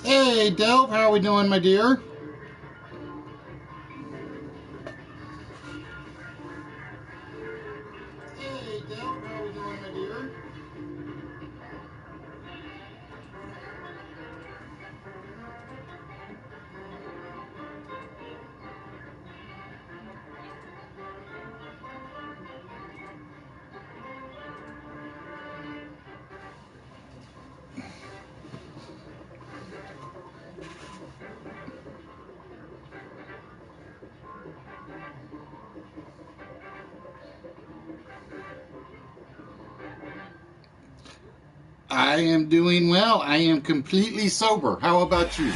Hey, Delp, how are we doing, my dear? Hey, Delp, how are we doing, my dear? I am doing well. I am completely sober. How about you?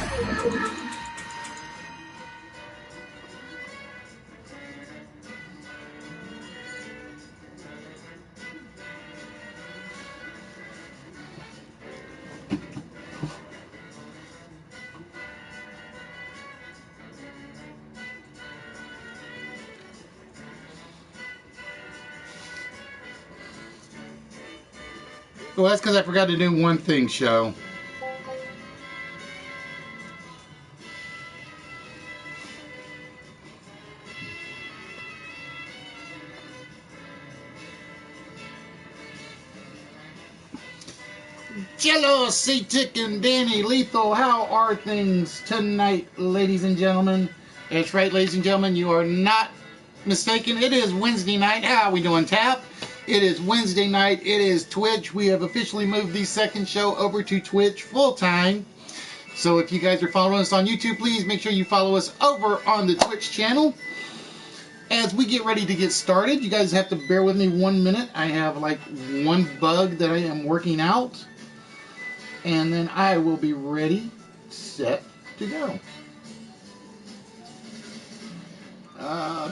Well, that's because I forgot to do one thing, show. Jello, C-Tick, and Danny Lethal, how are things tonight, ladies and gentlemen? That's right, ladies and gentlemen, you are not mistaken. It is Wednesday night. How are we doing, Tap? It is Wednesday night. It is Twitch. We have officially moved the second show over to Twitch full-time. So if you guys are following us on YouTube, please make sure you follow us over on the Twitch channel. As we get ready to get started, you guys have to bear with me 1 minute. I have like one bug that I am working out. And then I will be ready, set to go. Oh,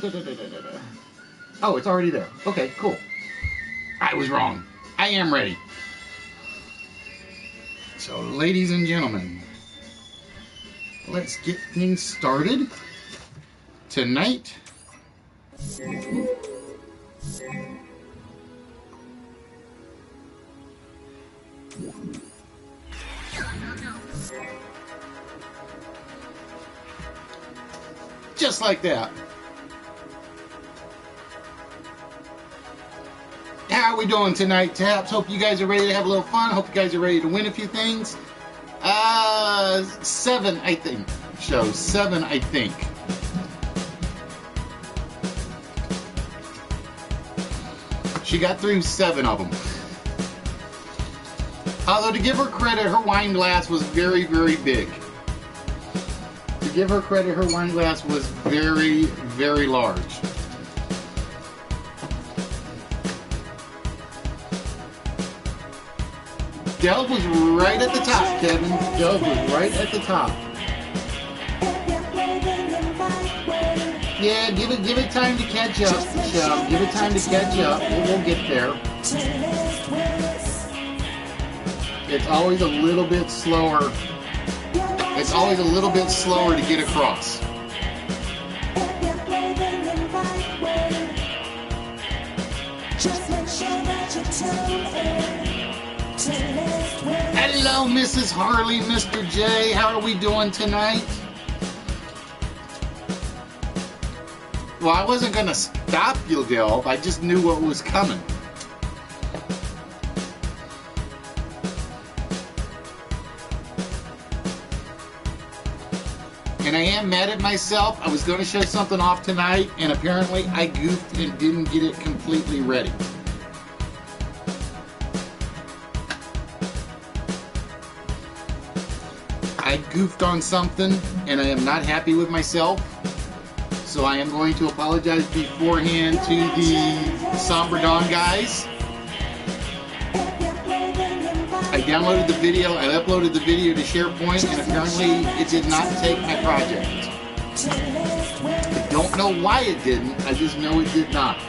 it's already there. Okay, cool. I was wrong. I am ready. So, ladies and gentlemen, let's get things started. Tonight, just like that. How are we doing tonight, Taps? Hope you guys are ready to have a little fun. Hope you guys are ready to win a few things. 7, I think. Show 7, I think. She got through 7 of them. Although, to give her credit, her wine glass was very, very big. To give her credit, her wine glass was very, very large. Delv was right at the top, Kevin. Delv was right at the top. Yeah, give it time to catch up, Michelle. Give it time to catch up. We'll get there. It's always a little bit slower. It's always a little bit slower to get across. Hello, Mrs. Harley, Mr. J. How are we doing tonight? Well, I wasn't going to stop you, Delv. I just knew what was coming. And I am mad at myself. I was going to show something off tonight, and apparently I goofed and didn't get it completely ready. I goofed on something, and I am not happy with myself. So I am going to apologize beforehand to the Somber Dawn guys. I downloaded the video, I uploaded the video to SharePoint, and apparently it did not take my project. I don't know why it didn't, I just know it did not.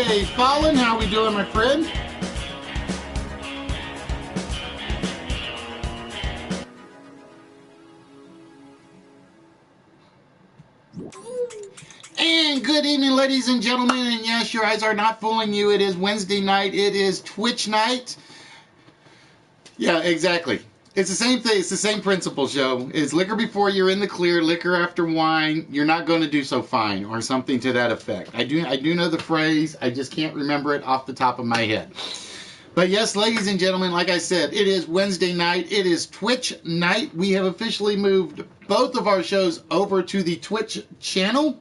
Hey, Fallon, how we doing, my friend? And good evening, ladies and gentlemen. And yes, your eyes are not fooling you. It is Wednesday night. It is Twitch night. Yeah, exactly. It's the same thing. It's the same principle, Joe. It's liquor before you're in the clear, liquor after wine. You're not going to do so fine, or something to that effect. I do know the phrase. I just can't remember it off the top of my head. But yes, ladies and gentlemen, like I said, it is Wednesday night. It is Twitch night. We have officially moved both of our shows over to the Twitch channel.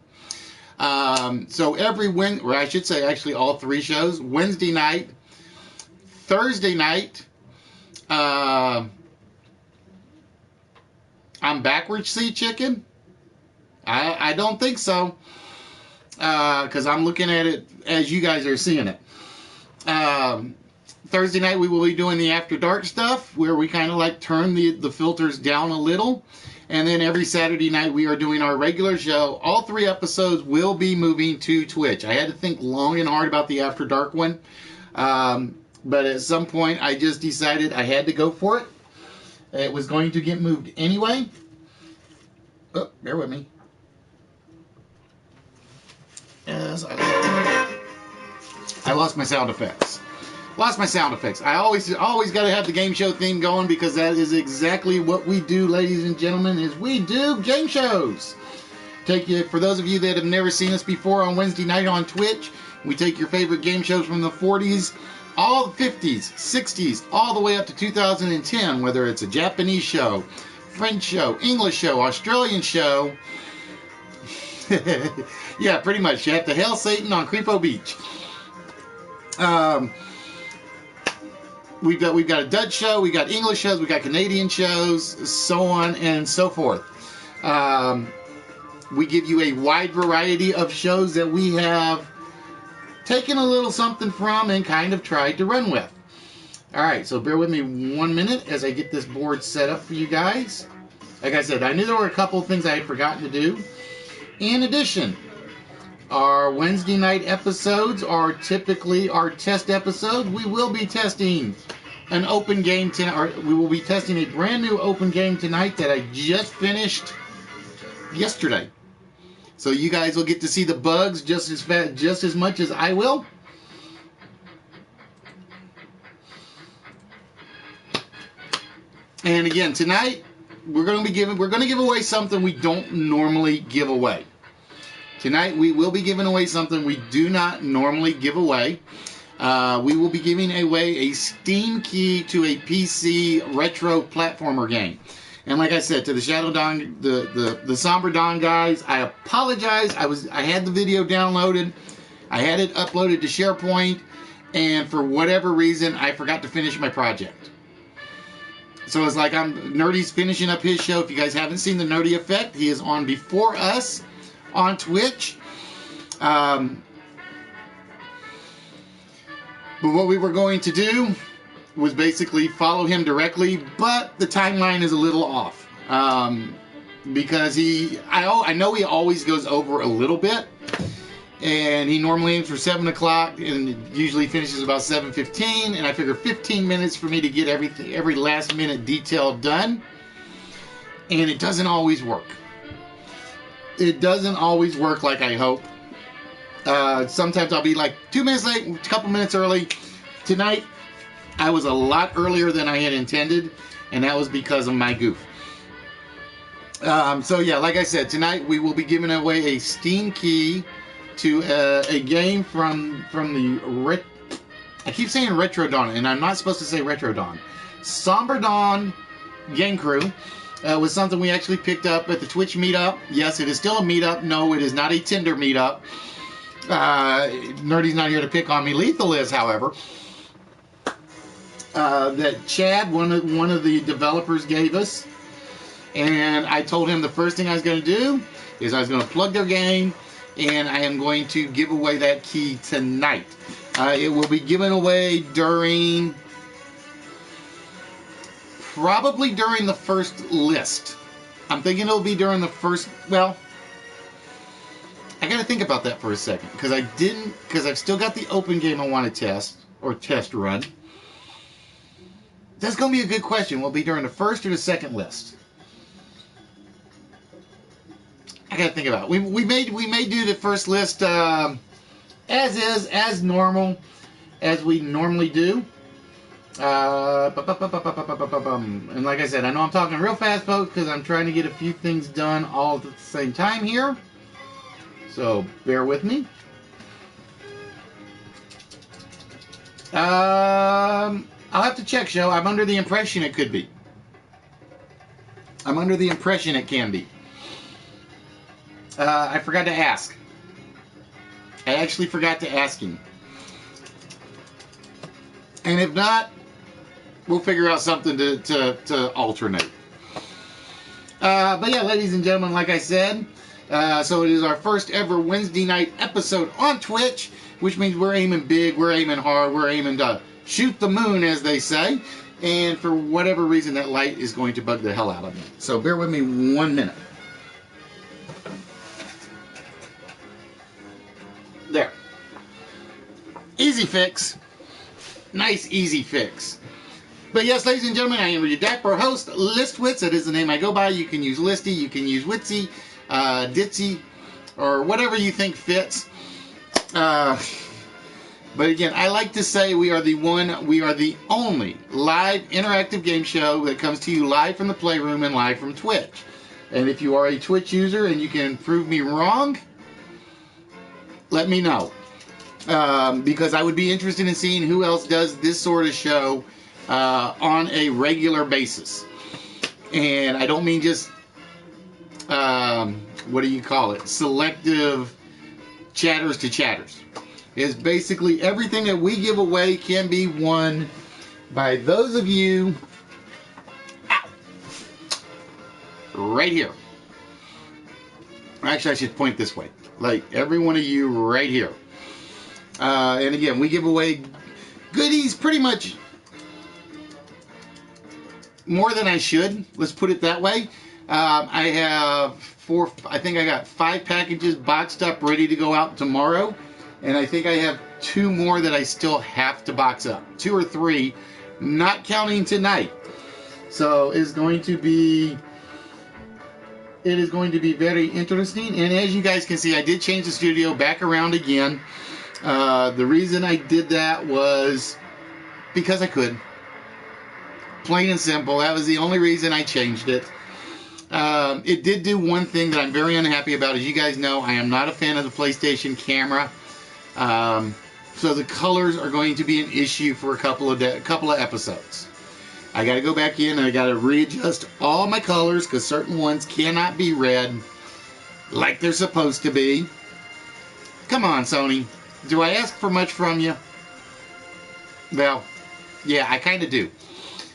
So every or I should say actually all three shows, Wednesday night, Thursday night, I'm backwards, see, chicken? I don't think so, because I'm looking at it as you guys are seeing it. Thursday night we will be doing the After Dark stuff, where we kind of like turn the filters down a little. And then every Saturday night we are doing our regular show. All three episodes will be moving to Twitch. I had to think long and hard about the After Dark one. But at some point I just decided I had to go for it. It was going to get moved anyway. Oh, bear with me. Yes, I lost my sound effects. I always got to have the game show theme going, because that is exactly what we do, ladies and gentlemen, is we do game shows. For those of you that have never seen us before on Wednesday night on Twitch, we take your favorite game shows from the 40s, all the 50s, 60s, all the way up to 2010, whether it's a Japanese show, French show, English show, Australian show. Yeah, pretty much. You have to hail Satan on Creepo Beach. We've got a Dutch show, we got English shows, we got Canadian shows, so on and so forth. We give you a wide variety of shows that we have taken a little something from and kind of tried to run with. Alright, so bear with me 1 minute as I get this board set up for you guys. Like I said, I knew there were a couple of things I had forgotten to do. In addition, our Wednesday night episodes are typically our test episodes. We will be testing an open game tonight. We will be testing a brand new open game tonight that I just finished yesterday. So you guys will get to see the bugs just as much as I will. And again, tonight we're going to give away something we don't normally give away. Tonight we will be giving away something we do not normally give away. We will be giving away a Steam key to a PC retro platformer game. And like I said, to the Shadow Dawn, the Somber Dawn guys, I apologize. I had the video downloaded, I had it uploaded to SharePoint, and for whatever reason, I forgot to finish my project. So it's like Nerdy's finishing up his show. If you guys haven't seen the Nerdy Effect, he is on before us on Twitch. But what we were going to do was basically follow him directly, but the timeline is a little off, because I know he always goes over a little bit, and he normally aims for 7 o'clock and usually finishes about 7:15, and I figure 15 minutes for me to get every last minute detail done, and it doesn't always work. It doesn't always work like I hope. Sometimes I'll be like 2 minutes late, a couple minutes early. Tonight, I was a lot earlier than I had intended, and that was because of my goof. So yeah, like I said, tonight we will be giving away a Steam key to a game from the I keep saying Retro Dawn, and I'm not supposed to say Retro Dawn. Somber Dawn game crew was something we actually picked up at the Twitch meetup. Yes, it is still a meetup. No, it is not a Tinder meetup. Nerdy's not here to pick on me. Lethal is, however. That Chad, one of the developers, gave us. And I told him the first thing I was going to do is I was going to plug their game, and I am going to give away that key tonight. It will be given away probably during the first list. I'm thinking it'll be during the first, well, I got to think about that for a second, because I've still got the open game I want to test, or test run. That's going to be a good question. Will it be during the first or the second list? I got to think about it. We may do the first list as is, as normal, as we normally do. And like I said, I know I'm talking real fast, folks, because I'm trying to get a few things done all at the same time here. So bear with me. I'll have to check, Show. I'm under the impression it could be. I'm under the impression it can be. I forgot to ask. I actually forgot to ask him. And if not, we'll figure out something to alternate. But yeah, ladies and gentlemen, like I said, so it is our first ever Wednesday night episode on Twitch, which means we're aiming big, we're aiming hard, we're aiming to shoot the moon, as they say. And for whatever reason, that light is going to bug the hell out of me. So bear with me 1 minute. There. Easy fix. Nice, easy fix. But yes, ladies and gentlemen, I am your dapper host, Wits. That is the name I go by. You can use Listy, you can use Witsy, Ditsy, or whatever you think fits. But again, I like to say we are the only live interactive game show that comes to you live from the Playroom and live from Twitch. And if you are a Twitch user and you can prove me wrong, let me know. Because I would be interested in seeing who else does this sort of show on a regular basis. And I don't mean just, what do you call it? Selective chatters to chatters. It's basically everything that we give away can be won by those of you right here. Actually, I should point this way. Like every one of you right here. And again, we give away goodies pretty much more than I should. Let's put it that way. I have I think I got 5 packages boxed up ready to go out tomorrow. And I think I have 2 more that I still have to box up. 2 or 3, not counting tonight. So it is going to be very interesting. And as you guys can see, I did change the studio back around again. The reason I did that was because I could. Plain and simple. That was the only reason I changed it. It did do one thing that I'm very unhappy about. As you guys know, I am not a fan of the PlayStation camera. So the colors are going to be an issue for a couple of episodes. I got to go back in and I got to readjust all my colors because certain ones cannot be read like they're supposed to be. Come on, Sony. Do I ask for much from you? Well, yeah, I kind of do.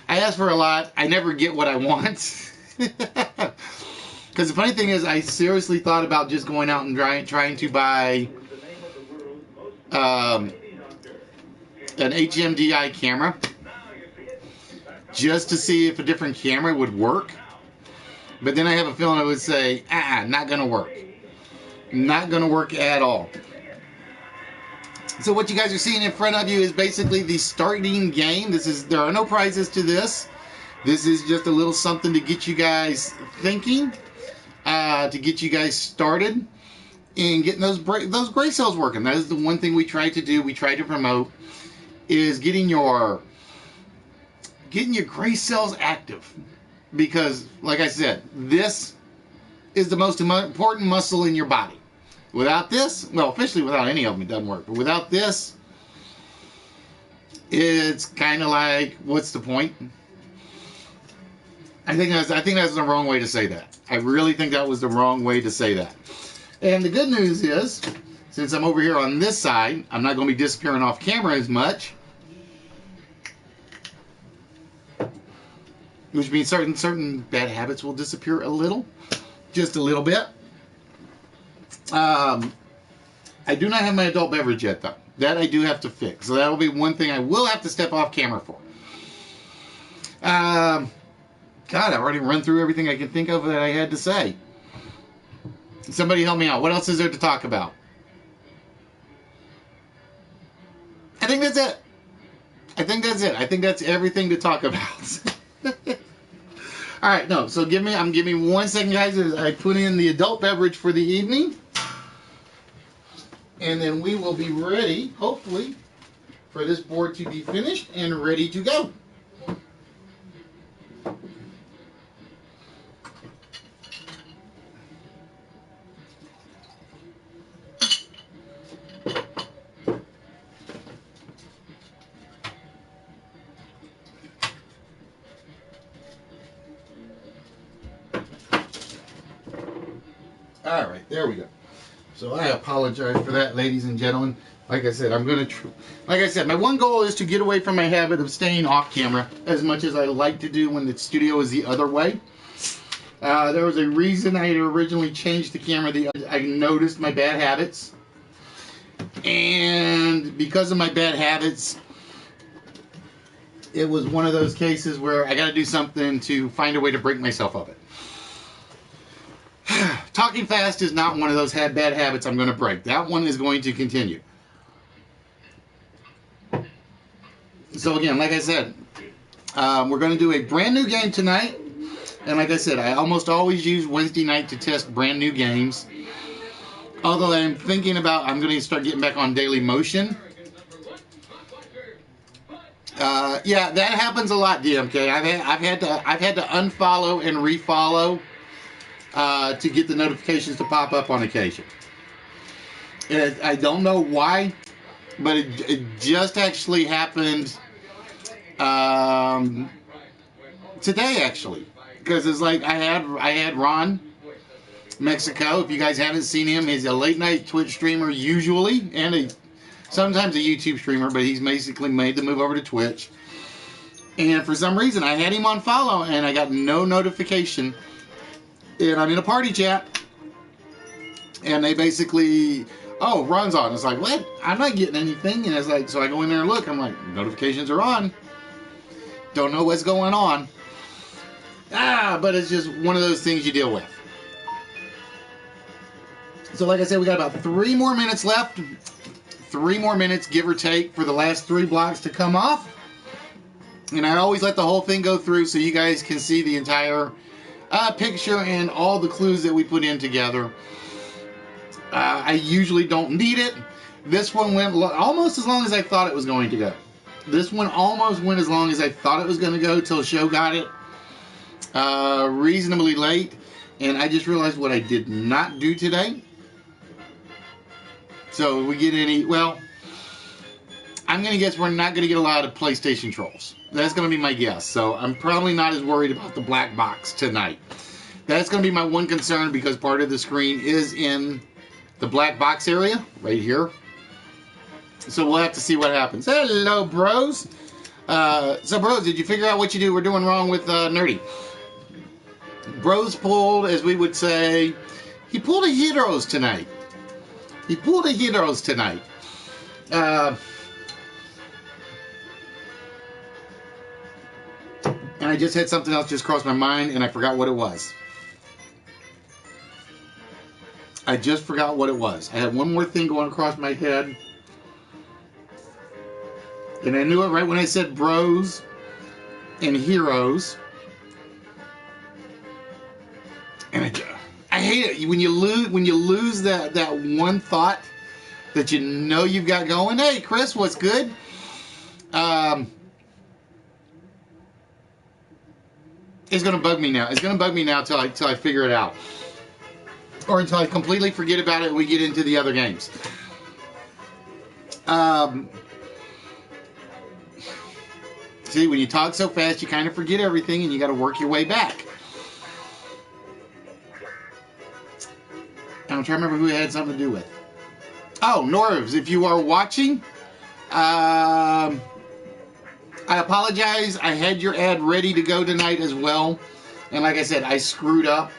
I ask for a lot. I never get what I want. Because the funny thing is, I seriously thought about just going out and trying to buy an HMDI camera just to see if a different camera would work. But then I have a feeling it would say, not going to work. Not going to work at all. So what you guys are seeing in front of you is basically the starting game. There are no prizes to this. This is just a little something to get you guys thinking, to get you guys started in getting those gray cells working. That is the one thing we try to do. We try to promote is getting your gray cells active, because, like I said, this is the most important muscle in your body. Without this, well, officially without any of them, it doesn't work. But without this, it's kind of like, what's the point? I think that's the wrong way to say that. I really think that was the wrong way to say that. And the good news is, since I'm over here on this side, I'm not going to be disappearing off camera as much. Which means certain bad habits will disappear a little. Just a little bit. I do not have my adult beverage yet, though. That I do have to fix. So that'll be one thing I will have to step off camera for. God, I've already run through everything I can think of that I had to say. Somebody help me out. What else is there to talk about? I think that's it. I think that's it. I think that's everything to talk about. All right, no. So give me 1 second, guys, as I put in the adult beverage for the evening, and then we will be ready, hopefully, for this board to be finished and ready to go. All right, there we go. So I apologize for that, ladies and gentlemen. Like I said, my one goal is to get away from my habit of staying off camera as much as I like to do when the studio is the other way. There was a reason I had originally changed the camera. I noticed my bad habits. And because of my bad habits, it was one of those cases where I got to do something to find a way to break myself of it. Talking fast is not one of those bad habits I'm going to break. That one is going to continue. So again, like I said, we're going to do a brand new game tonight. And like I said, I almost always use Wednesday night to test brand new games. Although I'm thinking about, I'm going to start getting back on Daily Motion. Yeah, that happens a lot, DMK. I've had to unfollow and refollow to get the notifications to pop up on occasion. And I don't know why, but it just actually happened today, actually, because it's like I had Ron Mexico. If you guys haven't seen him, he's a late night Twitch streamer usually, and sometimes a YouTube streamer, but he's basically made the move over to Twitch. And for some reason, I had him on follow, and I got no notification. And I'm in a party chat, and they basically, oh, Ron's on. It's like, what? I'm not getting anything. And it's like, so I go in there and look. I'm like, notifications are on. Don't know what's going on. But it's just one of those things you deal with. So like I said, we got about 3 more minutes left. 3 more minutes, give or take, for the last 3 blocks to come off. And I always let the whole thing go through so you guys can see the entire picture and all the clues that we put in together. I usually don't need it. This one went almost as long as I thought it was going to go. This one almost went as long as I thought it was going to go till show got it reasonably late. And I just realized what I did not do today. So we get well, I'm going to guess we're not going to get a lot of PlayStation trolls. That's going to be my guess. So I'm probably not as worried about the black box tonight. That's going to be my one concern, because part of the screen is in the black box area right here. So we'll have to see what happens. Hello, bros. So, bros, did you figure out what we're doing wrong with Nerdy? Bros pulled, as we would say, he pulled a Heroes tonight. He pulled a Heroes tonight. And I just had something else just cross my mind, and I forgot what it was. I just forgot what it was. I had one more thing going across my head. And I knew it right when I said bros and heroes. And I hate it when you lose that one thought that you know you've got going. Hey, Chris, what's good? It's gonna bug me now. It's gonna bug me now till I figure it out, or until I completely forget about it and we get into the other games. See, when you talk so fast, you kind of forget everything, and you got to work your way back. I'm trying to remember who it had something to do with. Oh, Norvs, if you are watching, I apologize. I had your ad ready to go tonight as well. And like I said, I screwed up.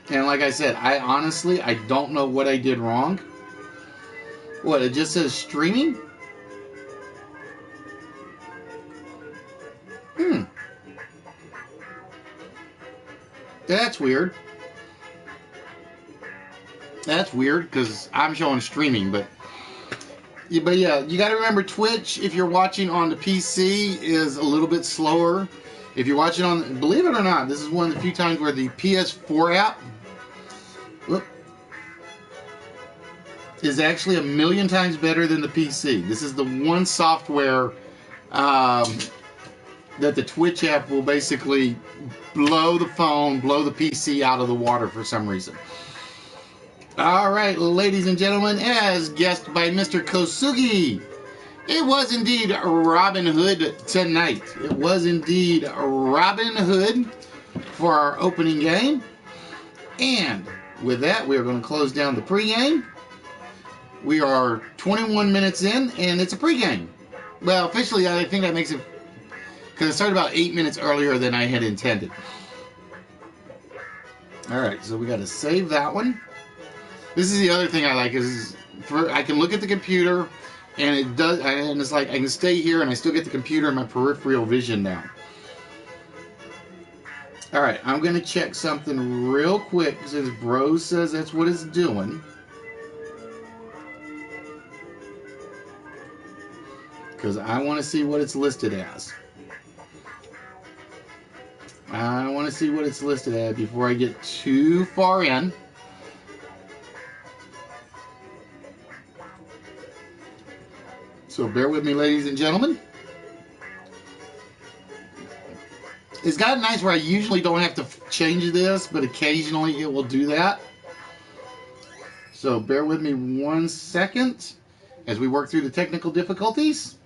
And like I said, I don't know what I did wrong. What, it just says streaming? That's weird. That's weird because I'm showing streaming, but yeah, you got to remember Twitch, if you're watching on the PC, is a little bit slower. If you're watching on, believe it or not, this is one of the few times where the PS4 app is actually a million times better than the PC. This is the one software that the Twitch app will basically blow the PC out of the water for some reason. All right, ladies and gentlemen, as guessed by Mr. Kosugi, it was indeed Robin Hood tonight. It was indeed Robin Hood for our opening game. And with that, we are going to close down the pregame. We are 21 minutes in, and it's a pregame. Well, officially, I think that makes it, because it started about 8 minutes earlier than I had intended. All right, so we got to save that one. This is the other thing I like is I can look at the computer, and it's like I can stay here, and I still get the computer and my peripheral vision now. All right, I'm going to check something real quick since Bro says that's what it's doing. Because I want to see what it's listed as. I want to see what it's listed as before I get too far in. So bear with me, ladies and gentlemen. It's gotten nice where I usually don't have to change this, but occasionally it will do that. So bear with me 1 second as we work through the technical difficulties.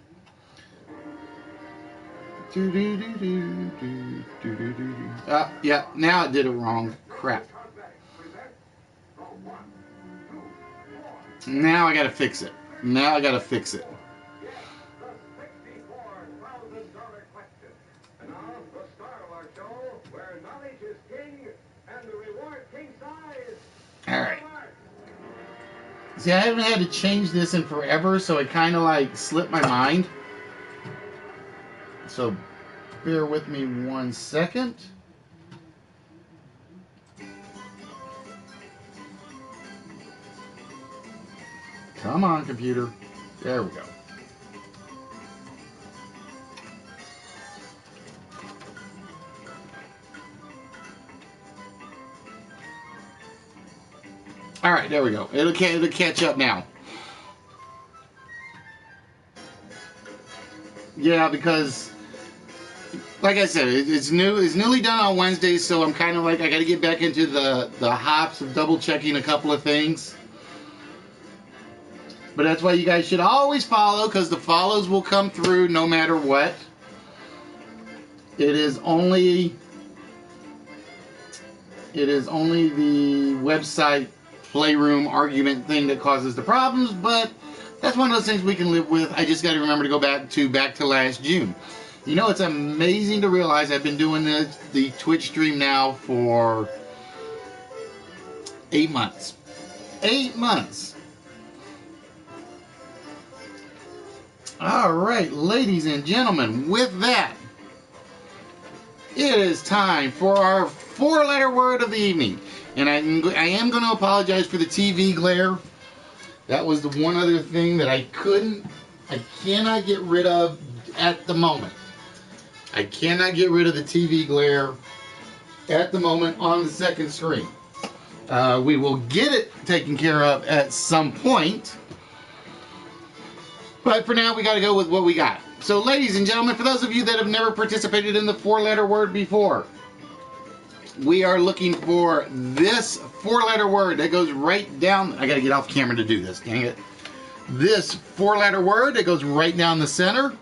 Yeah, now it did it wrong. Crap. Now I gotta fix it. Alright. See, I haven't had to change this in forever, so it kind of like slipped my mind. So, bear with me 1 second. Come on, computer. There we go. All right, there we go. It'll catch up now. Yeah, because, like I said, it's newly done on Wednesdays, so I'm kind of like, I got to get back into the hops of double checking a couple of things. But that's why you guys should always follow, because the follows will come through no matter what. It is only the website Playroom argument thing that causes the problems, but that's one of those things we can live with. I just got to remember to go back to last June. You know, it's amazing to realize I've been doing the Twitch stream now for 8 months. 8 months. All right, ladies and gentlemen, with that, it is time for our 4-letter word of the evening. And I am going to apologize for the TV glare. That was the one other thing that I cannot get rid of at the moment. I cannot get rid of the TV glare at the moment on the second screen. We will get it taken care of at some point. But for now, we got to go with what we got. So, ladies and gentlemen, for those of you that have never participated in the 4-letter word before, we are looking for this 4-letter word that goes right down. I got to get off camera to do this, dang it. This 4-letter word that goes right down the center.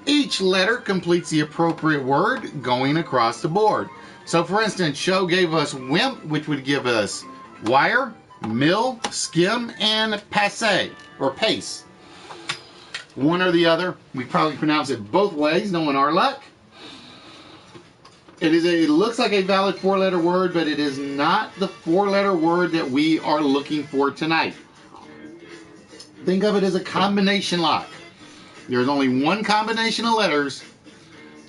Each letter completes the appropriate word going across the board. So, for instance, Show gave us wimp, which would give us wire. Mill, skim, and passe, or pace. One or the other. We probably pronounce it both ways, knowing our luck. It looks like a valid four-letter word, but it is not the four-letter word that we are looking for tonight. Think of it as a combination lock. There's only one combination of letters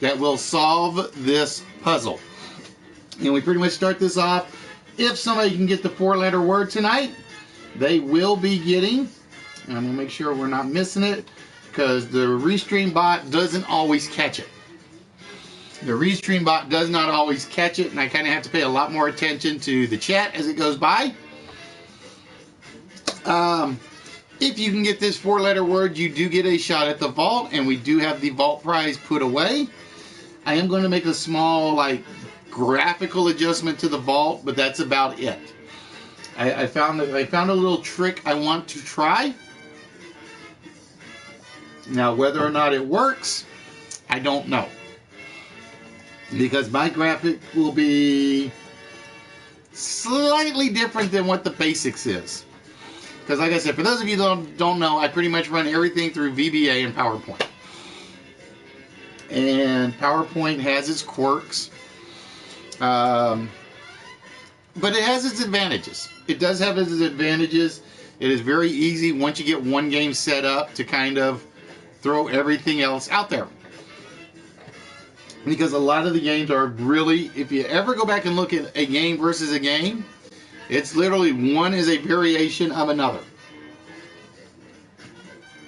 that will solve this puzzle. And we pretty much start this off. If somebody can get the four-letter word tonight, they will be getting, and I'm going to make sure we're not missing it, because the Restream bot doesn't always catch it. The Restream bot does not always catch it, and I kind of have to pay a lot more attention to the chat as it goes by. If you can get this four-letter word, you do get a shot at the vault, and we do have the vault prize put away. I am going to make a small, graphical adjustment to the vault, but that's about it. I found a little trick I want to try. Now, whether or not it works, I don't know. Because my graphic will be slightly different than what the basics is. Because like I said, for those of you that don't know, I pretty much run everything through VBA and PowerPoint. And PowerPoint has its quirks. But it has its advantages. It does have its advantages. It is very easy once you get one game set up to kind of throw everything else out there. Because a lot of the games are really, if you ever go back and look at a game versus a game, it's literally one is a variation of another.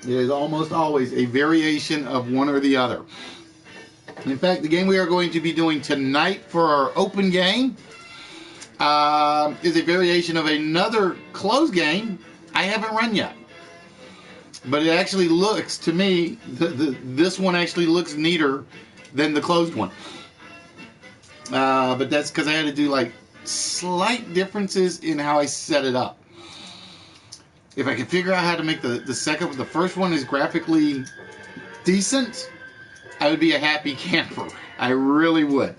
It is almost always a variation of one or the other. In fact, the game we are going to be doing tonight for our open game is a variation of another closed game I haven't run yet. But it actually looks, to me, this one actually looks neater than the closed one. But that's because I had to do slight differences in how I set it up. If I could figure out how to make the first one is graphically decent, I would be a happy camper. I really would.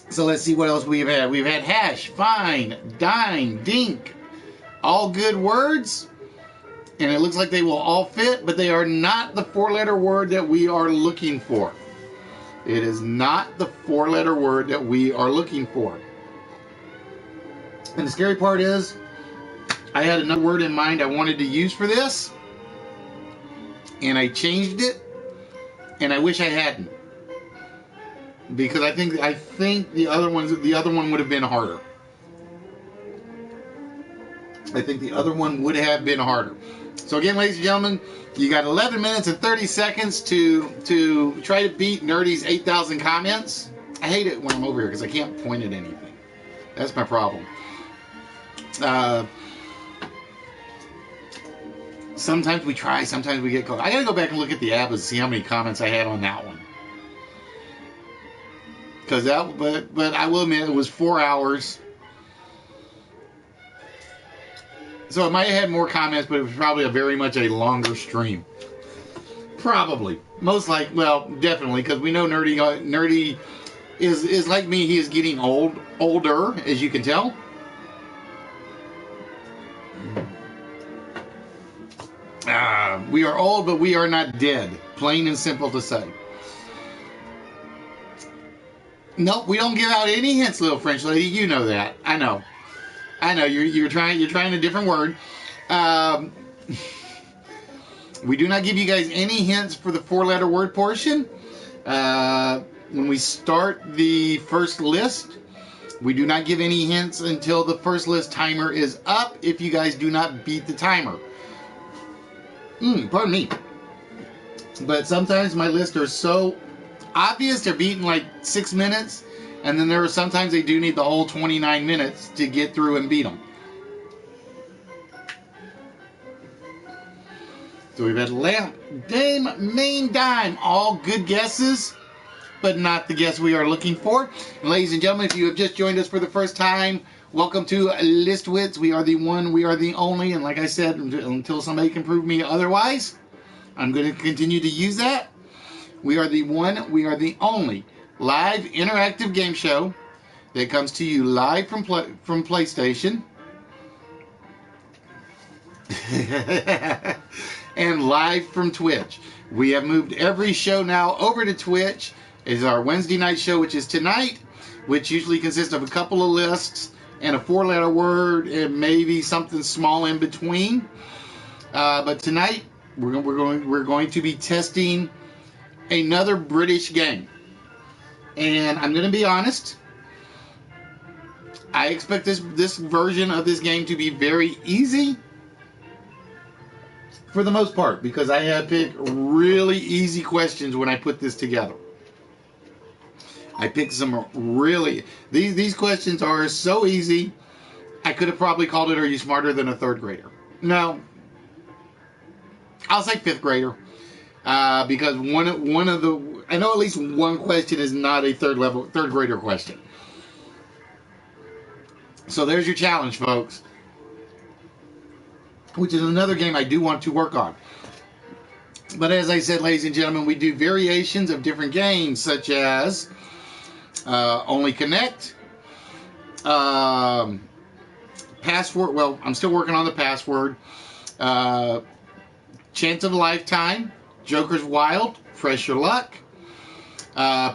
So let's see what else we've had. We've had hash, fine, dine, dink. All good words. And it looks like they will all fit, but they are not the four-letter word that we are looking for. It is not the four-letter word that we are looking for. And the scary part is, I had another word in mind I wanted to use for this, and I changed it, and I wish I hadn't, because I think the other one would have been harder. I think the other one would have been harder. So again, ladies and gentlemen, you got 11 minutes and 30 seconds to try to beat Nerdy's 8,000 comments. I hate it when I'm over here because I can't point at anything. That's my problem. Sometimes we try, sometimes we get close. I gotta go back and look at the app and see how many comments I had on that one. But I will admit it was 4 hours. So it might have had more comments, but it was probably very much a longer stream. Probably. Most likely, well, definitely, because we know Nerdy is like me. He is getting older, as you can tell. We are old, but we are not dead. Plain and simple to say. Nope, we don't give out any hints, little French lady. You know that. I know. You're trying a different word. We do not give you guys any hints for the four-letter word portion. When we start the first list, we do not give any hints until the first list timer is up, if you guys do not beat the timer. Pardon me. But sometimes my lists are so obvious, they're beaten like 6 minutes, and then there are sometimes they do need the whole 29 minutes to get through and beat them. So we've had lamp, dame, main, dime, all good guesses, but not the guess we are looking for. And ladies and gentlemen, if you have just joined us for the first time, welcome to List Wits. We are the one, we are the only, and like I said, until somebody can prove me otherwise, I'm going to continue to use that. We are the one, we are the only live interactive game show that comes to you live from PlayStation and live from Twitch. We have moved every show now over to Twitch. It's our Wednesday night show, which is tonight, which usually consists of a couple of lists and a 4-letter word and maybe something small in between. But tonight we're going to be testing another British game, and I'm going to be honest. I expect this version of this game to be very easy for the most part, because I have picked really easy questions when I put this together. I picked some really... These questions are so easy, I could have probably called it, "Are you smarter than a third grader?" No. I'll say fifth grader. Because one of the... I know at least one question is not a third grader question. So there's your challenge, folks. Which is another game I do want to work on. But as I said, ladies and gentlemen, we do variations of different games, such as Only Connect, Password. Well, I'm still working on the Password. Chance of a Lifetime, Joker's Wild, Press Your Luck,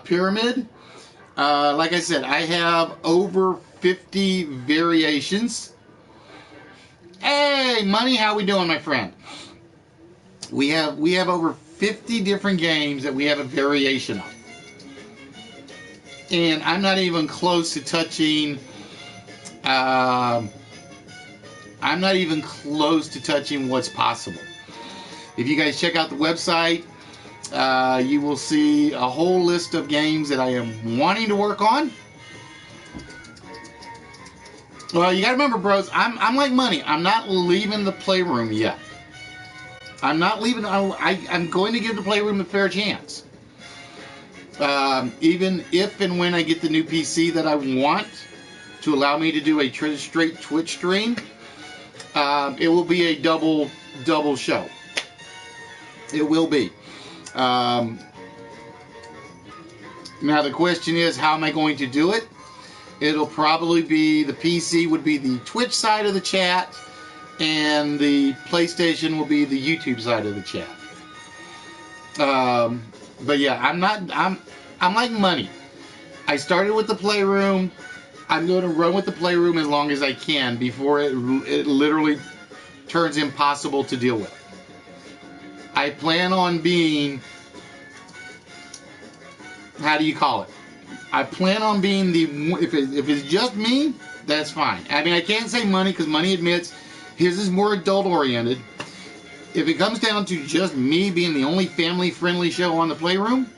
Pyramid. Like I said, I have over 50 variations. Hey, Money, how we doing, my friend? We have over 50 different games that we have a variation of. And I'm not even close to touching what's possible. If you guys check out the website, you will see a whole list of games that I am wanting to work on. Well, you got to remember, bros, I'm like Money. I'm not leaving the playroom yet. I'm not leaving. I'm going to give the playroom a fair chance. Even if and when I get the new PC that I want to allow me to do a straight Twitch stream, it will be a double show. It will be. Now the question is, how am I going to do it? It'll probably be, the PC would be the Twitch side of the chat, and the PlayStation will be the YouTube side of the chat. But yeah, I'm like Money. I started with the playroom. I'm going to run with the playroom as long as I can before it literally turns impossible to deal with. I plan on being, how do you call it? I plan on being if it's just me, that's fine. I mean, I can't say Money, because Money admits his is more adult oriented. If it comes down to just me being the only family friendly show on the playroom,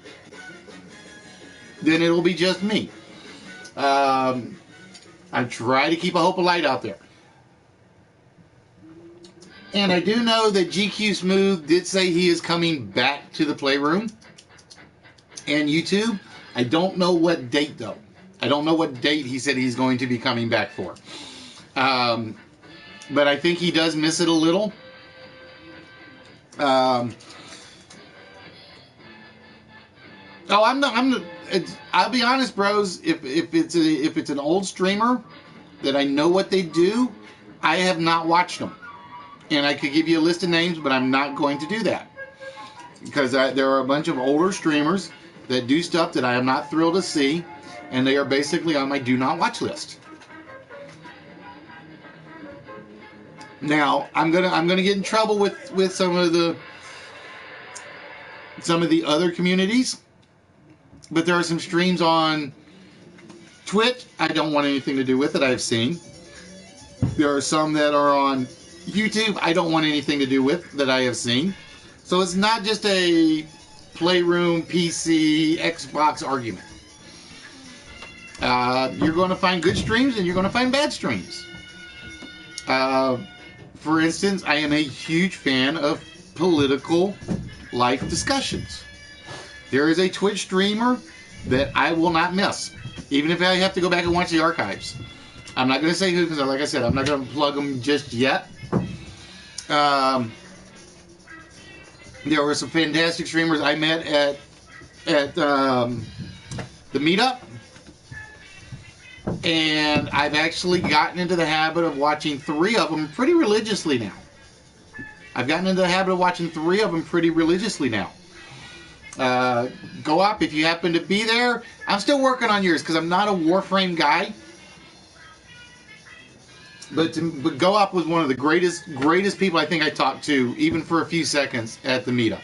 then it'll be just me. I try to keep a hope of light out there. And I do know that GQ Smooth did say he is coming back to the playroom and YouTube. I don't know what date, though. I don't know what date he said he's going to be coming back for. But I think he does miss it a little. I'll be honest, bros. If it's an old streamer that I know what they do, I have not watched them. And I could give you a list of names, but I'm not going to do that. Because there are a bunch of older streamers that do stuff that I am not thrilled to see, and they are basically on my do not watch list. Now, I'm gonna get in trouble with some of the other communities, but there are some streams on Twitch I don't want anything to do with that I've seen. There are some that are on YouTube I don't want anything to do with that I have seen. So it's not just a playroom, PC, Xbox argument. You're going to find good streams and you're going to find bad streams. For instance, I am a huge fan of political life discussions. There is a Twitch streamer that I will not miss, even if I have to go back and watch the archives. I'm not going to say who, because like I said, I'm not going to plug them just yet. There were some fantastic streamers I met at the meetup. And I've actually gotten into the habit of watching 3 of them pretty religiously now. Go up if you happen to be there. I'm still working on yours because I'm not a Warframe guy. But Go Up was one of the greatest people I think I talked to, even for a few seconds at the meetup.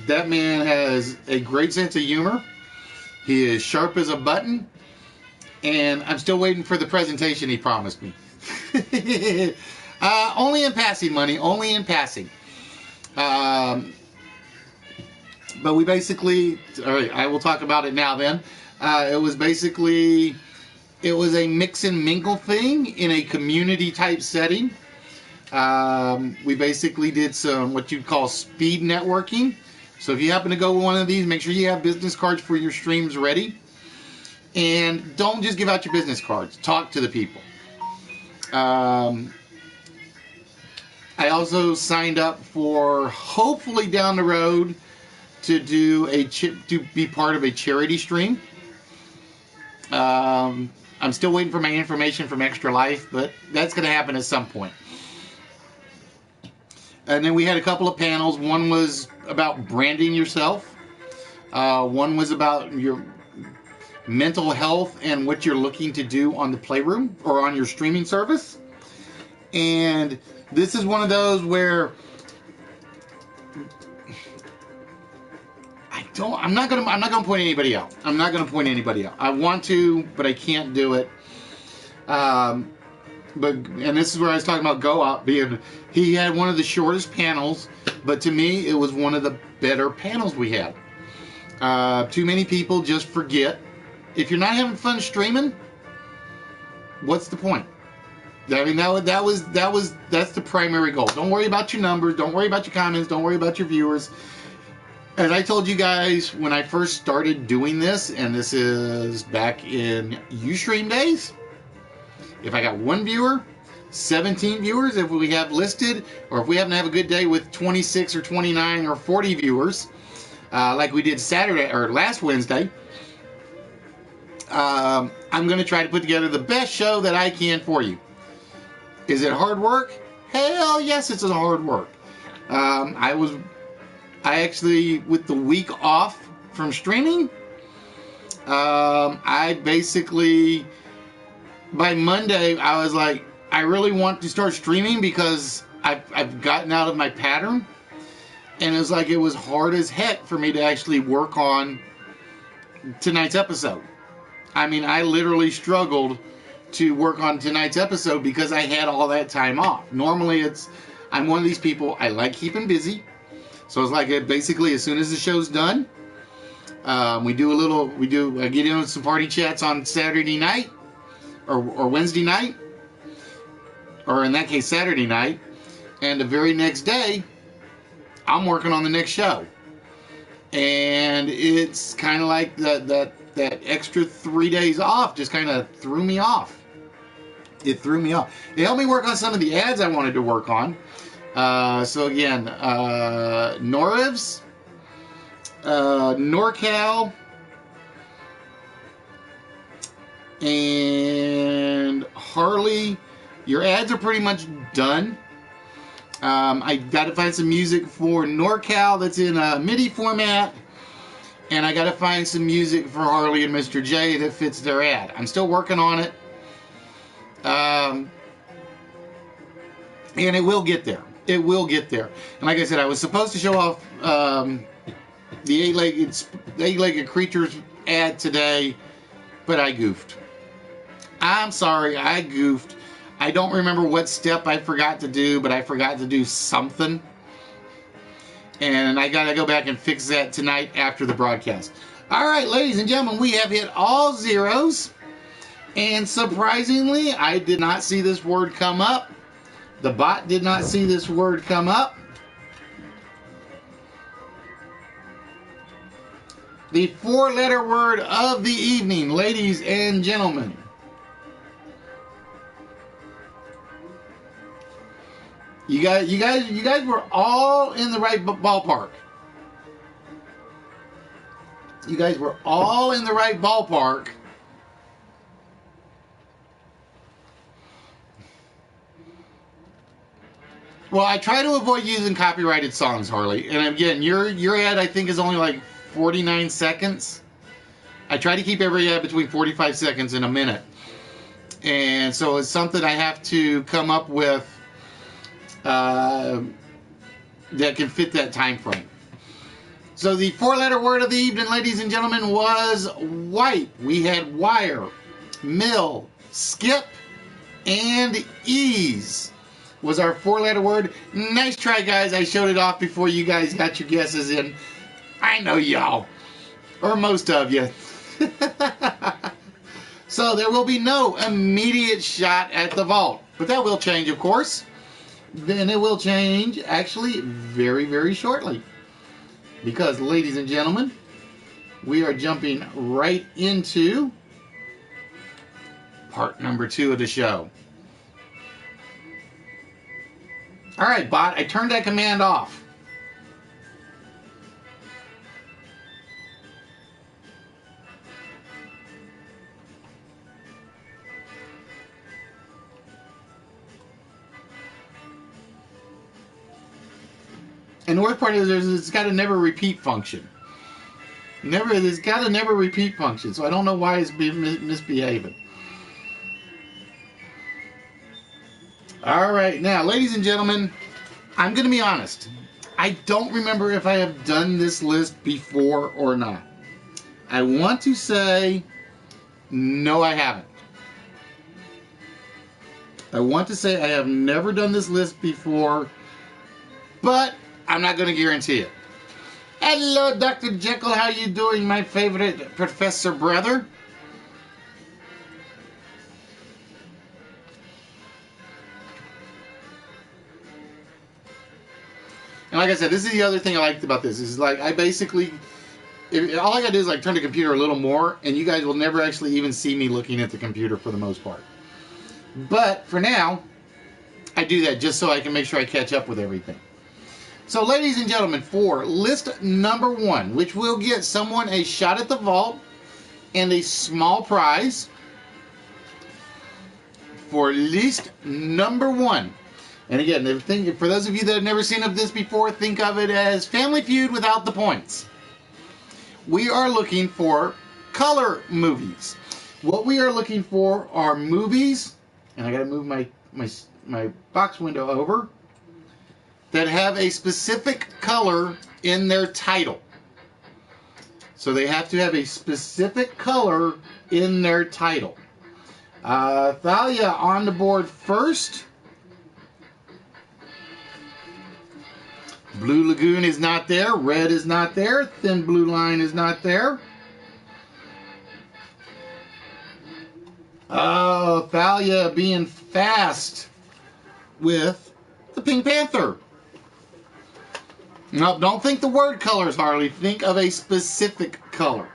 That man has a great sense of humor. He is sharp as a button, and I'm still waiting for the presentation he promised me. Only in passing, money. Only in passing. But we basically, all right, I will talk about it now then. It was a mix and mingle thing in a community type setting. We basically did some what you'd call speed networking. So if you happen to go to one of these, make sure you have business cards for your streams ready. And don't just give out your business cards. Talk to the people. I also signed up for, hopefully down the road, to be part of a charity stream. I'm still waiting for my information from Extra Life, but that's going to happen at some point. And then we had a couple of panels. One was about branding yourself. One was about your mental health and what you're looking to do on the Playroom or on your streaming service. And this is one of those where I'm not gonna point anybody out. I want to, but I can't do it. And this is where I was talking about Go Up being, he had one of the shortest panels, but to me it was one of the better panels we had. Too many people just forget. If you're not having fun streaming, what's the point? I mean, that's the primary goal. Don't worry about your numbers. Don't worry about your comments. Don't worry about your viewers. As I told you guys when I first started doing this, and this is back in Ustream days, if I got 1 viewer, 17 viewers, if we have listed, or if we happen to have a good day with 26 or 29 or 40 viewers, like we did Saturday or last Wednesday, I'm going to try to put together the best show that I can for you. Is it hard work? Hell yes, it's hard work. I actually, with the week off from streaming, I basically, by Monday, I was like, I really want to start streaming because I've gotten out of my pattern. And it was like, it was hard as heck for me to actually work on tonight's episode. I mean, I literally struggled to work on tonight's episode because I had all that time off. Normally, I'm one of these people, I like keeping busy. So it's like, basically, as soon as the show's done, I get in some party chats on Saturday night, or Wednesday night, or in that case, Saturday night, and the very next day, I'm working on the next show. And it's kind of like that extra 3 days off just kind of threw me off. It threw me off. It helped me work on some of the ads I wanted to work on. So again, Norevs, NorCal, and Harley, your ads are pretty much done. I got to find some music for NorCal that's in a MIDI format, and I got to find some music for Harley and Mr. J that fits their ad. I'm still working on it, and it will get there. It will get there. And like I said, I was supposed to show off the eight-legged creatures ad today, but I goofed. I'm sorry, I goofed. I don't remember what step I forgot to do, but I forgot to do something. And I got to go back and fix that tonight after the broadcast. All right, ladies and gentlemen, we have hit all zeros. And surprisingly, I did not see this word come up. The bot did not see this word come up. The 4-letter word of the evening, ladies and gentlemen. You guys were all in the right ballpark. You guys were all in the right ballpark. Well, I try to avoid using copyrighted songs, Harley. And again, your ad, I think, is only like 49 seconds. I try to keep every ad between 45 seconds and a minute. And so it's something I have to come up with that can fit that time frame. So the four-letter word of the evening, ladies and gentlemen, was wipe. We had wire, mill, skip, and ease was our four-letter word. Nice try, guys. I showed it off before you guys got your guesses in. I know y'all, or most of you. So there will be no immediate shot at the vault, but that will change, of course. Then it will change, actually, very, very shortly. Because, ladies and gentlemen, we are jumping right into part number 2 of the show. All right, bot, I turned that command off. And the worst part is it's got a never repeat function. It's got a never repeat function, so I don't know why it's misbehaving. All right, now, ladies and gentlemen, I'm going to be honest. I don't remember if I have done this list before or not. I want to say, no, I haven't. I want to say I have never done this list before, but I'm not going to guarantee it. Hello, Dr. Jekyll. How you doing, my favorite professor brother? And like I said, this is the other thing I liked about this. Is like I basically, all I got to do is like turn the computer a little more, and you guys will never actually even see me looking at the computer for the most part. But for now, I do that just so I can make sure I catch up with everything. So, ladies and gentlemen, for list number 1, which will get someone a shot at the vault and a small prize, for list number 1. And again, for those of you that have never seen of this before, think of it as Family Feud without the points. We are looking for color movies. What we are looking for are movies, and I got to move my box window over, that have a specific color in their title. So they have to have a specific color in their title. Thalia on the board first. Blue Lagoon is not there. Red is not there. Thin Blue Line is not there. Oh, Thalia being fast with the Pink Panther. No, don't think the word colors, Harley. Think of a specific color.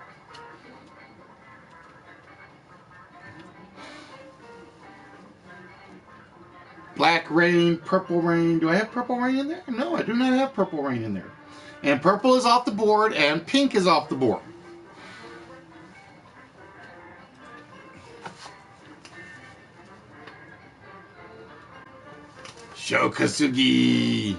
Black Rain, Purple Rain. Do I have Purple Rain in there? No, I do not have Purple Rain in there. And purple is off the board, and pink is off the board. Shokasugi.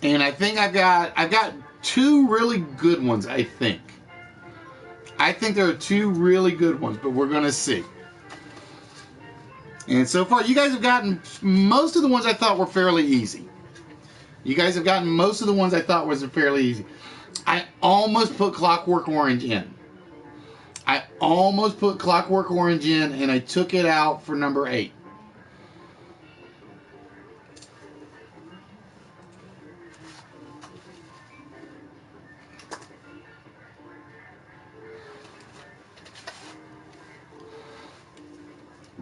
And I think I've got 2 really good ones, I think. I think there are 2 really good ones, but we're going to see. And so far, you guys have gotten most of the ones I thought were fairly easy. I almost put Clockwork Orange in. And I took it out for number 8.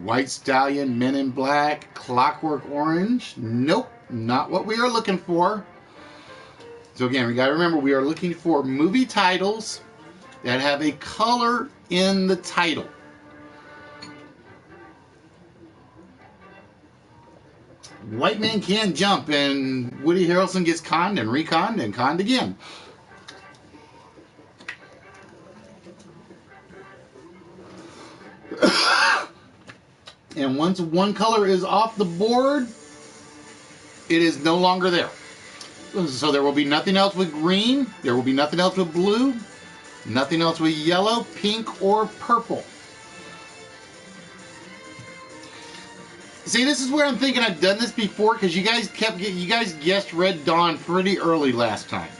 White Stallion, Men in Black, Clockwork Orange. Nope, not what we are looking for. So again, we got to remember we are looking for movie titles that have a color in the title. White Man Can't Jump, and Woody Harrelson gets conned and reconned and conned again. And once one color is off the board, it is no longer there. So there will be nothing else with green. There will be nothing else with blue. Nothing else with yellow, pink, or purple. See, this is where I'm thinking I've done this before, because you guys guessed Red Dawn pretty early last time.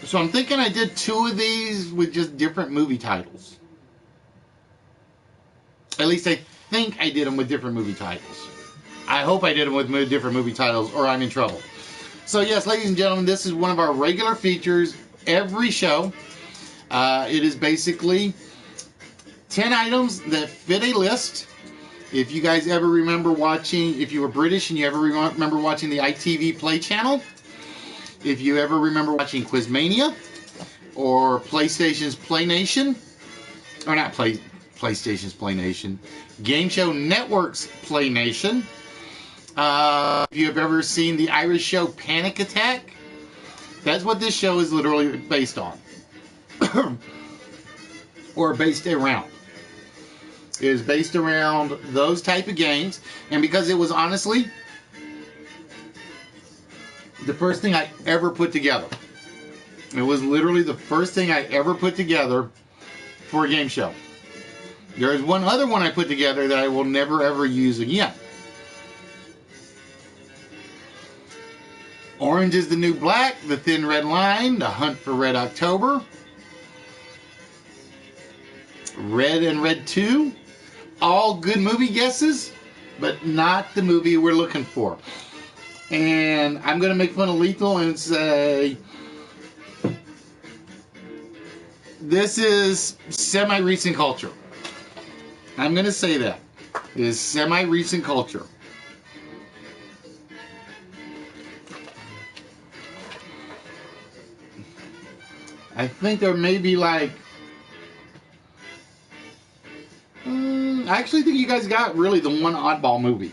So I'm thinking I did 2 of these with just different movie titles. At least I think I did them with different movie titles. I hope I did them with different movie titles, or I'm in trouble. So yes, ladies and gentlemen, this is one of our regular features every show. It is basically 10 items that fit a list. If you guys ever remember watching, if you were British and you ever remember watching the ITV Play channel, if you ever remember watching Quizmania or PlayStation's Play Nation, or not PlayStation's Play Nation, Game Show Network's Play Nation, if you have ever seen the Irish show Panic Attack, that's what this show is literally based on. Or based around. It is based around those type of games. And because it was honestly the first thing I ever put together. It was literally the first thing I ever put together for a game show. There is one other one I put together that I will never ever use again. Orange is the New Black, The Thin Red Line, The Hunt for Red October, Red and Red 2. All good movie guesses, but not the movie we're looking for. And I'm going to make fun of Lethal and say this is semi-recent culture. I'm going to say that. It is semi-recent culture. I think there may be like... I actually think you guys got really the one oddball movie.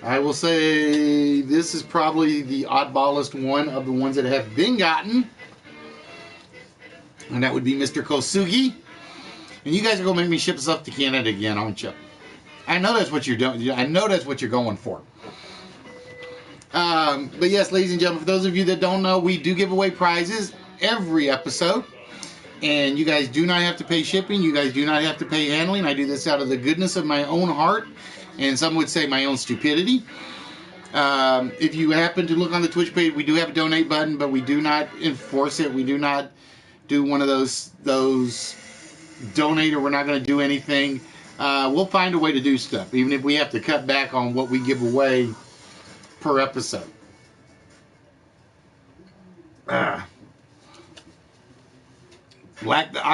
I will say this is probably the oddballest one of the ones that have been gotten. And that would be Mr. Kosugi. And you guys are going to make me ship stuff to Canada again, aren't you? I know that's what you're doing. I know that's what you're going for. But yes, ladies and gentlemen, for those of you that don't know, we do give away prizes every episode. And you guys do not have to pay shipping. You guys do not have to pay handling. I do this out of the goodness of my own heart. And some would say my own stupidity. If you happen to look on the Twitch page, we do have a donate button, but we do not enforce it. We do not do one of those donate or we're not going to do anything. We'll find a way to do stuff, even if we have to cut back on what we give away per episode. I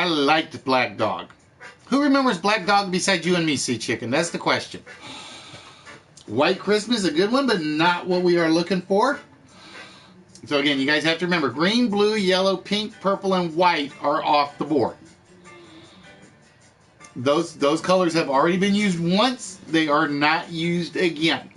liked Black Dog. Who remembers Black Dog besides you and me, Sea Chicken? That's the question. White Christmas, a good one, but not what we are looking for. So again, you guys have to remember, green, blue, yellow, pink, purple, and white are off the board. Those colors have already been used once. They are not used again.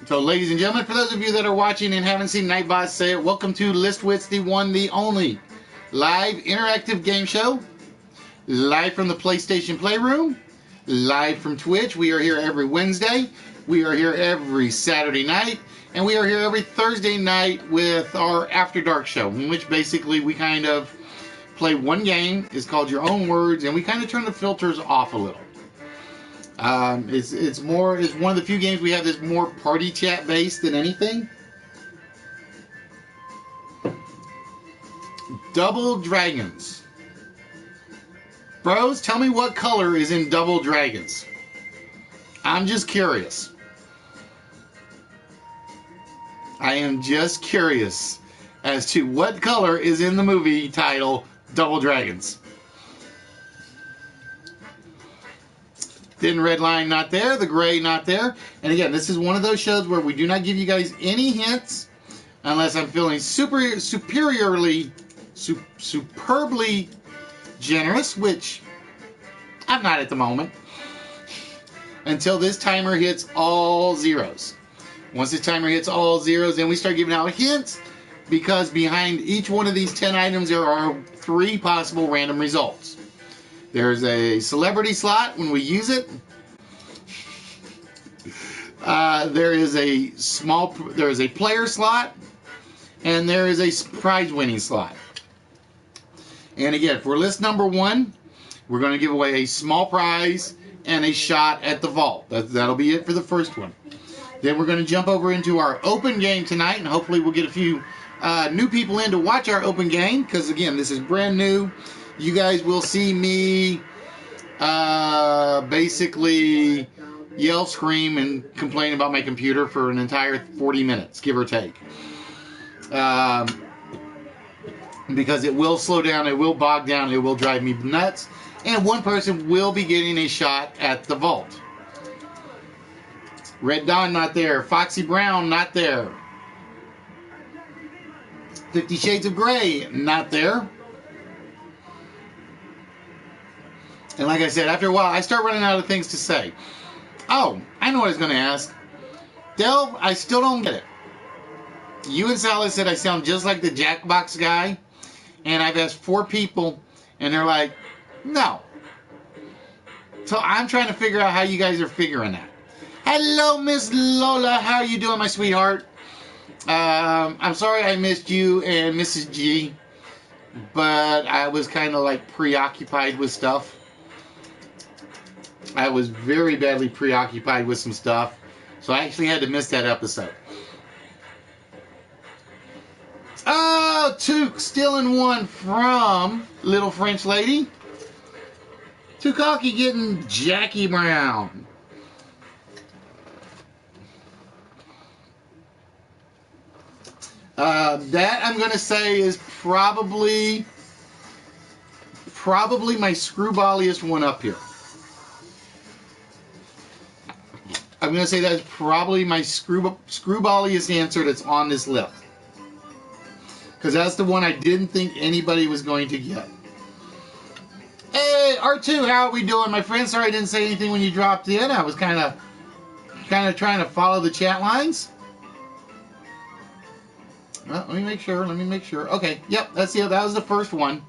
So, ladies and gentlemen, for those of you that are watching and haven't seen Nightbot say it, welcome to List Wits, the one, the only live interactive game show, live from the PlayStation Playroom, live from Twitch. We are here every Wednesday. We are here every Saturday night. And we are here every Thursday night with our After Dark show, in which basically we kind of play one game. It's called Your Own Words, and we kind of turn the filters off a little. It's one of the few games we have that's more party chat based than anything. Double Dragons. Bros, tell me what color is in Double Dragons. I'm just curious. I am just curious as to what color is in the movie title Double Dragons. Thin red line not there, the gray not there. And again, this is one of those shows where we do not give you guys any hints unless I'm feeling superbly generous, which I'm not at the moment, until this timer hits all zeros. Once the timer hits all zeros, then we start giving out hints, because behind each one of these 10 items there are 3 possible random results. There's a celebrity slot when we use it. There is a player slot, and there is a prize winning slot. And again, for list number 1, we're going to give away a small prize and a shot at the vault. That'll be it for the first one. Then we're going to jump over into our open game tonight, and hopefully we'll get a few new people in to watch our open game, because again, this is brand new. You guys will see me basically yell, scream, and complain about my computer for an entire 40 minutes, give or take. Because it will slow down, it will bog down, it will drive me nuts, and one person will be getting a shot at the vault. Red Dawn, not there. Foxy Brown, not there. 50 Shades of Grey, not there. And like I said, after a while, I start running out of things to say. Oh, I know what I was going to ask. Delve, I still don't get it. You and Sally said I sound just like the Jackbox guy, and I've asked 4 people, and they're like, no. So I'm trying to figure out how you guys are figuring that. Hello, Miss Lola. How are you doing, my sweetheart? I'm sorry I missed you and Mrs. G, but I was kind of like preoccupied with stuff. I was very badly preoccupied with some stuff, so I actually had to miss that episode. Oh, Took stealing one from Little French Lady. Tukaki getting Jackie Brown. That I'm going to say is probably my screwballiest one up here. I'm going to say that's probably my screwballiest answer that's on this list. Because that's the one I didn't think anybody was going to get. Hey, R2, how are we doing, my friend? Sorry I didn't say anything when you dropped in. I was kind of trying to follow the chat lines. Well, let me make sure. Okay, yep, that was the first one.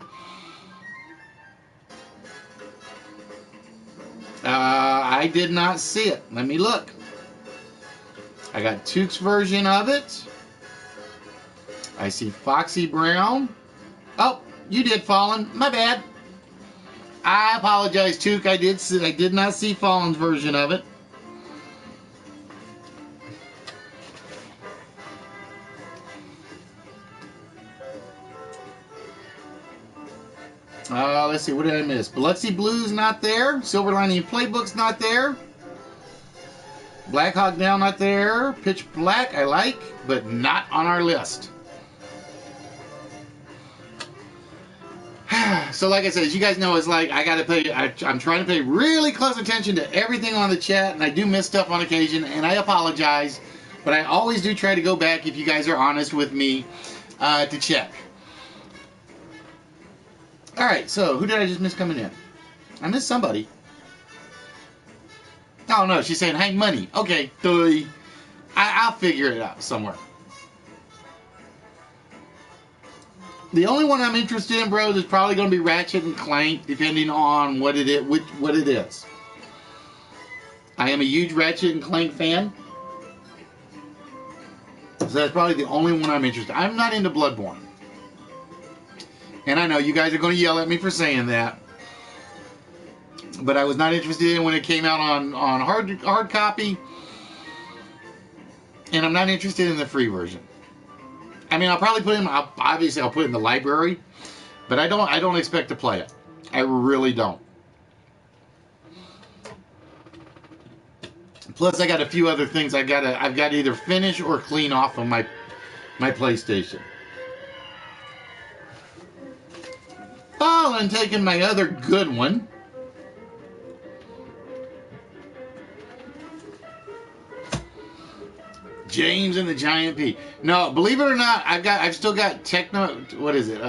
I did not see it. Let me look. I got Took's version of it. I see Foxy Brown. Oh, you did Fallen. My bad. I apologize, Took. I did not see Fallen's version of it. Let's see, what did I miss? Biloxi Blues not there. Silver Lining Playbook's not there. Black Hawk Down not there. Pitch Black I like, but not on our list. So like I said, as you guys know, it's like I'm trying to pay really close attention to everything on the chat, and I do miss stuff on occasion, and I apologize, but I always do try to go back if you guys are honest with me to check. Alright, so who did I just miss coming in? I missed somebody. Oh no, she's saying, hey, money. Okay, I'll figure it out somewhere. The only one I'm interested in, bros, is probably going to be Ratchet and Clank, depending on what it is. I am a huge Ratchet and Clank fan. So that's probably the only one I'm interested in. I'm not into Bloodborne. And I know you guys are going to yell at me for saying that. But I was not interested in when it came out on hard copy. And I'm not interested in the free version. I mean, I'll probably put it obviously I'll put it in the library. But I don't expect to play it. I really don't. Plus, I got a few other things I've got to either finish or clean off of my PlayStation. Oh, and taking my other good one. James and the Giant P. No, believe it or not, I've still got Techno. What is it?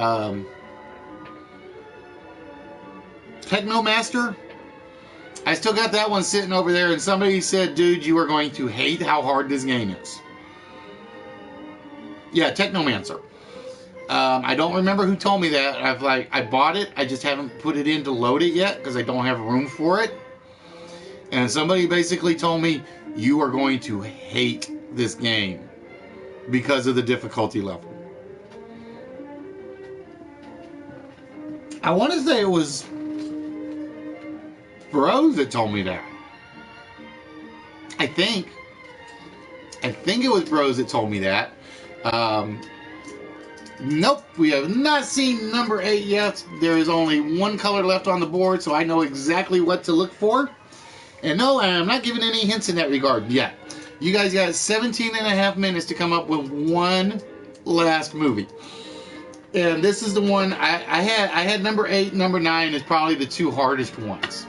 Techno Master. I still got that one sitting over there, and somebody said, "Dude, you are going to hate how hard this game is." Yeah, Technomancer. I don't remember who told me that. I bought it. I just haven't put it in to load it yet because I don't have room for it. And somebody basically told me, you are going to hate this game because of the difficulty level. I want to say it was Bros that told me that. I think it was Bros that told me that. Nope, we have not seen number 8 yet. There is only one color left on the board, so I know exactly what to look for. And no, I'm not giving any hints in that regard yet. You guys got 17 and a half minutes to come up with one last movie. And this is the one I had number 8, number 9 is probably the two hardest ones.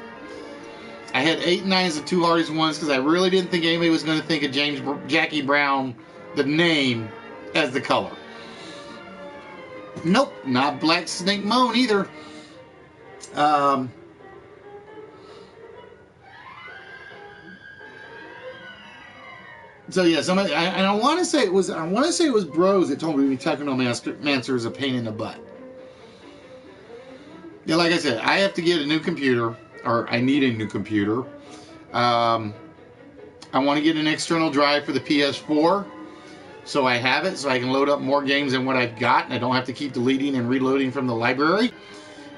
I had 8 and 9 as the two hardest ones because I really didn't think anybody was going to think of Jackie Brown, the name, as the color. Nope, not Black Snake Moan either. So yeah, somebody, and I want to say it was Bros that told me Technomancer is a pain in the butt. Yeah, like I said, I have to get a new computer, or I need a new computer. I want to get an external drive for the PS4. So I have it, so I can load up more games than what I've got, and I don't have to keep deleting and reloading from the library,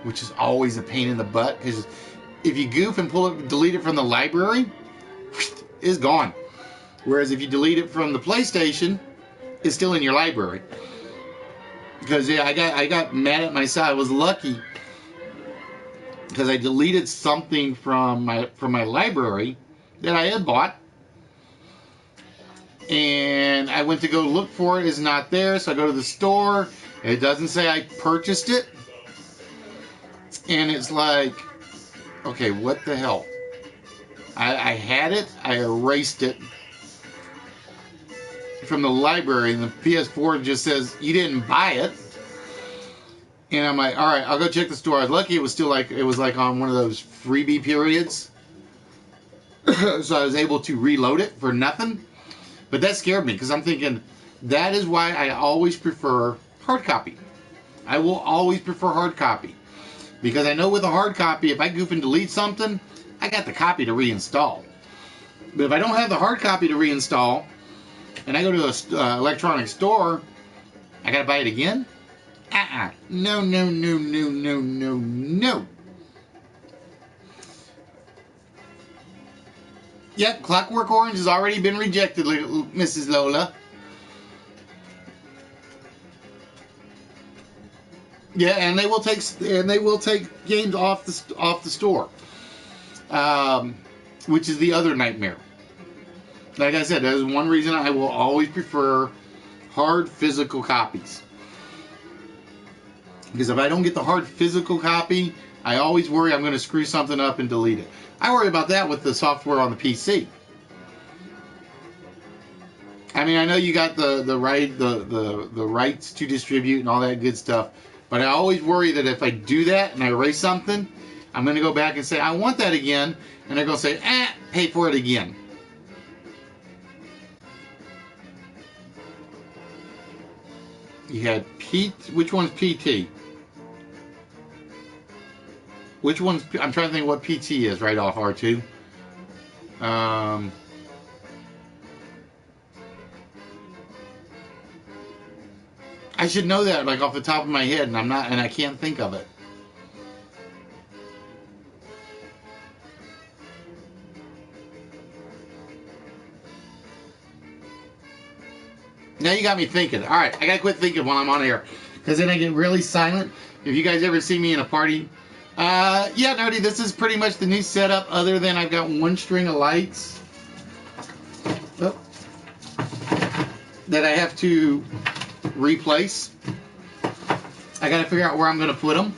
which is always a pain in the butt, because if you goof and delete it from the library, it's gone. Whereas if you delete it from the PlayStation, it's still in your library. Because yeah, I got mad at myself. I was lucky because I deleted something from my library that I had bought. And I went to go look for it. It's not there. So I go to the store. It doesn't say I purchased it. And it's like, okay, what the hell? I had it. I erased it from the library. And the PS4 just says, you didn't buy it. And I'm like, all right, I'll go check the store. I was lucky it was still like, it was like on one of those freebie periods. So I was able to reload it for nothing. But that scared me because I'm thinking that is why I always prefer hard copy. I will always prefer hard copy because I know with a hard copy, if I goof and delete something, I got the copy to reinstall. But if I don't have the hard copy to reinstall and I go to an electronic store, I got to buy it again? No, no, no, no, no, no, no. Yep, Clockwork Orange has already been rejected, Mrs. Lola. Yeah, and they will take games off the store, which is the other nightmare. Like I said, that is one reason I will always prefer hard physical copies. Because if I don't get the hard physical copy, I always worry I'm going to screw something up and delete it. I worry about that with the software on the PC. I mean, I know you got the rights to distribute and all that good stuff, but I always worry that if I do that and I erase something, I'm going to go back and say, I want that again, and they're going to say, pay for it again. You had which one's PT? Which one's, I'm trying to think what PT is right off R2. I should know that like off the top of my head, and I can't think of it. Now you got me thinking. All right, I gotta quit thinking while I'm on air, because then I get really silent. If you guys ever see me in a party, yeah, Nerdy, this is pretty much the new setup, other than I've got one string of lights that I have to replace. I gotta figure out where I'm gonna put them.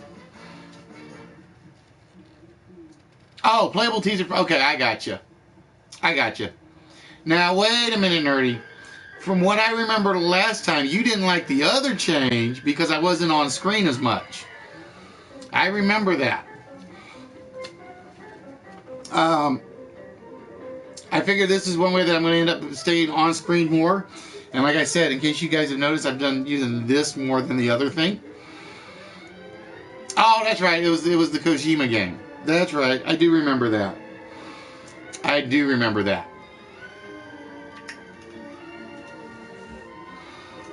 Oh, playable teaser. Okay, I got you. Now, wait a minute, Nerdy. From what I remember last time, you didn't like the other change because I wasn't on screen as much. I remember that. I figure this is one way that I'm going to end up staying on screen more. And like I said, in case you guys have noticed, I've done using this more than the other thing. Oh, that's right. It was the Kojima game. That's right. I do remember that. I do remember that.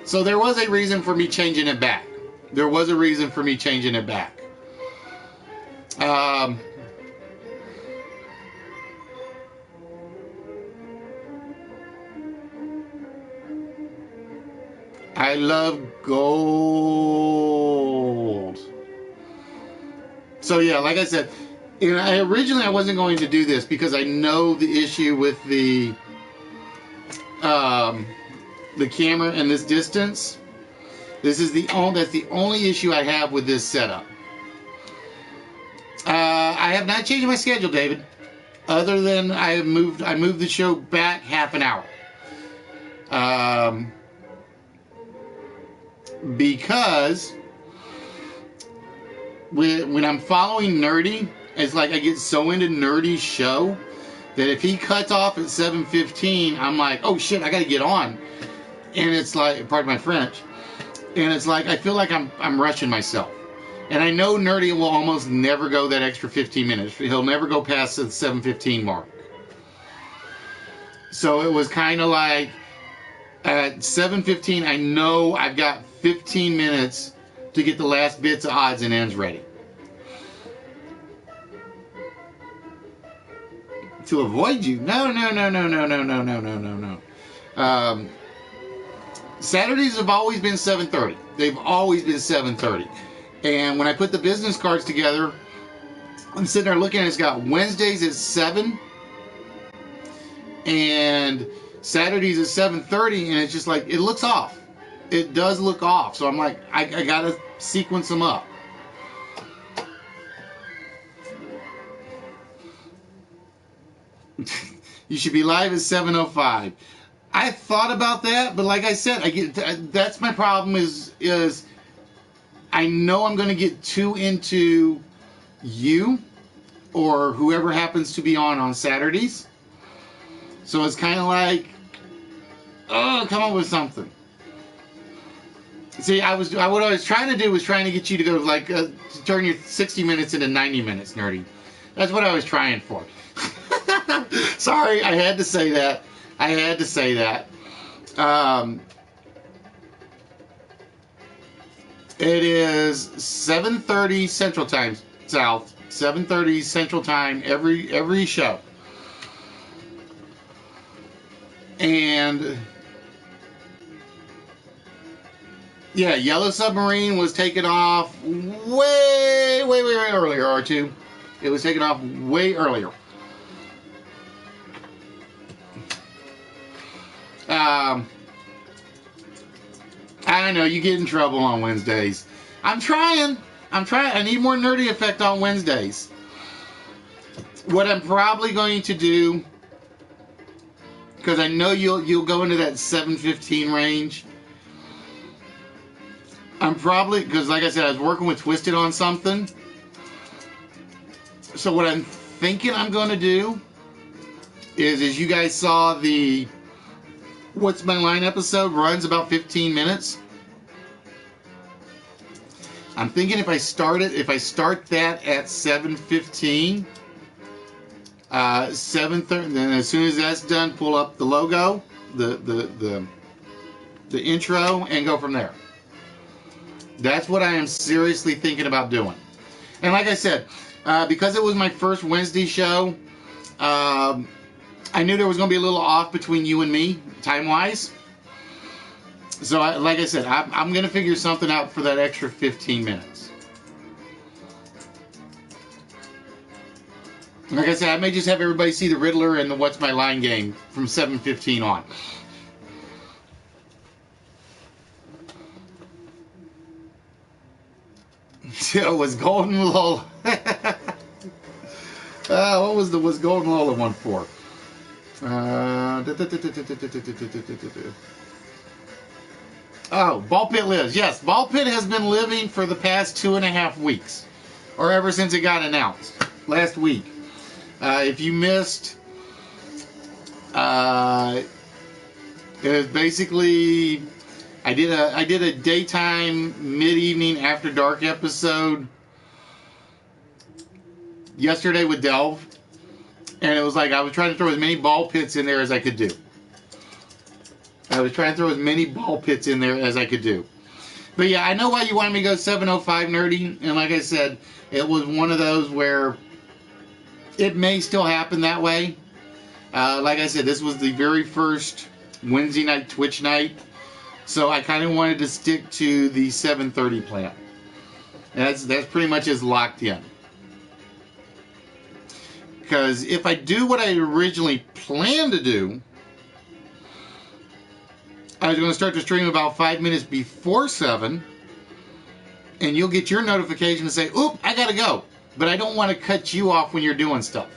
So there was a reason for me changing it back. There was a reason for me changing it back. I love gold. So yeah, like I said, originally I wasn't going to do this because I know the issue with the camera and this distance. That's the only issue I have with this setup. I have not changed my schedule, David. Other than I moved the show back half an hour. Because when I'm following Nerdy, it's like I get so into Nerdy's show that if he cuts off at 7:15, I'm like, oh shit, I got to get on. And it's like, pardon my French, and it's like I feel like I'm rushing myself. And I know Nerdy will almost never go that extra 15 minutes. He'll never go past the 7:15 mark. So it was kind of like at 7:15, I know I've got 15 minutes to get the last bits of odds and ends ready. To avoid you? No. Saturdays have always been 7:30. They've always been 7:30. And when I put the business cards together, I'm sitting there looking at it. It's got Wednesdays at 7 and Saturdays at 7:30, and it's just like, it looks off. It does look off. So I'm like, I gotta sequence them up. You should be live at 7:05. I thought about that, but like I said, that's my problem is I know I'm going to get too into you or whoever happens to be on Saturdays. So it's kind of like, oh, come up with something. See, what I was trying to do was trying to get you to go like to turn your 60 minutes into 90 minutes, Nerdy. That's what I was trying for. Sorry, I had to say that. It is 7:30 Central Time, South. 7:30 Central Time every show. And yeah, Yellow Submarine was taken off way earlier, R2. It was taken off way earlier. I know you get in trouble on Wednesdays. I'm trying. I need more Nerdy Effect on Wednesdays. What I'm probably going to do, because I know you'll go into that 7:15 range. I'm probably, because like I said, I was working with Twisted on something. So what I'm thinking I'm going to do is, as you guys saw, the What's My Line episode runs about 15 minutes. I'm thinking if I start that at 7:15, 7:30, then as soon as that's done, pull up the logo, the intro, and go from there. That's what I am seriously thinking about doing. And like I said, because it was my first Wednesday show, I knew there was going to be a little off between you and me, time-wise. So, like I said, I'm going to figure something out for that extra 15 minutes. Like I said, I may just have everybody see the Riddler and the What's My Line game from 7:15 on. It was Golden Lola. What was Golden Lola one for? Oh, Ball Pit lives. Yes, Ball Pit has been living for the past 2.5 weeks, or ever since it got announced last week. If you missed It was basically, I did a daytime, mid-evening, after dark episode yesterday with Delve, and it was like I was trying to throw as many ball pits in there as I could do. I was trying to throw as many ball pits in there as I could do. But yeah, I know why you wanted me to go 705 nerdy, and like I said, it was one of those where it may still happen that way. Like I said, this was the very first Wednesday night Twitch night, so I kind of wanted to stick to the 7:30 plan. That's pretty much as locked in. Because if I do what I originally planned to do, I was going to start the stream about 5 minutes before 7, and you'll get your notification to say, "Oop, I gotta go." But I don't want to cut you off when you're doing stuff.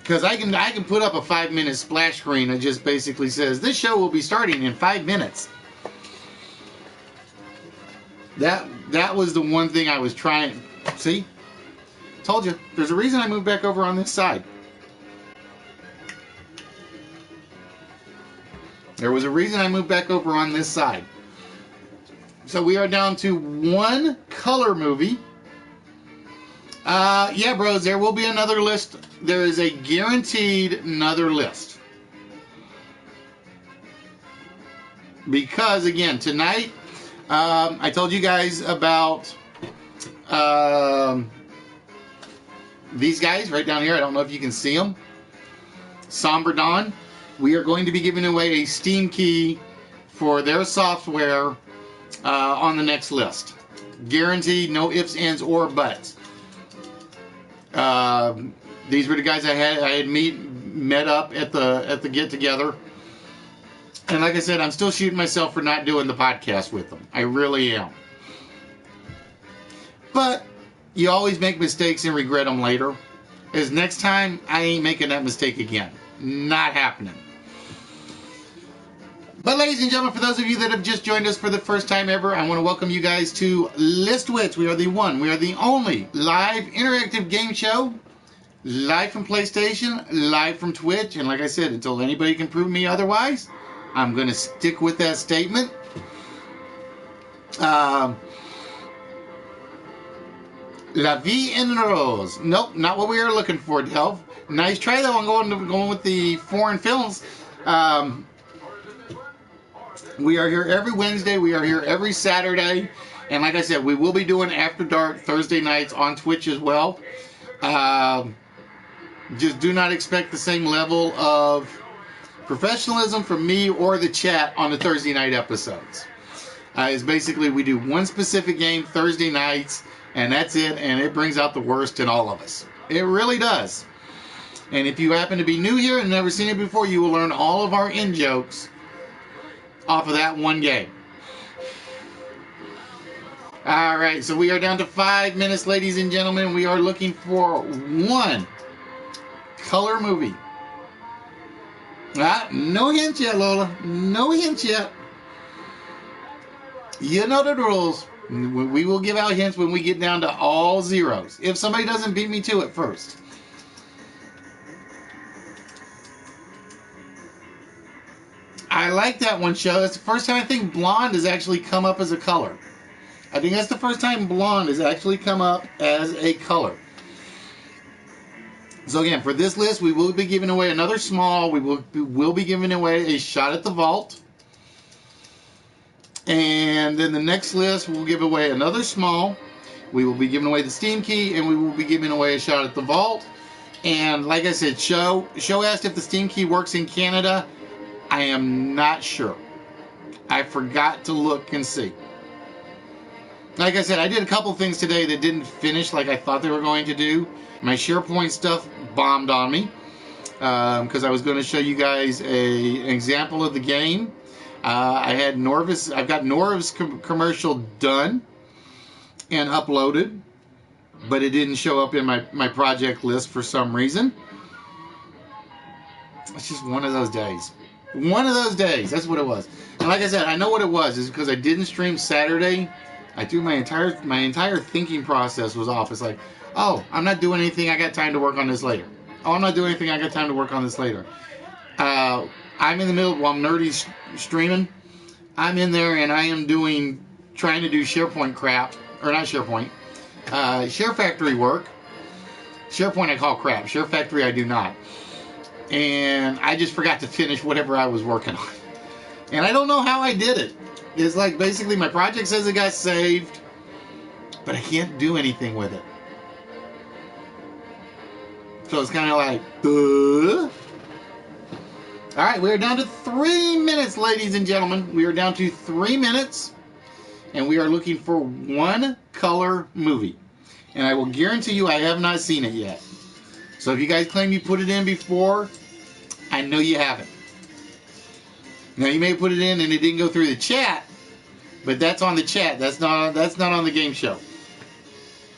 Because I can put up a 5-minute splash screen that just basically says, "This show will be starting in 5 minutes." That was the one thing I was trying. See? Told you. There's a reason I moved back over on this side. There was a reason I moved back over on this side. So we are down to one color movie. Yeah, bros, there will be another list. There is a guaranteed another list. Because, again, tonight, I told you guys about these guys right down here. I don't know if you can see them. Somber Dawn. We are going to be giving away a Steam key for their software on the next list. Guaranteed, no ifs, ands, or buts. These were the guys I had met up at the get together, and like I said, I'm still shooting myself for not doing the podcast with them. I really am. But you always make mistakes and regret them later. As next time, I ain't making that mistake again. Not happening. But ladies and gentlemen, for those of you that have just joined us for the first time ever, I want to welcome you guys to List Wits. We are the one, we are the only live interactive game show, live from PlayStation, live from Twitch, and like I said, until anybody can prove me otherwise, I'm going to stick with that statement. La vie en rose. Nope, not what we are looking for, Delve. Nice try though on going with the foreign films. We are here every Wednesday. We are here every Saturday. And like I said, we will be doing After Dark Thursday nights on Twitch as well. Just do not expect the same level of professionalism from me or the chat on the Thursday night episodes. It's basically we do one specific game Thursday nights, and that's it. And it brings out the worst in all of us. It really does. And if you happen to be new here and never seen it before, you will learn all of our in-jokes off of that one game. Alright, so we are down to 5 minutes, ladies and gentlemen. We are looking for one color movie. No hint yet, Lola. No hint yet. You know the rules. We will give out hints when we get down to all zeros. If somebody doesn't beat me to it first. I like that one, show. That's the first time I think blonde has actually come up as a color. I think that's the first time blonde has actually come up as a color. So again, for this list, we will be giving away another small. We will be giving away a shot at the vault. And then the next list, we'll give away another small. We will be giving away the Steam key, and we will be giving away a shot at the vault. And like I said, Show asked if the Steam key works in Canada. I am not sure. I forgot to look and see. Like I said, I did a couple things today that didn't finish like I thought they were going to do. My SharePoint stuff bombed on me because I was going to show you guys an example of the game. I've got Norv's commercial done and uploaded, but it didn't show up in my project list for some reason. It's just one of those days. One of those days. That's what it was. And like I said, I know what it was. It's because I didn't stream Saturday. I threw my entire thinking process was off. It's like, oh, I'm not doing anything. I got time to work on this later. Oh, I'm not doing anything. I got time to work on this later. I'm in the middle while I'm nerdy streaming. I'm in there and I am trying to do SharePoint crap, or not SharePoint, Share Factory work. SharePoint I call crap. Share Factory I do not. And I just forgot to finish whatever I was working on. And I don't know how I did it. It's like basically my project says it got saved, but I can't do anything with it. So it's kind of like, All right, we are down to 3 minutes, ladies and gentlemen. We are down to 3 minutes, and we are looking for one color movie. And I will guarantee you I have not seen it yet. So if you guys claim you put it in before, I know you haven't. Now you may put it in and it didn't go through the chat, but that's on the chat. That's not on the game show.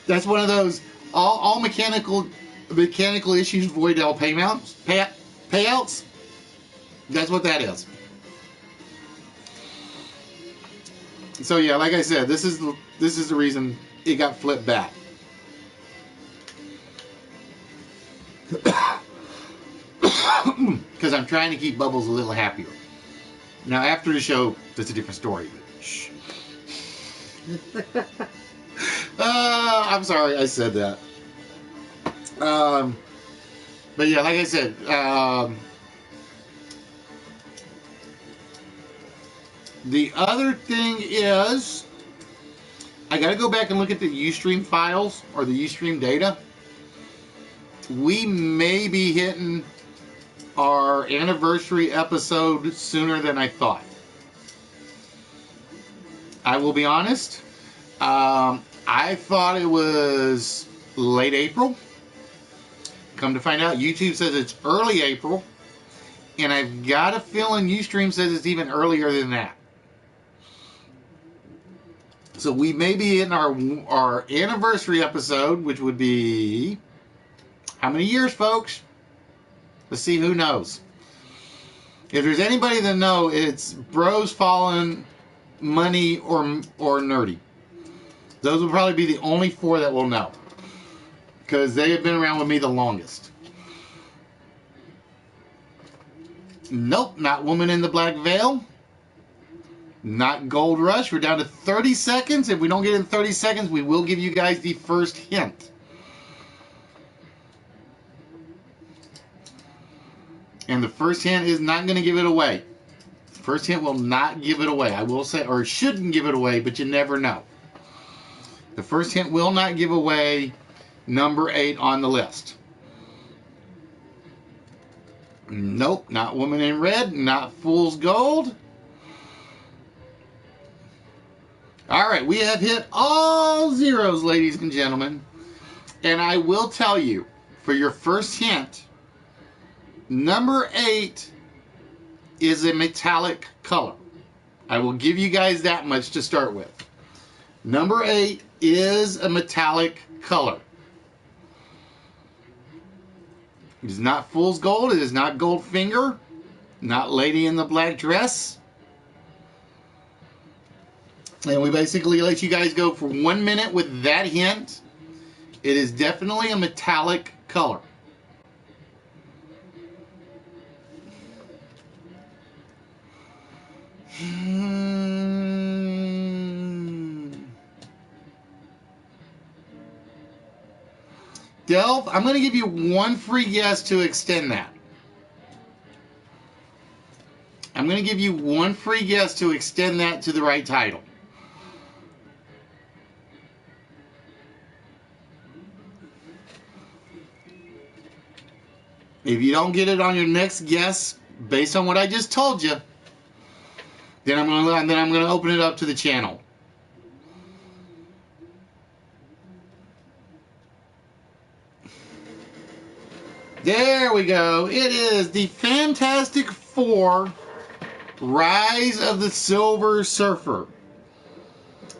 That's one of those all mechanical issues void all payouts. That's what that is. So yeah, like I said, this is the reason it got flipped back. Because I'm trying to keep Bubbles a little happier. Now after the show, that's a different story. Shh. I'm sorry I said that. But yeah, like I said, the other thing is, I got to go back and look at the Ustream files or the Ustream data. We may be hitting our anniversary episode sooner than I thought. I will be honest. I thought it was late April. Come to find out, YouTube says it's early April. And I've got a feeling Ustream says it's even earlier than that. So we may be in our anniversary episode, which would be how many years, folks? Let's see who knows. If there's anybody that know, it's Bros Fallen, Money, or Nerdy. Those will probably be the only four that will know, because they have been around with me the longest. Nope, not Woman in the Black Veil. Not Gold Rush. We're down to 30 seconds. If we don't get in 30 seconds, we will give you guys the first hint. And the first hint is not going to give it away. The first hint will not give it away. I will say, or shouldn't give it away, but you never know. The first hint will not give away number 8 on the list. Nope, not Woman in Red, not Fool's Gold. All right, we have hit all zeros, ladies and gentlemen. And I will tell you, for your first hint, number 8 is a metallic color. I will give you guys that much to start with. Number 8 is a metallic color. It is not Fool's Gold. It is not Goldfinger. Not Lady in the Black Dress. And we basically let you guys go for 1 minute with that hint. It is definitely a metallic color. Delph, I'm going to give you one free guess to extend that. I'm going to give you one free guess to extend that to the right title. If you don't get it on your next guess, based on what I just told you, then I'm going to open it up to the channel. There we go. It is the Fantastic Four: Rise of the Silver Surfer.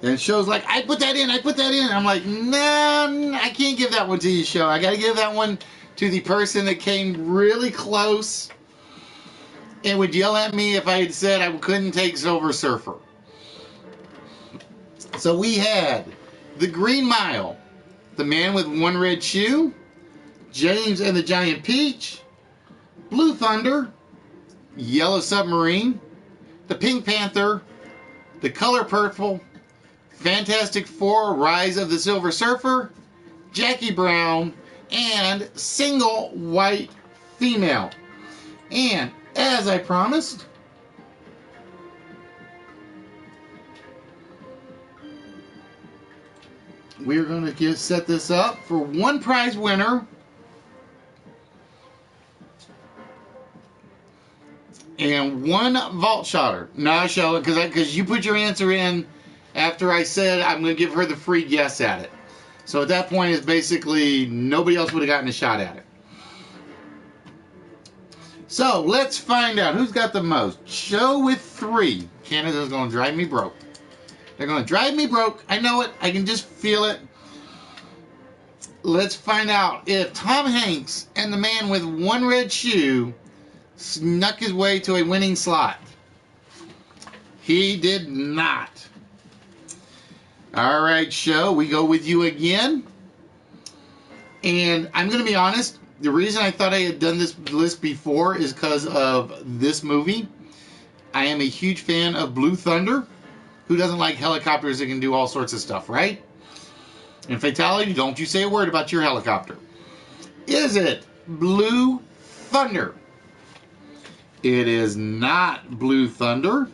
And show's like, I put that in. I'm like, nah, I can't give that one to you, show. I got to give that one to the person that came really close and would yell at me if I had said I couldn't take Silver Surfer. So we had the Green Mile, the Man with One Red Shoe, James and the Giant Peach, Blue Thunder, Yellow Submarine, the Pink Panther, the Color Purple, Fantastic Four, Rise of the Silver Surfer, Jackie Brown, and Single White Female. And as I promised, we're going to set this up for one prize winner. And one vault shotter. Now, show it because you put your answer in after I said I'm going to give her the free guess at it. So at that point, it's basically nobody else would have gotten a shot at it. So let's find out who's got the most. Show with 3. Canada's going to drive me broke. They're going to drive me broke. I know it. I can just feel it. Let's find out if Tom Hanks and the man with one red shoe snuck his way to a winning slot. He did not. All right, show. We go with you again. And I'm going to be honest. The reason I thought I had done this list before is because of this movie. I am a huge fan of Blue Thunder. Who doesn't like helicopters that can do all sorts of stuff, right? In Fatality, don't you say a word about your helicopter. Is it Blue Thunder? It is not Blue Thunder.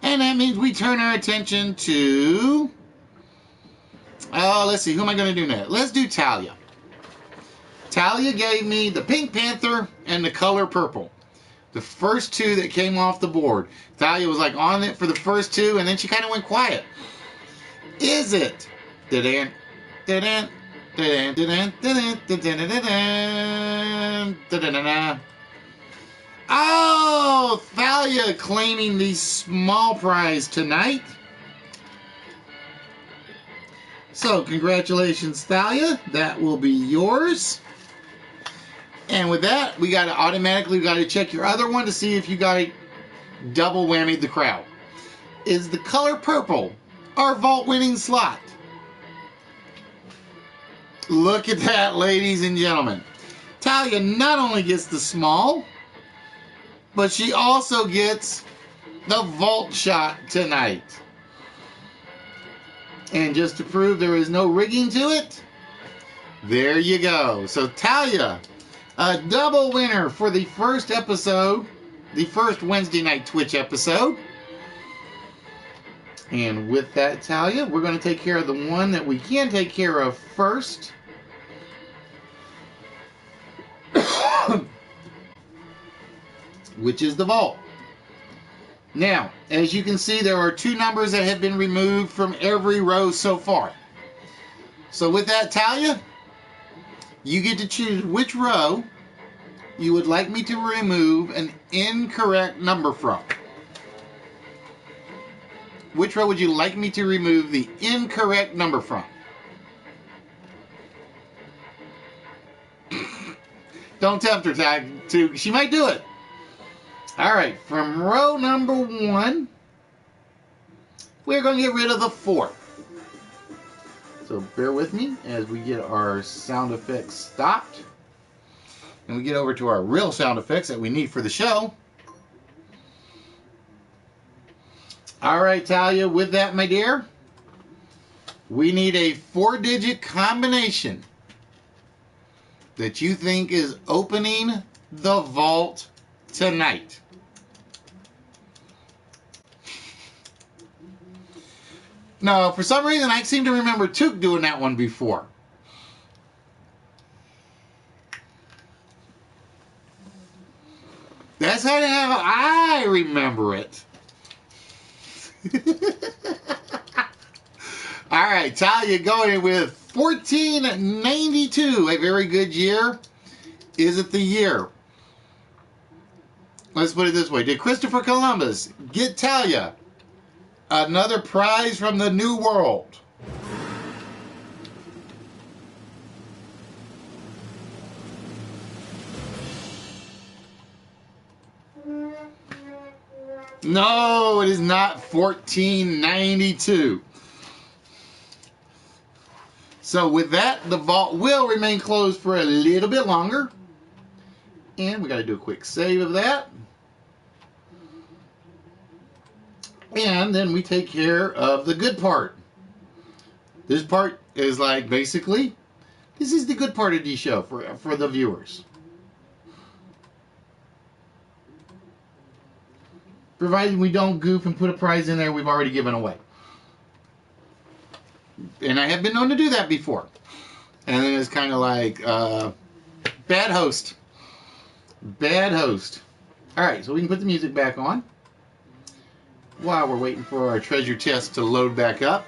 And that means we turn our attention to... let's see. Who am I going to do next? Let's do Talia. Talia gave me the Pink Panther and the Color Purple. The first 2 that came off the board. Talia was like on it for the first 2, and then she kind of went quiet. Is it... Oh, Thalia claiming the small prize tonight. So, congratulations, Thalia. That will be yours. And with that, we got to check your other one to see if you got double whammied the crowd. Is the Color Purple our vault winning slot? Look at that, ladies and gentlemen. Talia not only gets the small, but she also gets the vault shot tonight. And just to prove there is no rigging to it, there you go. So Talia, a double winner for the first episode, the first Wednesday night Twitch episode. And with that, Talia, we're going to take care of the one that we can take care of first. Which is the vault. Now, as you can see, there are 2 numbers that have been removed from every row so far. So with that, Talia, you get to choose which row you would like me to remove an incorrect number from. Which row would you like me to remove the incorrect number from? Don't tempt her, Tag. She might do it. All right, from row number 1, we're going to get rid of the 4. So bear with me as we get our sound effects stopped. And we get over to our real sound effects that we need for the show. All right, Talia, with that, my dear, we need a 4-digit combination that you think is opening the vault tonight. No, for some reason, I seem to remember Took doing that one before. That's how I remember it. All right, Talia going with 1492. A very good year. Is it the year? Let's put it this way. Did Christopher Columbus get Talia another prize from the New World? No, it is not 1492. So with that, the vault will remain closed for a little bit longer. And we got to do a quick save of that. And then we take care of the good part. This part is like basically, this is the good part of the show for the viewers. Provided we don't goof and put a prize in there we've already given away. And I have been known to do that before. And then it's kind of like, bad host. Bad host. Alright, so we can put the music back on while we're waiting for our treasure chest to load back up.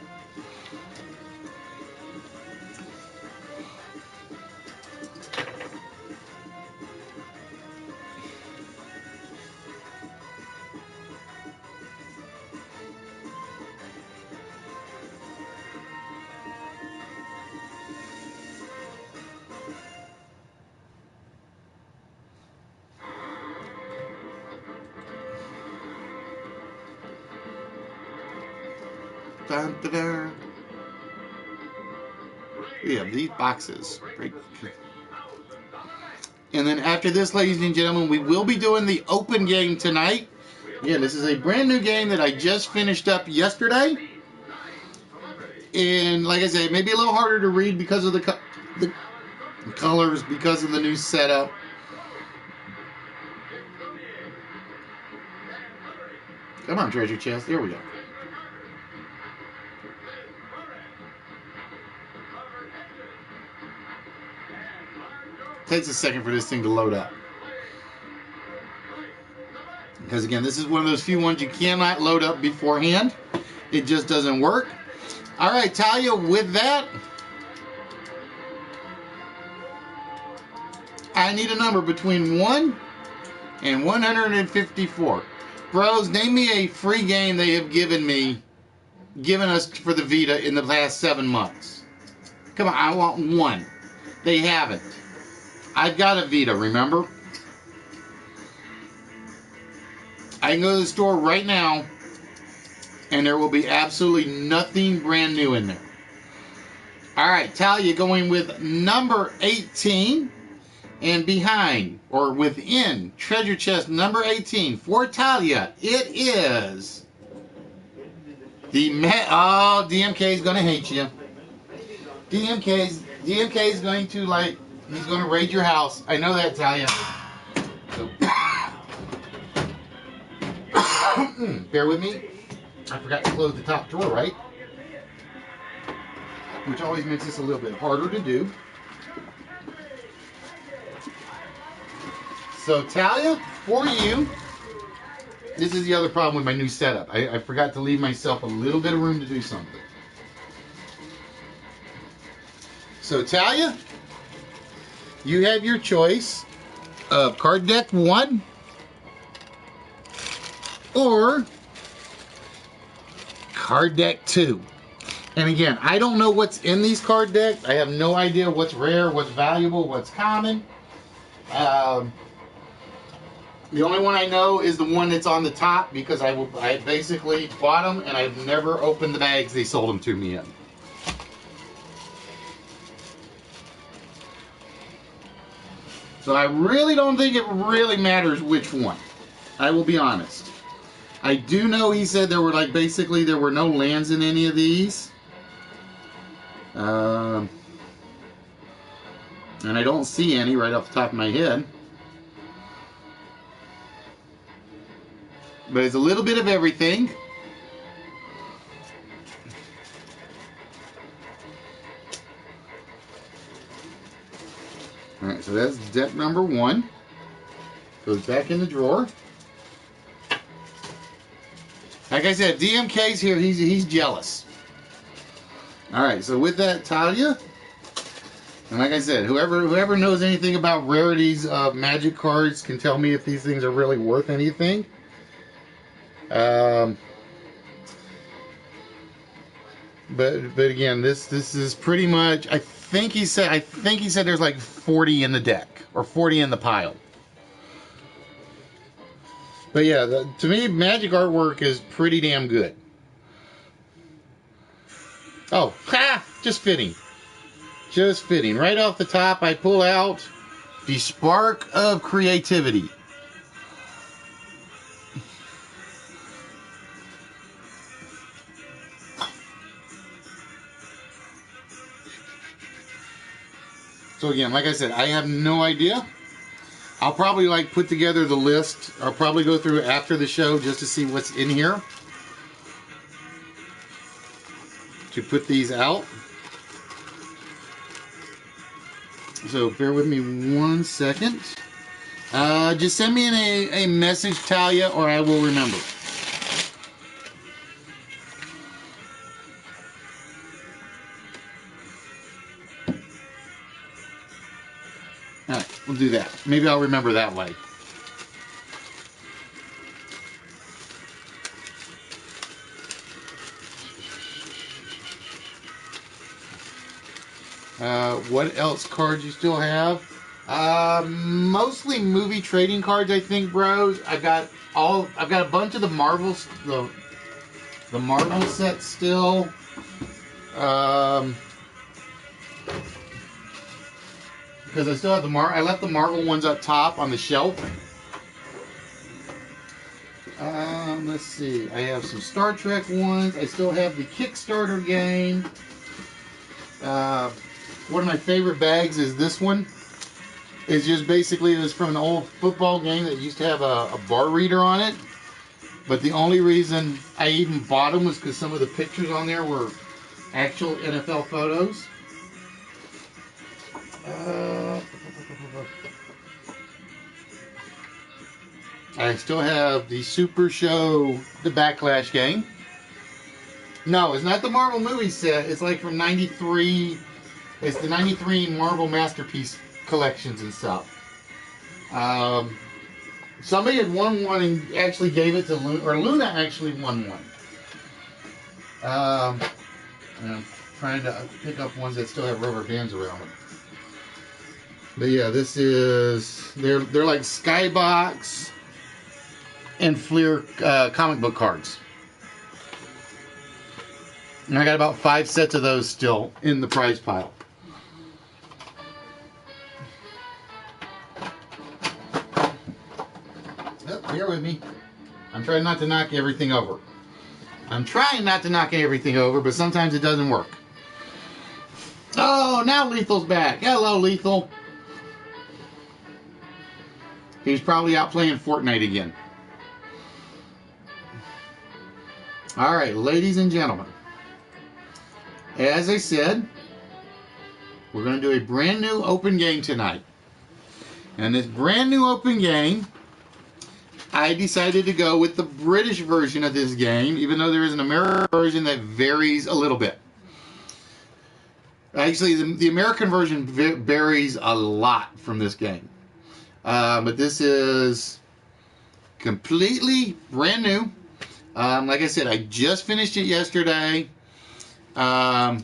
Dun, dun, dun. We have these boxes. And then after this, ladies and gentlemen, we will be doing the open game tonight. Again, this is a brand new game that I just finished up yesterday. And like I said, it may be a little harder to read because of the colors, because of the new setup. Come on, treasure chest. There we go. Takes a second for this thing to load up. Because again, this is one of those few ones you cannot load up beforehand. It just doesn't work. Alright, Talia, with that, I need a number between 1 and 154. Bros, name me a free game they have given us for the Vita in the last 7 months. Come on, I want one. They haven't. I've got a Vita, remember? I can go to the store right now, and there will be absolutely nothing brand new in there. Alright, Talia going with number 18, and behind, or within, treasure chest number 18, for Talia, it is the oh, DMK is going to hate you. DMK is going to, like, he's going to raid your house. I know that, Talia. So, bear with me. I forgot to close the top drawer, right? Which always makes this a little bit harder to do. So, Talia, for you, this is the other problem with my new setup. I forgot to leave myself a little bit of room to do something. So, Talia, you have your choice of card deck 1 or card deck 2. And again, I don't know what's in these card decks. I have no idea what's rare, what's valuable, what's common. The only one I know is the one that's on the top because I basically bought them and I've never opened the bags they sold them to me in. So I really don't think it really matters which one. I will be honest. I do know he said there were basically there were no lands in any of these. And I don't see any right off the top of my head. But it's a little bit of everything. Alright, so that's deck number 1. Goes back in the drawer. Like I said, DMK's here. He's jealous. Alright, so with that, Talia. And like I said, whoever knows anything about rarities of Magic cards can tell me if these things are really worth anything. But again, this is pretty much. I think he said there's like 40 in the deck or 40 in the pile. But yeah, to me, Magic artwork is pretty damn good. Oh, ha! Just fitting. Just fitting. Right off the top, I pull out the Spark of Creativity. So again, like I said, I have no idea. I'll probably like put together the list. I'll probably go through it after the show just to see what's in here to put these out. So bear with me 1 second. Just send me a message, Talia, or I will remember. Alright, we'll do that. Maybe I'll remember that way. What else cards you still have? Mostly movie trading cards, I think, bros. I've got a bunch of the Marvels, the Marvel sets still. Because I still have I left the Marvel ones up top on the shelf. Let's see. I have some Star Trek ones. I still have the Kickstarter game. One of my favorite bags is this one. It's just basically, it was from an old football game that used to have a bar reader on it. But the only reason I even bought them was because some of the pictures on there were actual NFL photos. I still have the Super Show, the Backlash game. No, it's not the Marvel movie set. It's like from '93. It's the '93 Marvel Masterpiece collections and stuff. Somebody had won one and actually gave it to Luna, or Luna actually won one. And I'm trying to pick up ones that still have rubber bands around them. But yeah, this is, they're like Skybox and Fleer comic book cards. And I got about 5 sets of those still in the prize pile. Oh, bear with me. I'm trying not to knock everything over. I'm trying not to knock everything over, but sometimes it doesn't work. Oh, now Lethal's back. Hello, Lethal. He's probably out playing Fortnite again. All right, ladies and gentlemen. As I said, we're going to do a brand new open game tonight. And this brand new open game, I decided to go with the British version of this game, even though there is an American version that varies a little bit. Actually, the American version varies a lot from this game. But this is completely brand new. Like I said, I just finished it yesterday. Yeah,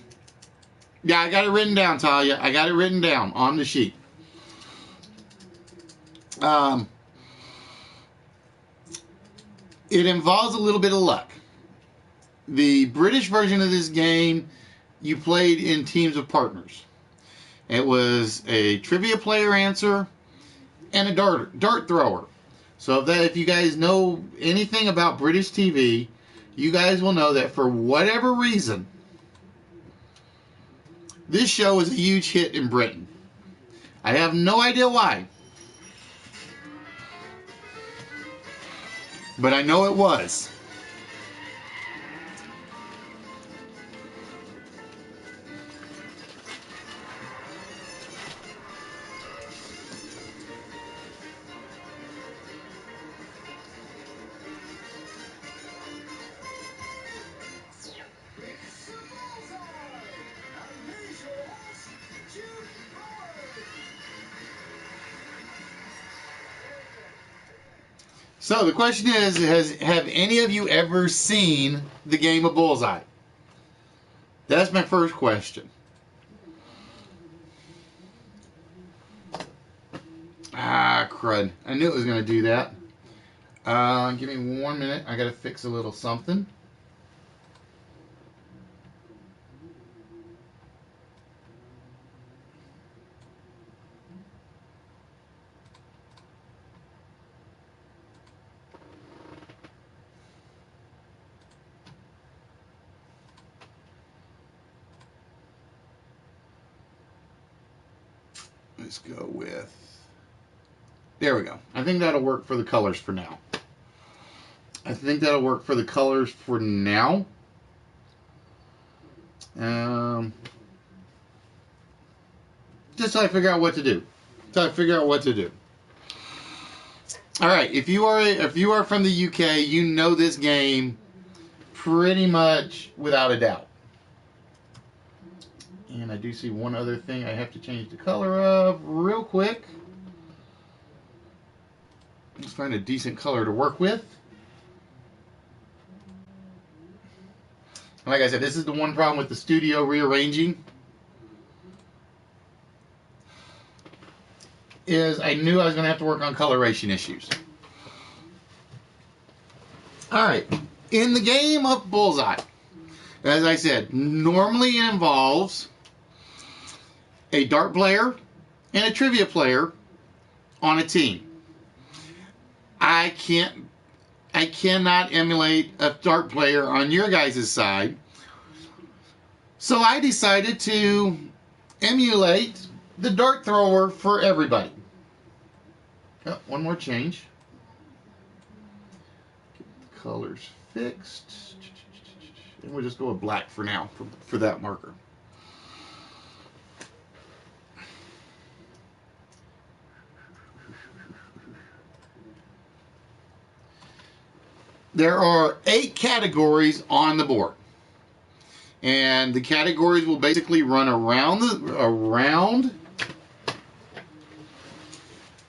I got it written down, Talia. I got it written down on the sheet. It involves a little bit of luck. The British version of this game, you played in teams of partners. It was a trivia player answer and a dart thrower. So if you guys know anything about British TV, you guys will know that for whatever reason, this show is a huge hit in Britain. I have no idea why, but I know it was. So the question is, have any of you ever seen the game of Bullseye? That's my first question. Ah, crud. I knew it was going to do that. Give me 1 minute. I got to fix a little something. just go with... There we go. I think that'll work for the colors for now. Just so I figure out what to do. All right. If you are from the UK, you know this game pretty much without a doubt. And I do see one other thing I have to change the color of real quick. Let's find a decent color to work with. Like I said, this is the one problem with the studio rearranging. Is I knew I was going to have to work on coloration issues. Alright, in the game of Bullseye, as I said, normally it involves a dart player and a trivia player on a team. I cannot emulate a dart player on your guys' side, so I decided to emulate the dart thrower for everybody. Oh, one more change. Get the colors fixed. And we'll just go with black for now, for that marker. There are 8 categories on the board. And the categories will basically run around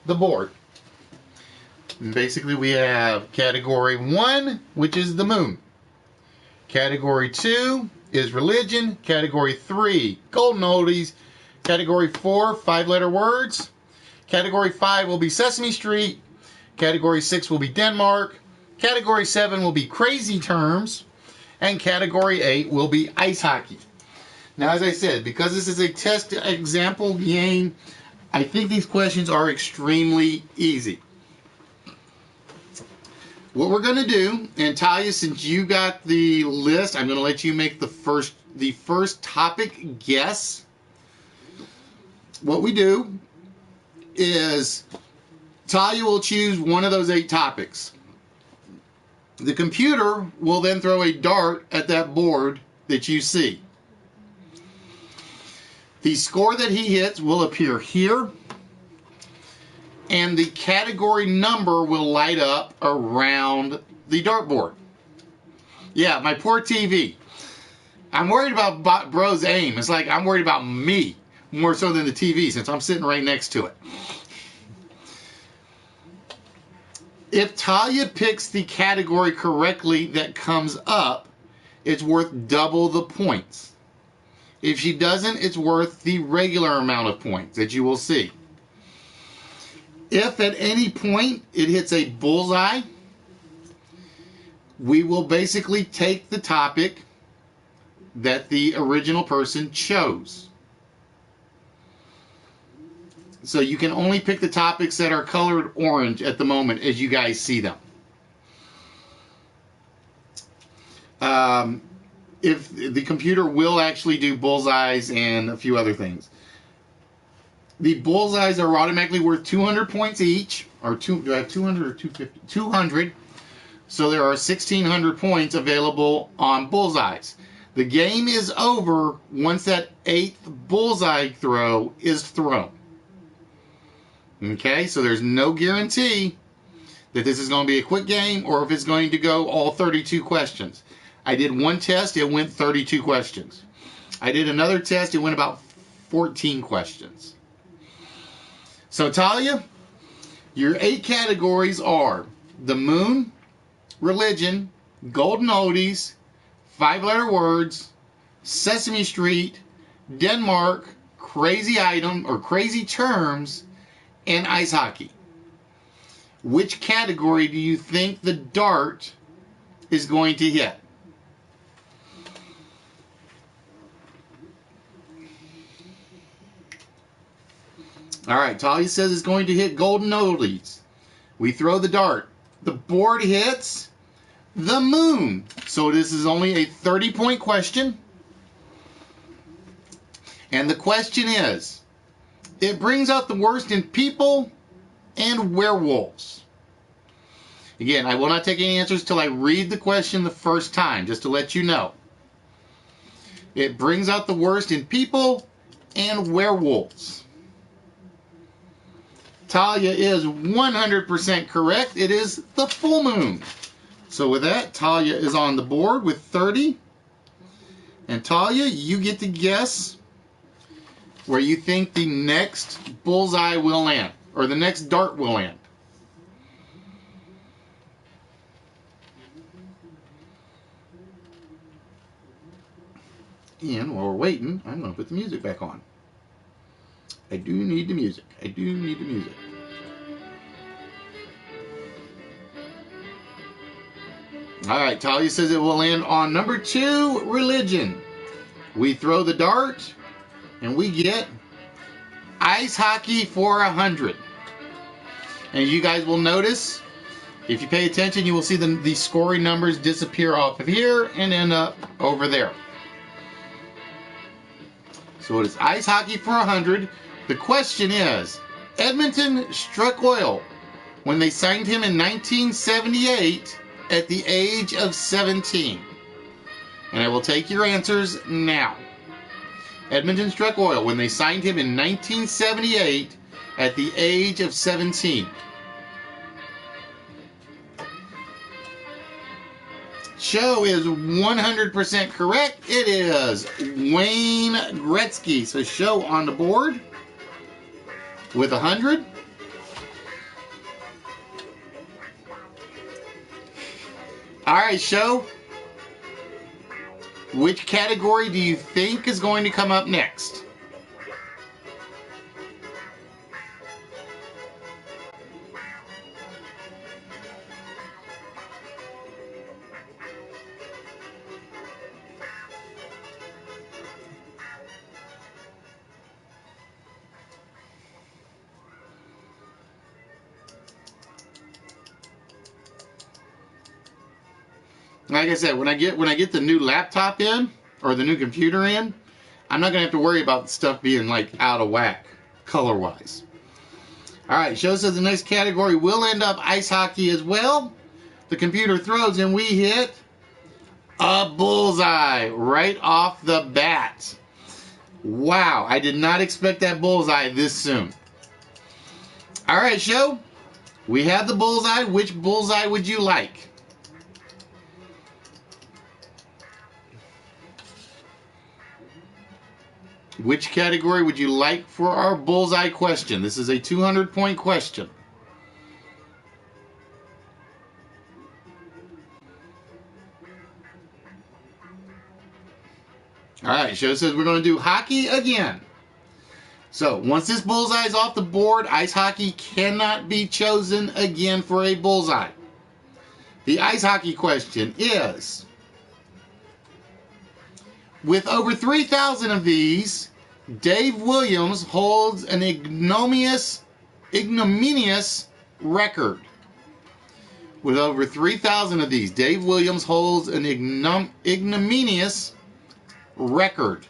the board. And basically we have category 1, which is the moon. Category 2 is religion. Category 3, golden oldies. Category 4, 5-letter words. Category 5 will be Sesame Street. Category 6 will be Denmark. Category 7 will be crazy terms. And category 8 will be ice hockey. Now, as I said, because this is a test example game, I think these questions are extremely easy. What we're going to do, and Talia, since you got the list, I'm going to let you make the first topic guess. What we do is Talia will choose one of those 8 topics. The computer will then throw a dart at that board that you see. The score that he hits will appear here, and the category number will light up around the dartboard. Yeah, my poor TV. I'm worried about bro's aim. It's like I'm worried about me more so than the TV, since I'm sitting right next to it. If Talia picks the category correctly that comes up, it's worth double the points. If she doesn't, it's worth the regular amount of points that you will see. If at any point it hits a bullseye, we will basically take the topic that the original person chose. So you can only pick the topics that are colored orange at the moment as you guys see them. If the computer will actually do bullseyes and a few other things. The bullseyes are automatically worth 200 points each, or do I have 200 or 250? 200. So there are 1,600 points available on bullseyes. The game is over once that 8th bullseye throw is thrown. Okay, so there's no guarantee that this is going to be a quick game or if it's going to go all 32 questions. I did one test, it went 32 questions. I did another test, it went about 14 questions. So Talia, your 8 categories are the moon, religion, golden oldies, 5-letter words, Sesame Street, Denmark, crazy item or crazy terms, and ice hockey. Which category do you think the dart is going to hit? All right, Talia says it's going to hit golden oldies. We throw the dart. The board hits the moon. So this is only a 30-point question. And the question is, It brings out the worst in people and werewolves. Again, I will not take any answers till I read the question the first time, just to let you know. It brings out the worst in people and werewolves. Talia is 100% correct. It is the full moon. So with that, Talia is on the board with 30. And Talia, you get to guess where you think the next bullseye will land, or the next dart will land. And while we're waiting, I'm going to put the music back on. I do need the music. I do need the music. Alright, Talia says it will land on number 2, religion. We throw the dart, and we get ice hockey for 100. And you guys will notice, if you pay attention, you will see the scoring numbers disappear off of here and end up over there. So it is ice hockey for 100. The question is, Edmonton struck oil when they signed him in 1978 at the age of 17. And I will take your answers now. Edmonton struck oil when they signed him in 1978 at the age of 17. Show is 100% correct. It is Wayne Gretzky. So Show on the board with 100. All right, Show. Which category do you think is going to come up next? Like I said, when I get the new laptop in, or the new computer in, I'm not gonna have to worry about stuff being like out of whack color wise. All right, Show says the next category will end up ice hockey as well. The computer throws and we hit a bullseye right off the bat. Wow, I did not expect that bullseye this soon. All right, Show, we have the bullseye. Which bullseye would you like? Which category would you like for our bullseye question? This is a 200-point question. All right, Show says we're going to do hockey again. So once this bullseye is off the board, ice hockey cannot be chosen again for a bullseye. The ice hockey question is, with over 3,000 of these, Dave Williams holds an ignominious record. With over 3,000 of these, Dave Williams holds an ignominious record.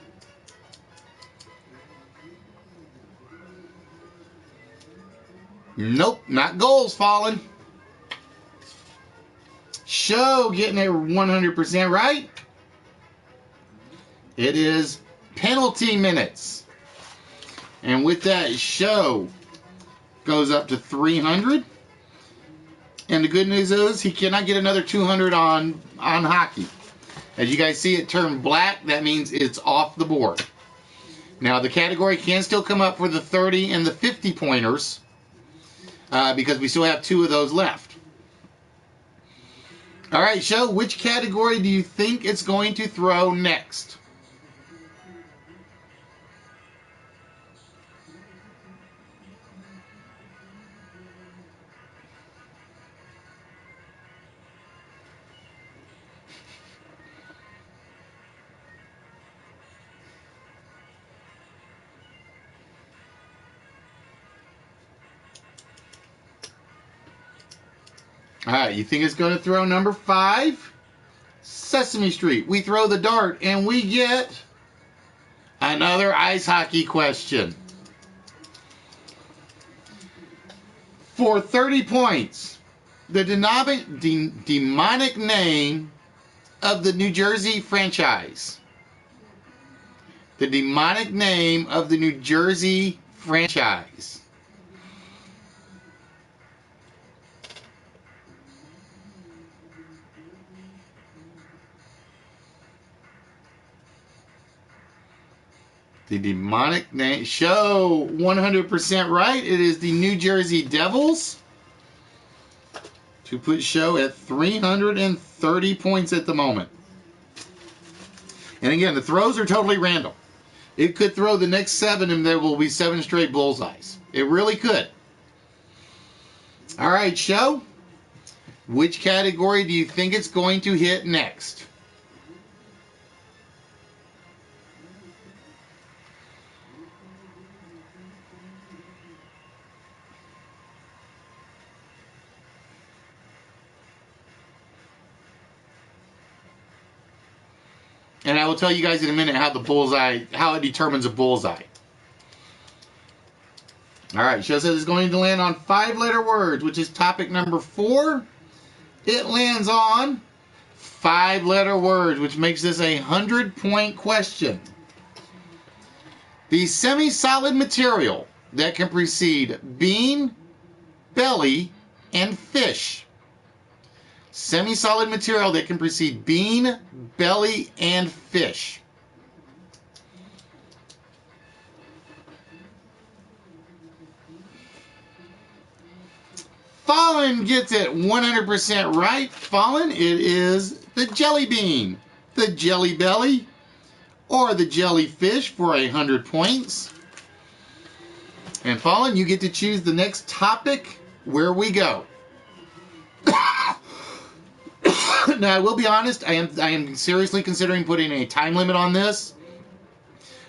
Nope, not goals falling. Show getting it 100% right. It is penalty minutes. And with that, Show goes up to 300. And the good news is he cannot get another 200 on hockey. As you guys see, it turned black. That means it's off the board. Now, the category can still come up for the 30 and the 50 pointers because we still have 2 of those left. All right, Show, which category do you think it's going to throw next? All right, you think it's going to throw number 5? Sesame Street. We throw the dart and we get another ice hockey question. For 30 points, the demonic name of the New Jersey franchise. The demonic name of the New Jersey franchise. The demonic name. Show 100% right. It is the New Jersey Devils. To put show at 330 points at the moment. And again, the throws are totally random. It could throw the next 7 and there will be 7 straight bullseyes. It really could. All right, show. Which category do you think it's going to hit next? And I will tell you guys in a minute how it determines a bullseye. All right, show says it's going to land on 5-letter words, which is topic number 4. It lands on 5-letter words, which makes this a 100-point question. The semi-solid material that can precede bean, belly, and fish. Semi-solid material that can precede bean, belly, and fish. Fallen gets it 100% right. Fallen, it is the jelly bean, the jelly belly, or the jellyfish for 100 points. And Fallen, you get to choose the next topic where we go. Now, I will be honest, I am seriously considering putting a time limit on this.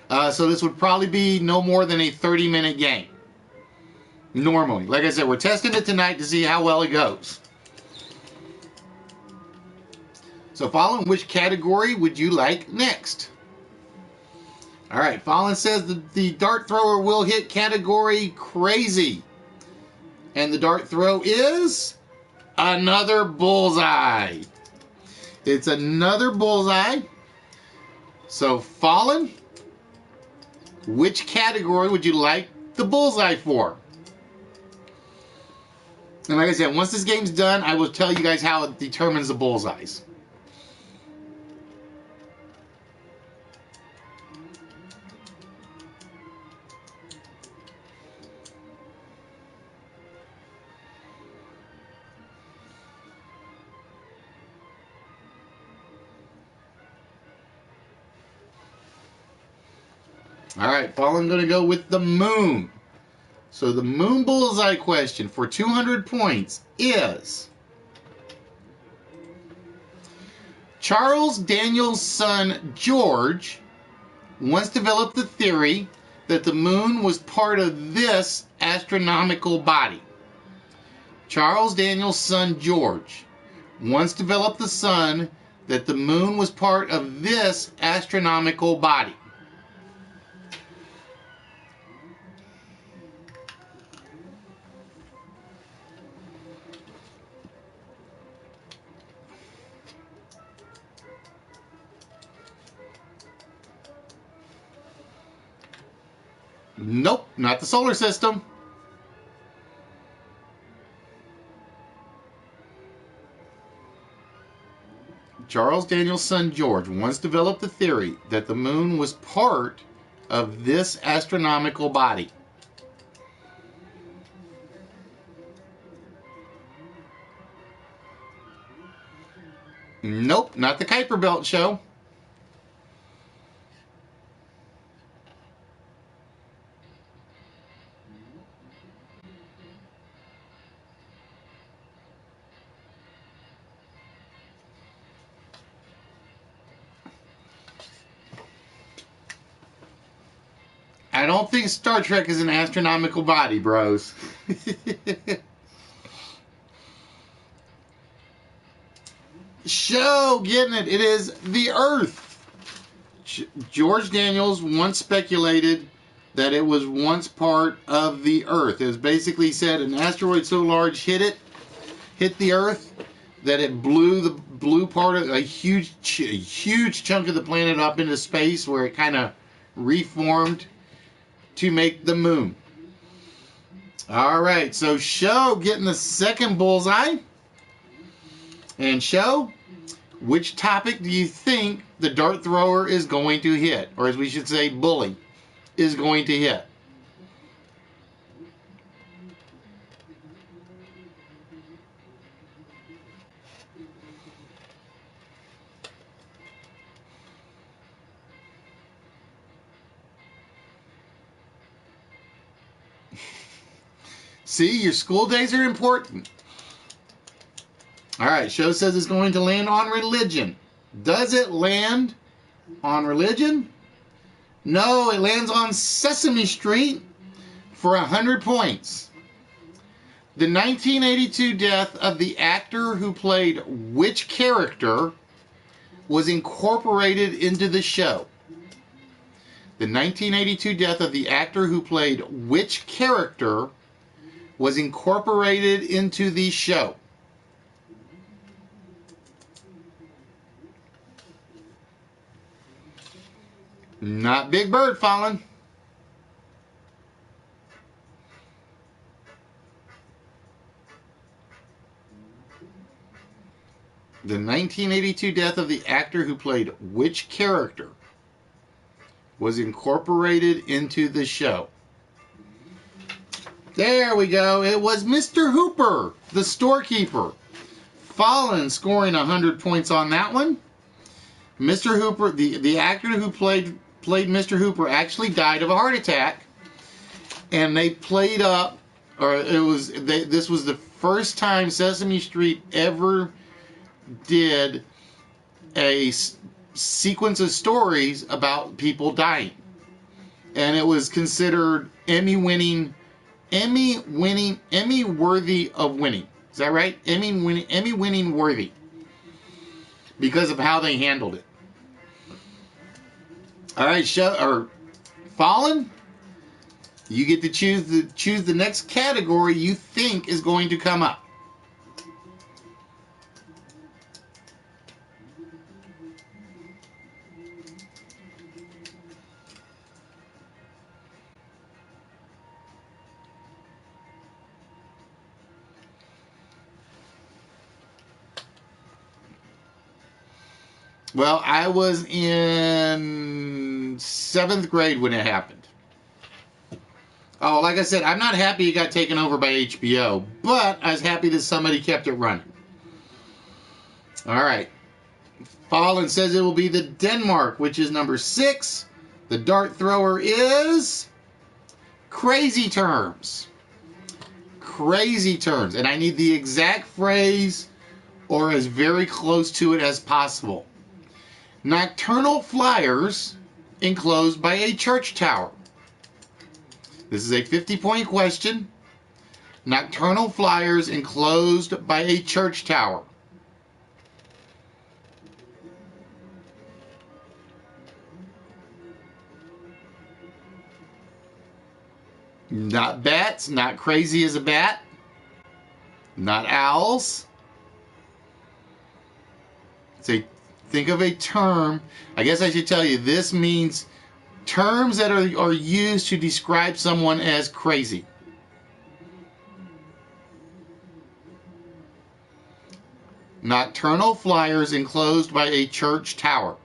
So this would probably be no more than a 30-minute game. Normally. Like I said, we're testing it tonight to see how well it goes. So, Fallen, which category would you like next? All right, Fallen says the dart thrower will hit category crazy. And the dart throw is another bullseye. It's another bullseye. So, Fallen, which category would you like the bullseye for? And like I said, once this game's done, I will tell you guys how it determines the bullseyes. All right, Fallen going to go with the moon. So the moon bullseye question for 200 points is: Charles Daniels' son George once developed the theory that the moon was part of this astronomical body. Charles Daniels' son George once developed that the moon was part of this astronomical body. Nope, not the solar system. Charles Daniels' son George once developed the theory that the moon was part of this astronomical body. Nope, not the Kuiper Belt show. I don't think Star Trek is an astronomical body, bros. Show, getting it. It is the Earth. George Daniels once speculated that it was once part of the Earth. It was basically said an asteroid so large hit the Earth, that it blew part of a huge chunk of the planet up into space, where it kind of reformed to make the moon. All right, so Show getting the second bullseye. And Show, which topic do you think the dart thrower is going to hit? Or as we should say, bully is going to hit? See, your school days are important. All right, Show says it's going to land on religion. Does it land on religion? No, it lands on Sesame Street for 100 points. The 1982 death of the actor who played which character was incorporated into the show? The 1982 death of the actor who played which character was incorporated into the show? Not Big Bird falling. The 1982 death of the actor who played which character was incorporated into the show? There we go. It was Mr. Hooper, the storekeeper. Fallen scoring 100 points on that one. Mr. Hooper, the actor who played Mr. Hooper, actually died of a heart attack, and they played up, or this was the first time Sesame Street ever did a sequence of stories about people dying, and it was considered Emmy worthy of winning. Is that right? Emmy winning worthy, because of how they handled it. All right, Fallen, you get to choose the next category you think is going to come up. Well, I was in 7th grade when it happened. Oh, like I said, I'm not happy it got taken over by HBO, but I was happy that somebody kept it running. All right. Fallen says it will be the Denmark, which is number 6. The dart thrower is Crazy Terms. Crazy Terms. And I need the exact phrase or as very close to it as possible. Nocturnal flyers enclosed by a church tower. This is a 50-point question. Nocturnal flyers enclosed by a church tower. Not bats, not crazy as a bat. Not owls. Think of a term. I guess I should tell you, this means terms that are used to describe someone as crazy. Nocturnal flyers enclosed by a church tower.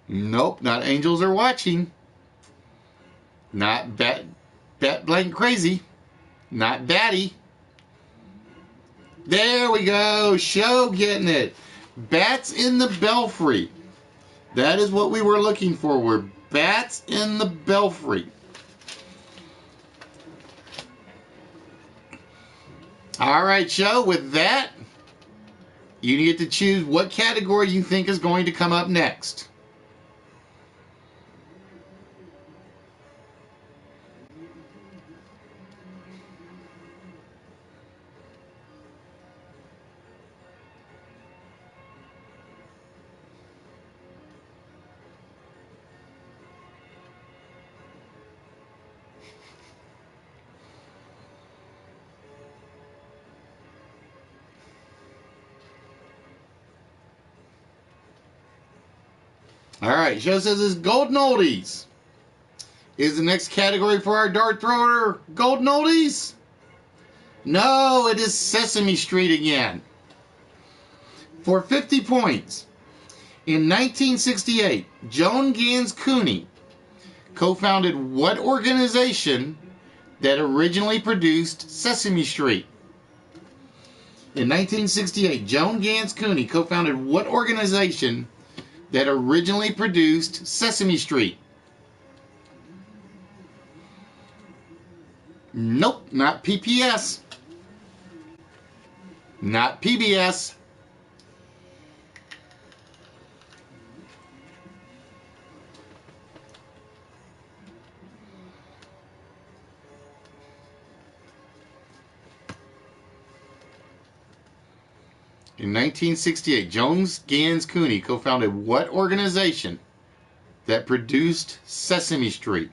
Nope, not angels are watching. Not bat blank crazy. Not batty. There we go. Show getting it. Bats in the belfry. That is what we were looking for. We're bats in the belfry. All right, Show. With that, you get to choose what category you think is going to come up next. All right, show says it's golden oldies. Is the next category for our dart thrower golden oldies? No, it is Sesame Street again. For 50 points, in 1968, Joan Gans Cooney co-founded what organization that originally produced Sesame Street? In 1968, Joan Gans Cooney co-founded what organization that originally produced Sesame Street? Nope, not PPS. Not PBS. In 1968, Jones Gans Cooney co-founded what organization that produced Sesame Street?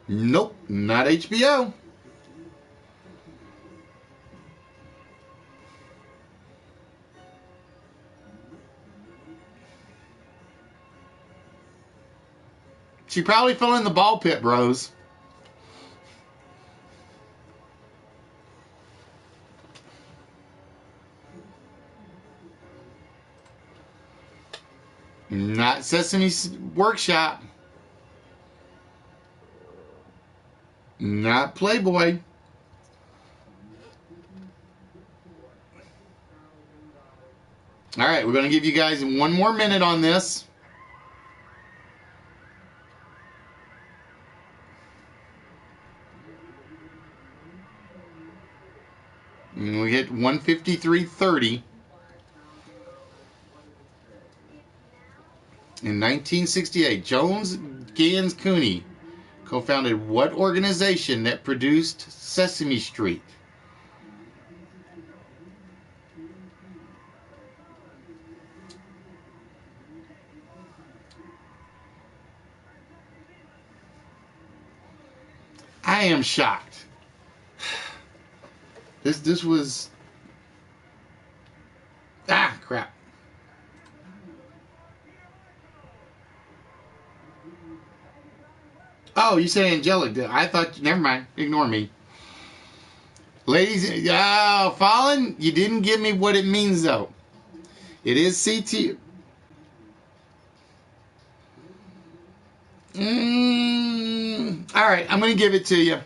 Nope, not HBO. She probably fell in the ball pit, bros. Not Sesame Workshop. Not Playboy. All right, we're going to give you guys one more minute on this. And we hit 153.30. In 1968, Jones Gans Cooney co-founded what organization that produced Sesame Street? I am shocked. This was crap. Oh, you say angelic. I thought, never mind. Ignore me. Ladies, Fallen, you didn't give me what it means, though. It is CT. All right, I'm going to give it to you.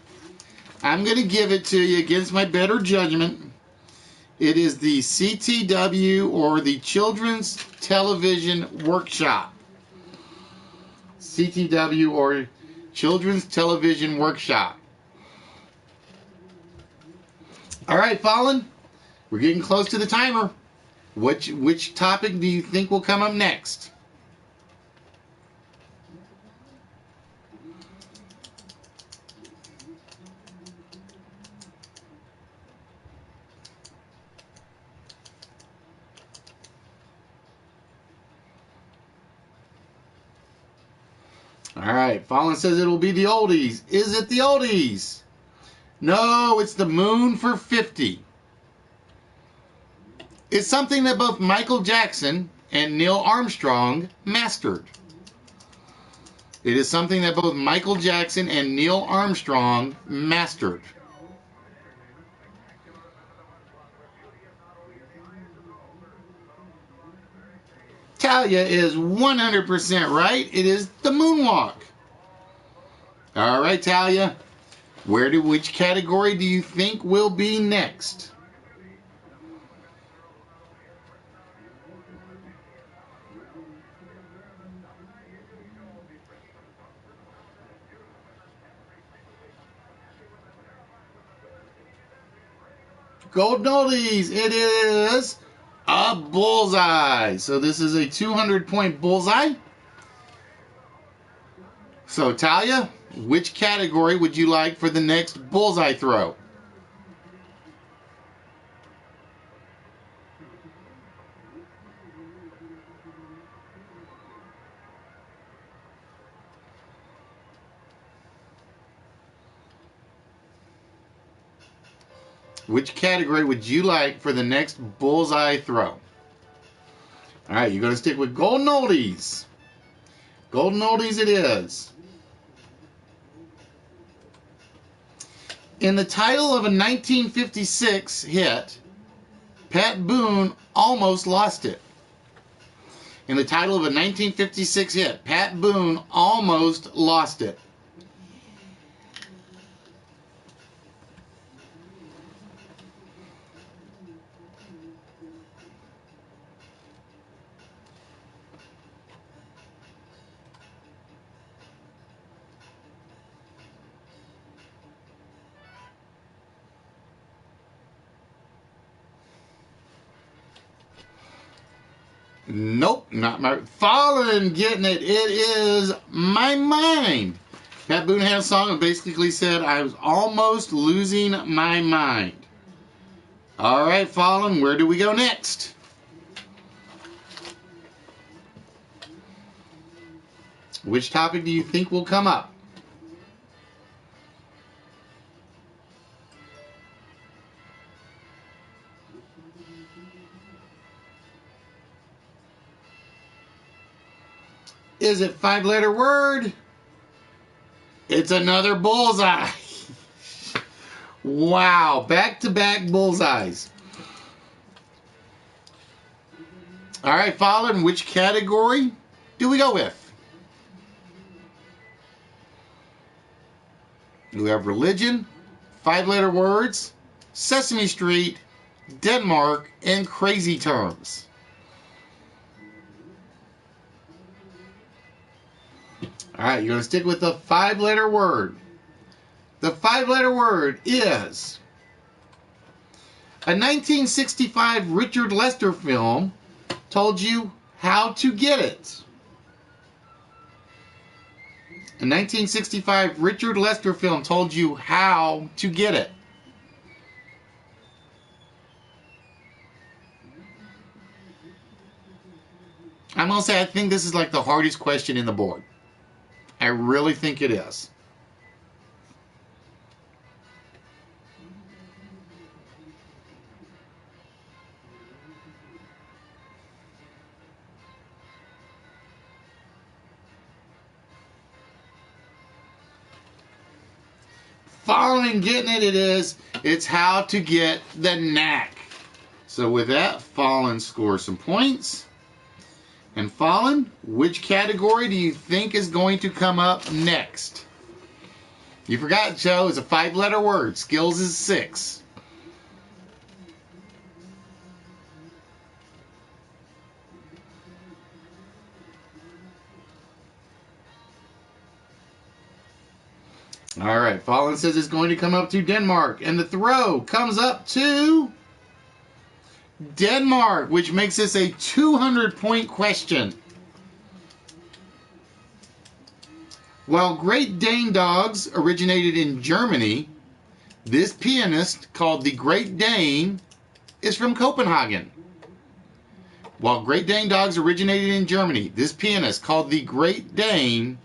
I'm going to give it to you against my better judgment. It is the CTW, or the Children's Television Workshop. CTW, or Children's Television Workshop. All right, Fallen, we're getting close to the timer. Which topic do you think will come up next? All right, Fallen says it'll be the oldies. Is it the oldies? No, it's the moon for 50. It's something that both Michael Jackson and Neil Armstrong mastered. It is something that both Michael Jackson and Neil Armstrong mastered. Talia is 100% right. It is the moonwalk. All right, Talia. Which category do you think will be next? Golden oldies. It is a bullseye. So this is a 200-point bullseye. So Talia, which category would you like for the next bullseye throw? Which category would you like for the next bullseye throw? All right, you're going to stick with golden oldies. Golden oldies it is. In the title of a 1956 hit, Pat Boone almost lost it. In the title of a 1956 hit, Pat Boone almost lost it. Nope, not my... Fallen getting it. It is My Mind. Pat Boone had a song that basically said, I was almost losing my mind. All right, Fallen, where do we go next? Which topic do you think will come up? Is it 5-letter word? It's another bullseye. Wow, back-to-back bullseyes. All right, Fallen, which category do we go with? We have religion, 5-letter words, Sesame Street, Denmark, and crazy terms. All right, you're going to stick with the 5-letter word. The 5-letter word is a 1965 Richard Lester film told you how to get it. A 1965 Richard Lester film told you how to get it. I'm going to say I think this is like the hardest question in the board. I really think it is. Following getting it, it is. It's how to get the knack. So with that, Fallen scores some points. And Fallen, which category do you think is going to come up next? You forgot, Joe, it's a 5-letter word. Skills is 6. All right, Fallen says it's going to come up to Denmark. And the throw comes up to Denmark, which makes this a 200-point question. While Great Dane dogs originated in Germany, this pianist called the Great Dane is from Copenhagen. While Great Dane dogs originated in Germany, this pianist called the Great Dane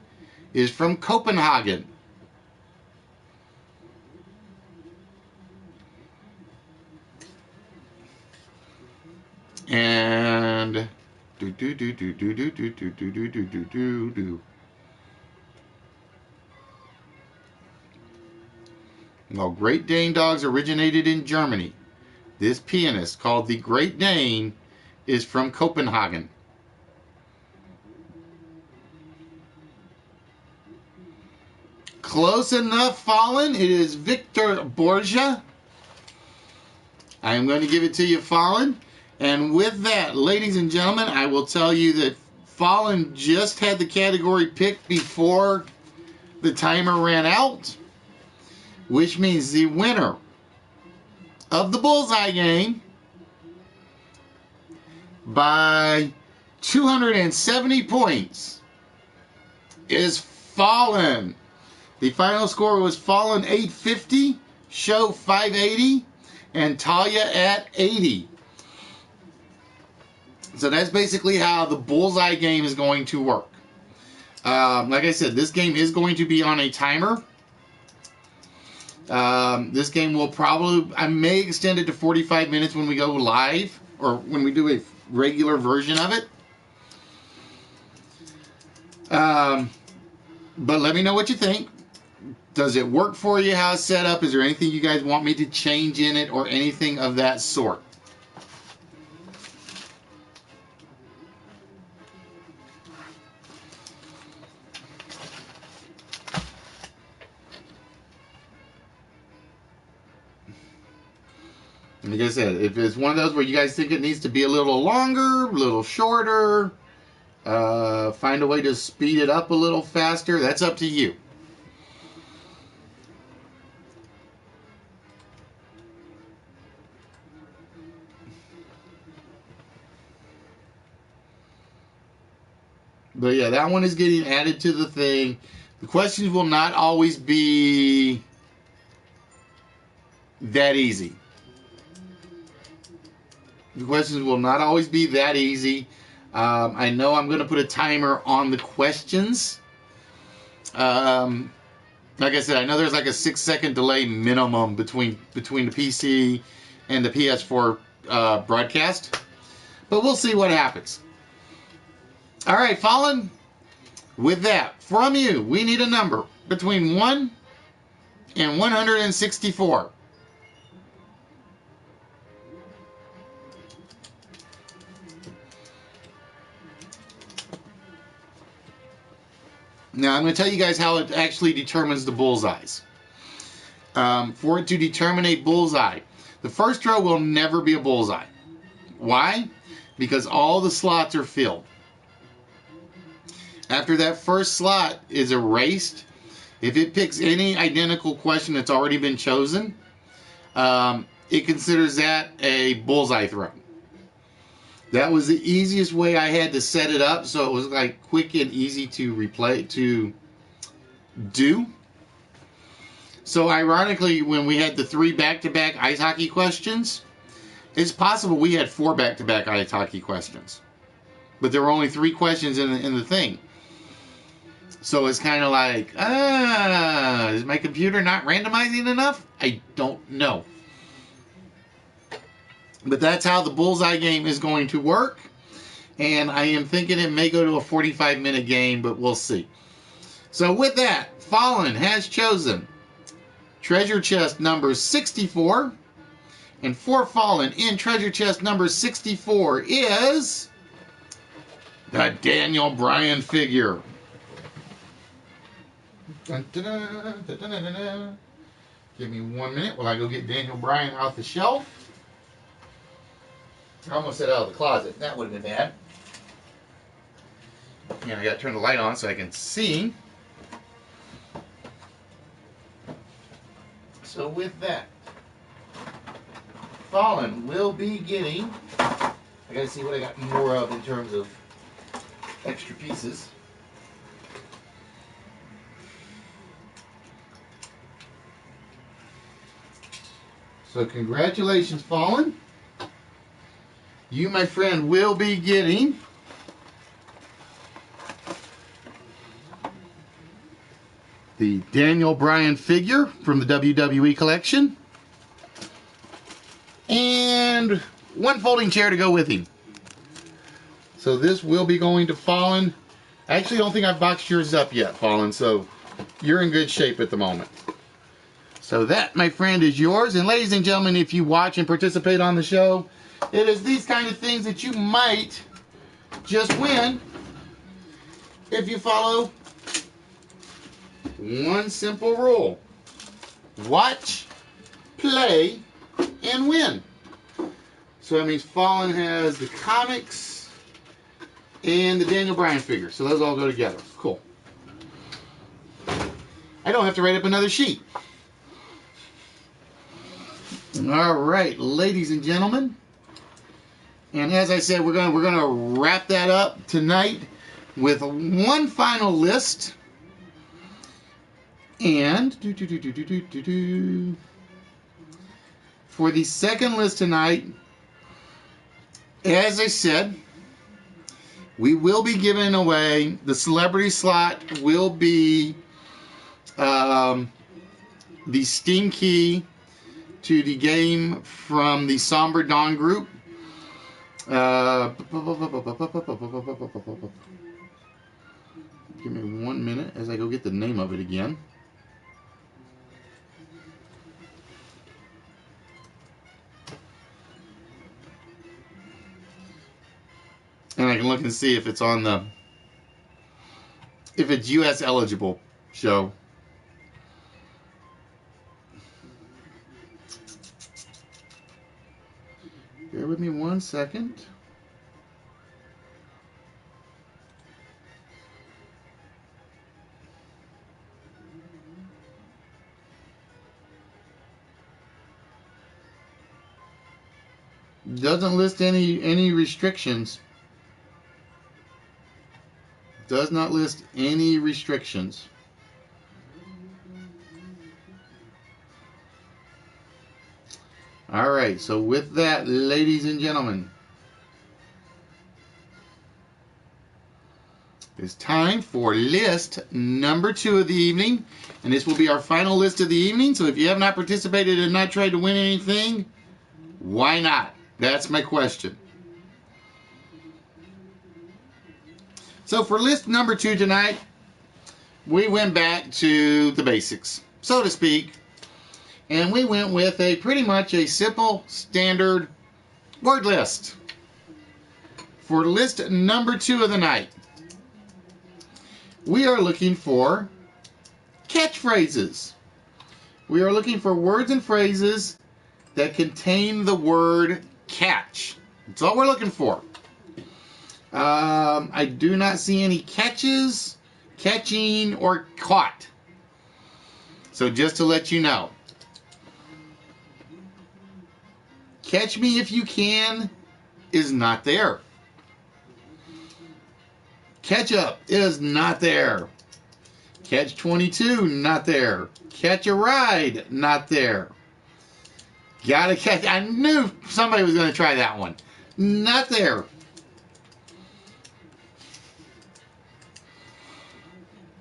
is from Copenhagen. And While Great Dane dogs originated in Germany, this pianist called the Great Dane is from Copenhagen. Close enough, Fallen. It is Victor Borgia. I'm going to give it to you, Fallen. And with that, ladies and gentlemen, I will tell you that Fallen just had the category picked before the timer ran out, which means the winner of the Bullseye game by 270 points is Fallen. The final score was Fallen 850, Show 580, and Talia at 80. So that's basically how the Bullseye game is going to work. Like I said, this game is going to be on a timer. This game will probably, I may extend it to 45 minutes when we go live, or when we do a regular version of it. But let me know what you think. Does it work for you? How it's set up? Is there anything you guys want me to change in it or anything of that sort? Like I said, if it's one of those where you guys think it needs to be a little longer, a little shorter, find a way to speed it up a little faster, that's up to you. But yeah, that one is getting added to the thing. The questions will not always be that easy. The questions will not always be that easy. I know I'm going to put a timer on the questions. Like I said, I know there's like a 6-second delay minimum between the PC and the PS4 broadcast. But we'll see what happens. All right, Fallen. With that, from you, we need a number between 1 and 164. Now, I'm going to tell you guys how it actually determines the bullseyes. For it to determine a bullseye, the first row will never be a bullseye. Why? Because all the slots are filled. After that first slot is erased, if it picks any identical question that's already been chosen, it considers that a bullseye throw. That was the easiest way I had to set it up, so it was like quick and easy to replay, to do. So ironically, when we had the 3 back-to-back ice hockey questions, it's possible we had 4 back-to-back ice hockey questions. But there were only 3 questions in the thing. So it's kind of like, is my computer not randomizing enough? I don't know. But that's how the bullseye game is going to work. And I am thinking it may go to a 45-minute game, but we'll see. So with that, Fallen has chosen treasure chest number 64. And for Fallen in treasure chest number 64 is the Daniel Bryan figure. Dun, dun, dun, dun, dun, dun, dun. Give me 1 minute while I go get Daniel Bryan off the shelf. I almost said out of the closet. That would have been bad. And I got to turn the light on so I can see. So with that, Fallen will be getting, I got to see what I got more of in terms of extra pieces. So congratulations, Fallen. You, my friend, will be getting the Daniel Bryan figure from the WWE collection and 1 folding chair to go with him. So this will be going to Fallen. I actually don't think I've boxed yours up yet, Fallen, so you're in good shape at the moment. So that, my friend, is yours. And ladies and gentlemen, if you watch and participate on the show, it is these kind of things that you might just win if you follow one simple rule. Watch, play, and win. So that means Fallen has the comics and the Daniel Bryan figure. So those all go together. Cool. I don't have to write up another sheet. All right, ladies and gentlemen. And as I said, we're gonna wrap that up tonight with one final list. And for the second list tonight, as I said, we will be giving away the celebrity slot. Will be the Steam key to the game from the Somber Dawn group. Give minute as I go get the name of it again. And I can look and see if it's on the, if it's U.S. eligible show. Bear with me 1 second. Doesn't list any restrictions. Does not list any restrictions. All right, so with that, ladies and gentlemen, it's time for list number 2 of the evening, and this will be our final list of the evening. So if you have not participated and not tried to win anything, why not? That's my question. So for list number 2 tonight, we went back to the basics, so to speak, and we went with a pretty much a simple, standard word list. For list number 2 of the night, we are looking for catchphrases. We are looking for words and phrases that contain the word catch. That's all we're looking for. I do not see any catches, catching, or caught. So just to let you know, catch me if you can is not there. Catch up is not there. Catch 22, not there. Catch a ride, not there. Gotta catch. I knew somebody was going to try that one. Not there.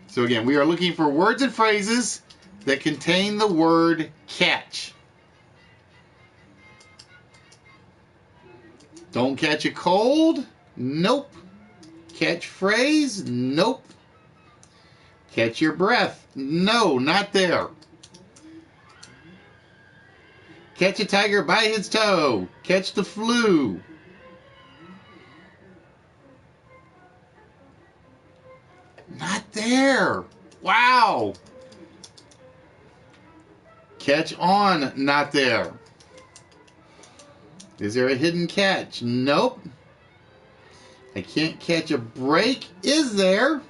So again, we are looking for words and phrases that contain the word catch. Don't catch a cold? Nope. Catch phrase? Nope. Catch your breath? No, not there. Catch a tiger by his toe. Catch the flu. Not there. Wow. Catch on, not there. Is there a hidden catch? Nope. I can't catch a break. Is there?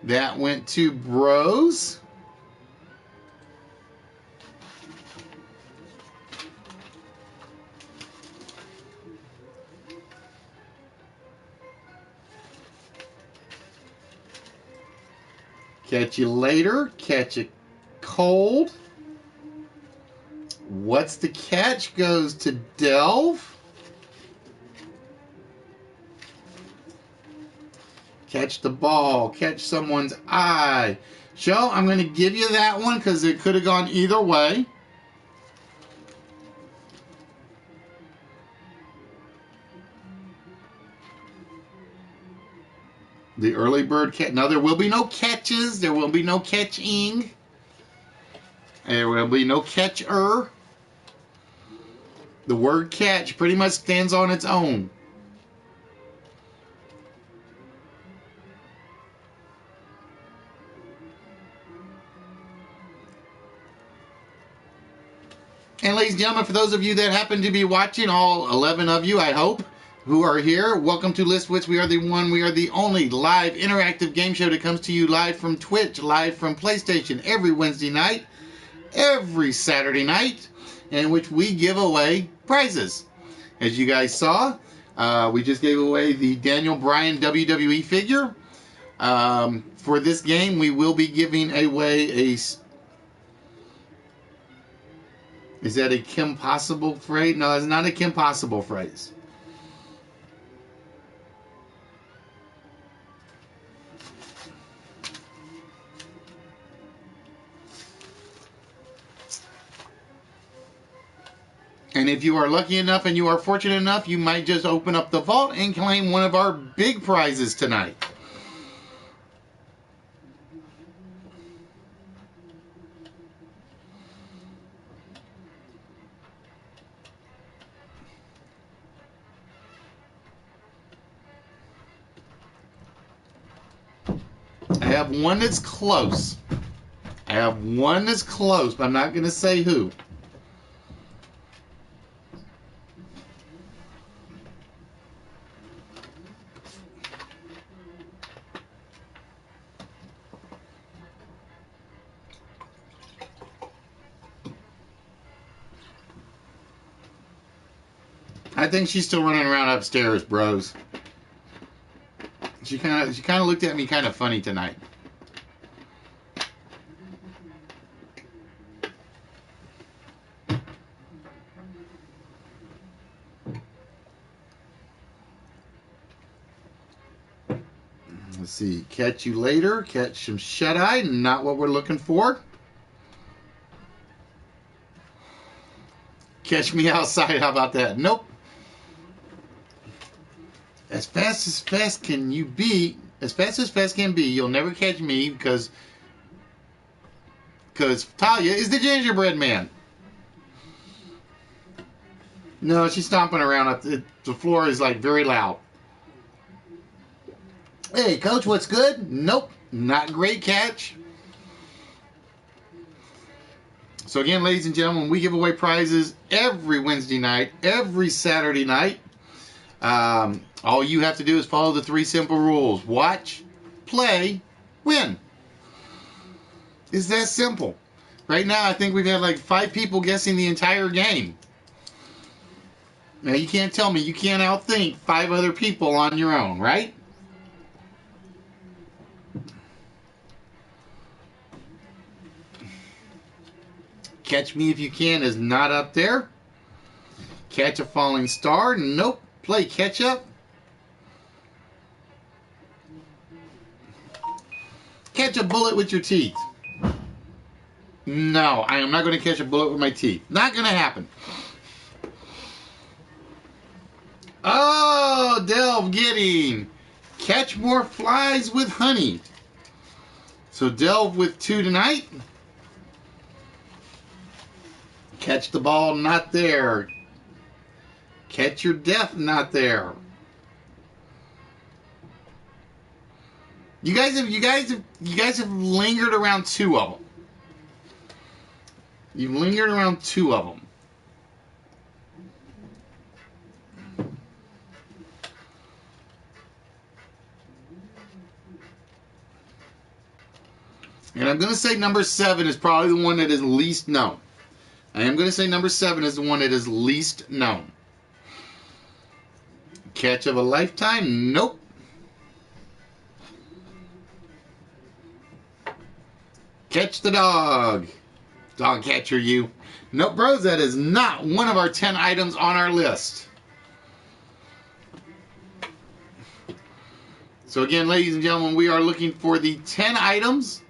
That went to bros. Catch you later. Catch a cold. What's the catch goes to delve. Catch the ball. Catch someone's eye. Joe, I'm going to give you that one because it could have gone either way. The early bird catch. Now, there will be no catches. There will be no catching. There will be no catcher. The word catch pretty much stands on its own. And ladies and gentlemen, for those of you that happen to be watching, all 11 of you, I hope, who are here, welcome to List Wits. We are the only live interactive game show that comes to you live from Twitch, live from PlayStation every Wednesday night, every Saturday night, in which we give away prizes. As you guys saw, we just gave away the Daniel Bryan WWE figure. For this game, we will be giving away a... Is that a Kim Possible phrase? No, it's not a Kim Possible phrase. And if you are lucky enough and you are fortunate enough, you might just open up the vault and claim one of our big prizes tonight. have one that's close. I have one that's close, but I'm not going to say who. I think she's still running around upstairs, bros. She kind of looked at me kind of funny tonight. Let's see. Catch you later. Catch some shut-eye. Not what we're looking for. Catch me outside. How about that? Nope. As fast can you be. As fast can be. You'll never catch me because Talia is the gingerbread man. No, she's stomping around. Up the floor is like very loud. Hey, coach, what's good? Nope, not great catch. So again, ladies and gentlemen, we give away prizes every Wednesday night, every Saturday night. All you have to do is follow the 3 simple rules. Watch, play, win. It's that simple. Right now, I think we've had like 5 people guessing the entire game. Now, you can't tell me you can't outthink 5 other people on your own, right? Catch Me If You Can is not up there. Catch a Falling Star, nope. Play catch up. Catch a bullet with your teeth. No, I am not going to catch a bullet with my teeth. Not going to happen. Oh, Delve getting catch more flies with honey. So Delve with 2 tonight. Catch the ball, not there. Catch your death, not there. You guys have lingered around 2 of them. You've lingered around 2 of them. And I'm going to say number 7 is probably the one that is least known. I am going to say number 7 is the one that is least known. Catch of a lifetime? Nope. Catch the dog. Dog catcher, you. Nope, bros, that is not one of our 10 items on our list. So again, ladies and gentlemen, we are looking for the 10 items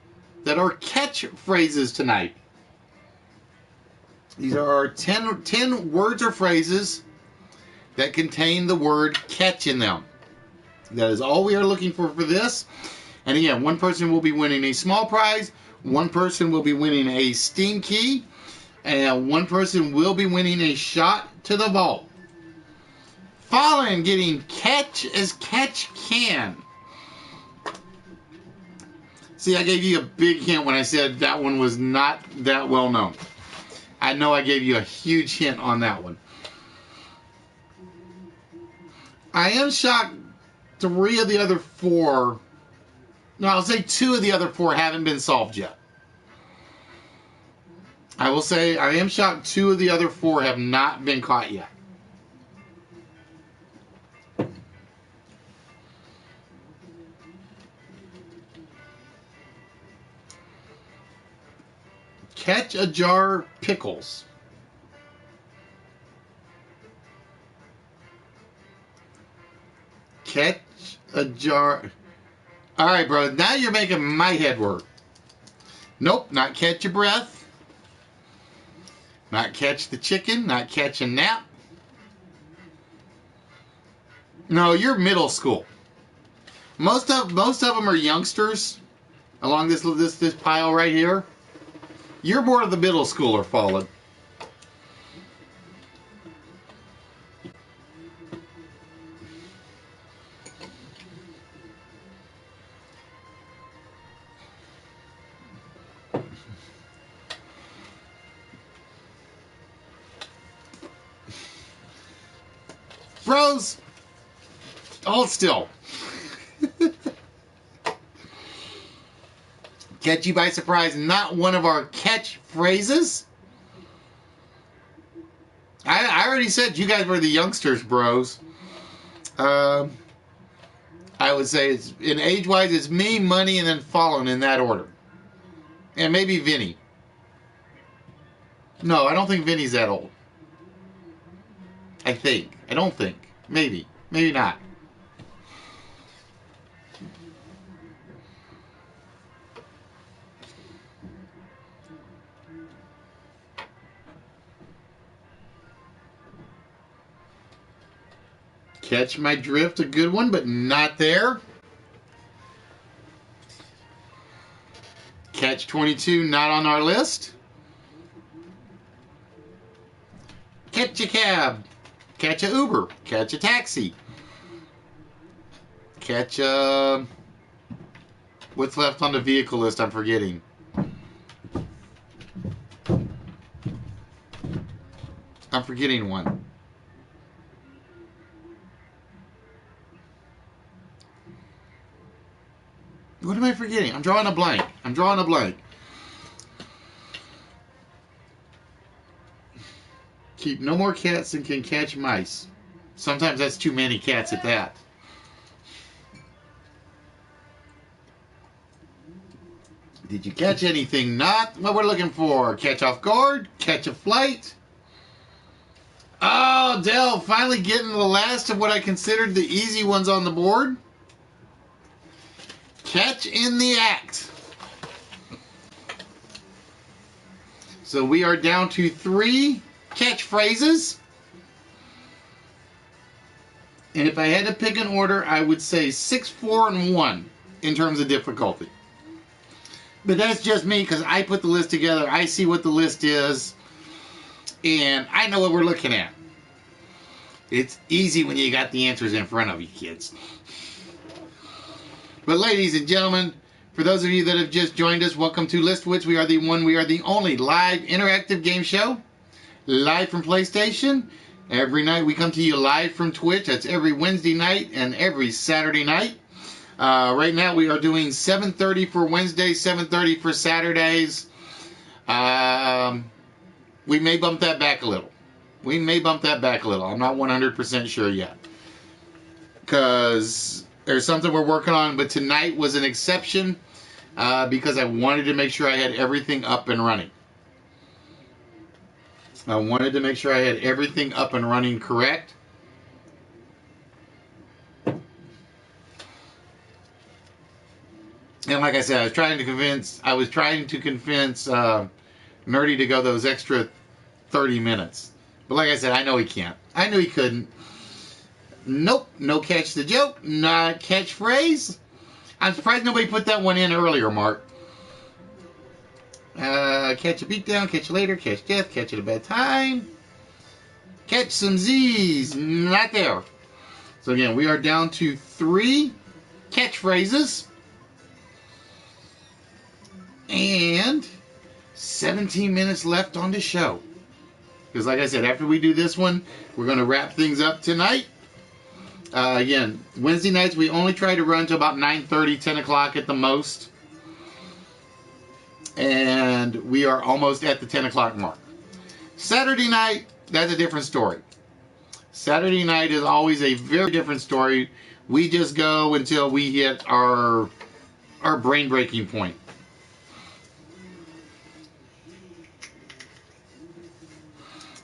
that are catchphrases tonight. These are our 10 words or phrases that contain the word catch in them. That is all we are looking for this. And again, one person will be winning a small prize, one person will be winning a Steam key, and one person will be winning a shot to the vault. Fallen getting catch as catch can. See, I gave you a big hint when I said that one was not that well known. I know I gave you a huge hint on that one. I am shocked 3 of the other 4, no, I'll say 2 of the other 4 haven't been solved yet. I will say I am shocked 2 of the other 4 have not been caught yet. Catch a jar of pickles. Catch a jar. All right, bro. Now you're making my head work. Nope, not catch your breath. Not catch the chicken. Not catch a nap. No, you're middle school. Most of them are youngsters. Along this pile right here. You're more of the middle schooler, Fallen. bros. Hold still. Catch you by surprise. Not one of our catchphrases. I already said you guys were the youngsters, bros. I would say it's in age-wise, it's me, Money, and then Fallen in that order. And maybe Vinny. No, I don't think Vinny's that old. I think. I don't think. Maybe. Maybe not. Catch my drift, a good one, but not there. Catch 22, not on our list. Catch a cab. Catch a Uber. Catch a taxi. Catch a... What's left on the vehicle list? I'm forgetting. I'm forgetting one. What am I forgetting? I'm drawing a blank. I'm drawing a blank. Keep no more cats than can catch mice. Sometimes that's too many cats at that. Did you catch anything? Not what we're looking for. Catch off guard. Catch a flight. Oh, Dell, finally getting the last of what I considered the easy ones on the board. Catch in the act. So we are down to 3 catchphrases. And if I had to pick an order, I would say 6, 4, and 1 in terms of difficulty. But that's just me because I put the list together. I see what the list is. And I know what we're looking at. It's easy when you got the answers in front of you, kids. But ladies and gentlemen, for those of you that have just joined us, welcome to List Wits. We are the only live interactive game show, live from PlayStation. Every night we come to you live from Twitch. That's every Wednesday night and every Saturday night. Right now we are doing 7:30 for Wednesday, 7:30 for Saturdays. We may bump that back a little. I'm not 100% sure yet. Because there's something we're working on, but tonight was an exception because I wanted to make sure I had everything up and running. I wanted to make sure I had everything up and running correct. And like I said, I was trying to convince Nerdy to go those extra 30 minutes. But like I said, I know he can't. I knew he couldn't. Nope, no catch the joke, not catchphrase. I'm surprised nobody put that one in earlier, Mark. Catch a beatdown, catch later, catch death, catch at a bad time. Catch some Z's, not there. So again, we are down to 3 catchphrases. And 17 minutes left on the show. Because like I said, after we do this one, we're going to wrap things up tonight. Again, Wednesday nights we only try to run to about 9:30, 10 o'clock at the most. And we are almost at the 10 o'clock mark. Saturday night, that's a different story. Saturday night is always a very different story. We just go until we hit our brain breaking point.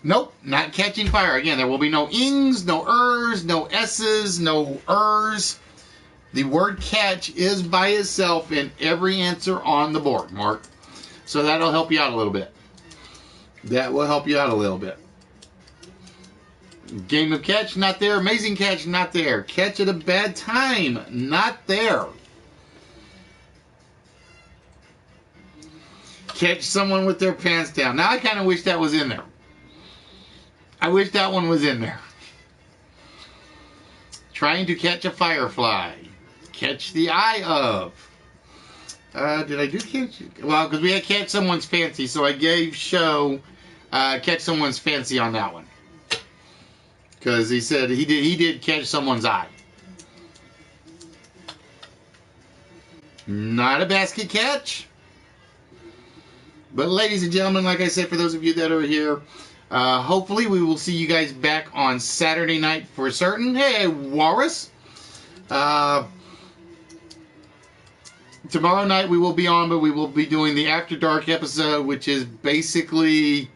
Nope, not catching fire. Again, there will be no ings, no ers, no s's, no ers. The word catch is by itself in every answer on the board, Mark. So that'll help you out a little bit. That will help you out a little bit. Game of catch, not there. Amazing catch, not there. Catch at a bad time, not there. Catch someone with their pants down. Now I kind of wish that was in there. I wish that one was in there. Trying to catch a firefly. Catch the eye of. Did I do catch? Well, because we had catch someone's fancy, so I gave show catch someone's fancy on that one. because he said he did catch someone's eye. Not a basket catch. But ladies and gentlemen, like I said, for those of you that are here, hopefully we will see you guys back on Saturday night for certain. Hey, Walrus. Tomorrow night we will be on, but we will be doing the After Dark episode, which is basically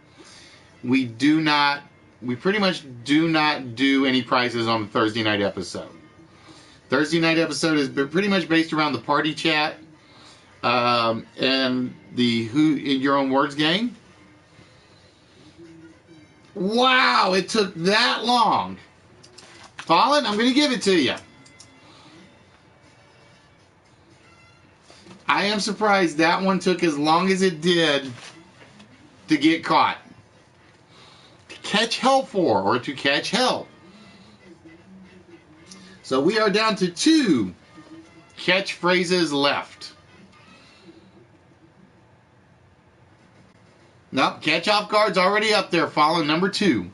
we pretty much do not do any prizes on the Thursday night episode. Thursday night episode is pretty much based around the party chat and the Who in Your Own Words game. Wow, it took that long. Fallen, I'm going to give it to you. I am surprised that one took as long as it did to get caught. To catch hell for, or to catch hell. So we are down to 2 catchphrases left. Nope, catch off guard's already up there, Fallen, number 2.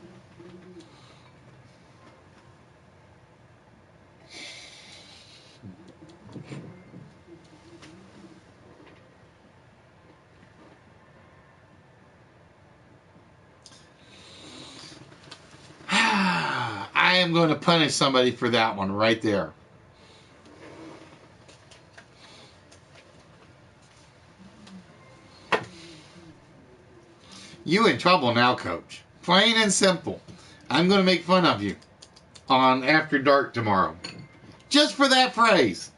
I am going to punish somebody for that one right there. You in trouble now, Coach. Plain and simple. I'm going to make fun of you on After Dark tomorrow. Just for that phrase.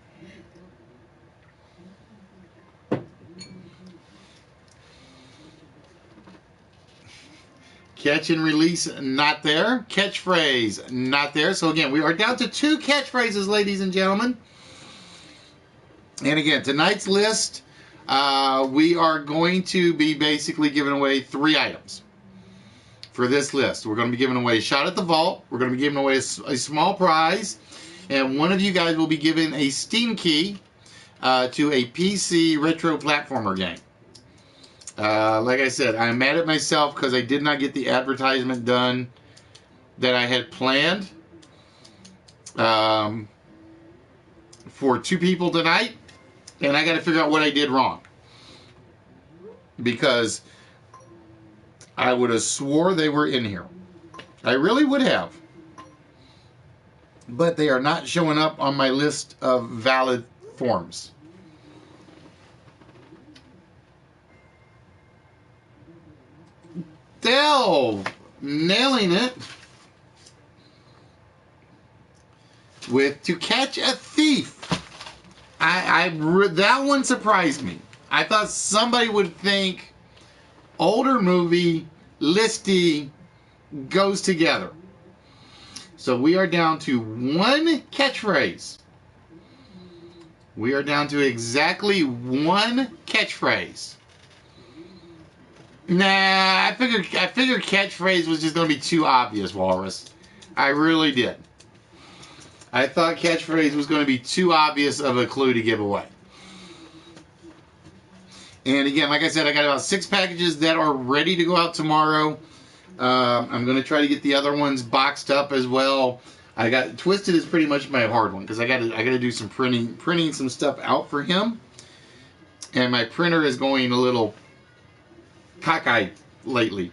Catch and release, not there. Catchphrase, not there. So again, we are down to 2 catchphrases, ladies and gentlemen. And again, tonight's list, we are going to be basically giving away 3 items for this list. We're going to be giving away a shot at the vault. We're going to be giving away a small prize. And one of you guys will be given a Steam key to a PC retro platformer game. Like I said, I'm mad at myself because I did not get the advertisement done that I had planned for 2 people tonight, and I got to figure out what I did wrong, because I would have swore they were in here. I really would have, but they are not showing up on my list of valid forms. Delve, nailing it with To Catch a Thief. That one surprised me. I thought somebody would think older movie, listy goes together. So we are down to 1 catchphrase. We are down to exactly 1 catchphrase. Nah, I figured catchphrase was just going to be too obvious, Walrus. I really did. I thought catchphrase was going to be too obvious of a clue to give away. And again, like I said, I got about 6 packages that are ready to go out tomorrow. I'm going to try to get the other ones boxed up as well. I got Twisted is pretty much my hard one because I got to do some printing some stuff out for him. And my printer is going a little cockeyed lately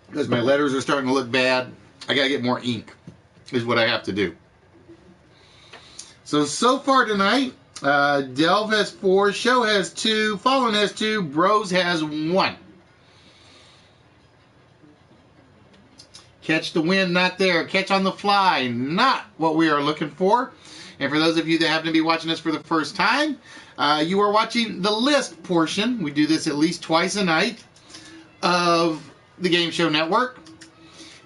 because my letters are starting to look bad. I gotta get more ink is what I have to do. So far tonight, Delve has 4, Show has 2, Fallen has 2, Bros has 1. Catch the Wind, not there. Catch on the Fly, not what we are looking for. And for those of you that happen to be watching us for the first time, you are watching the list portion. We do this at least twice a night of the Game Show Network.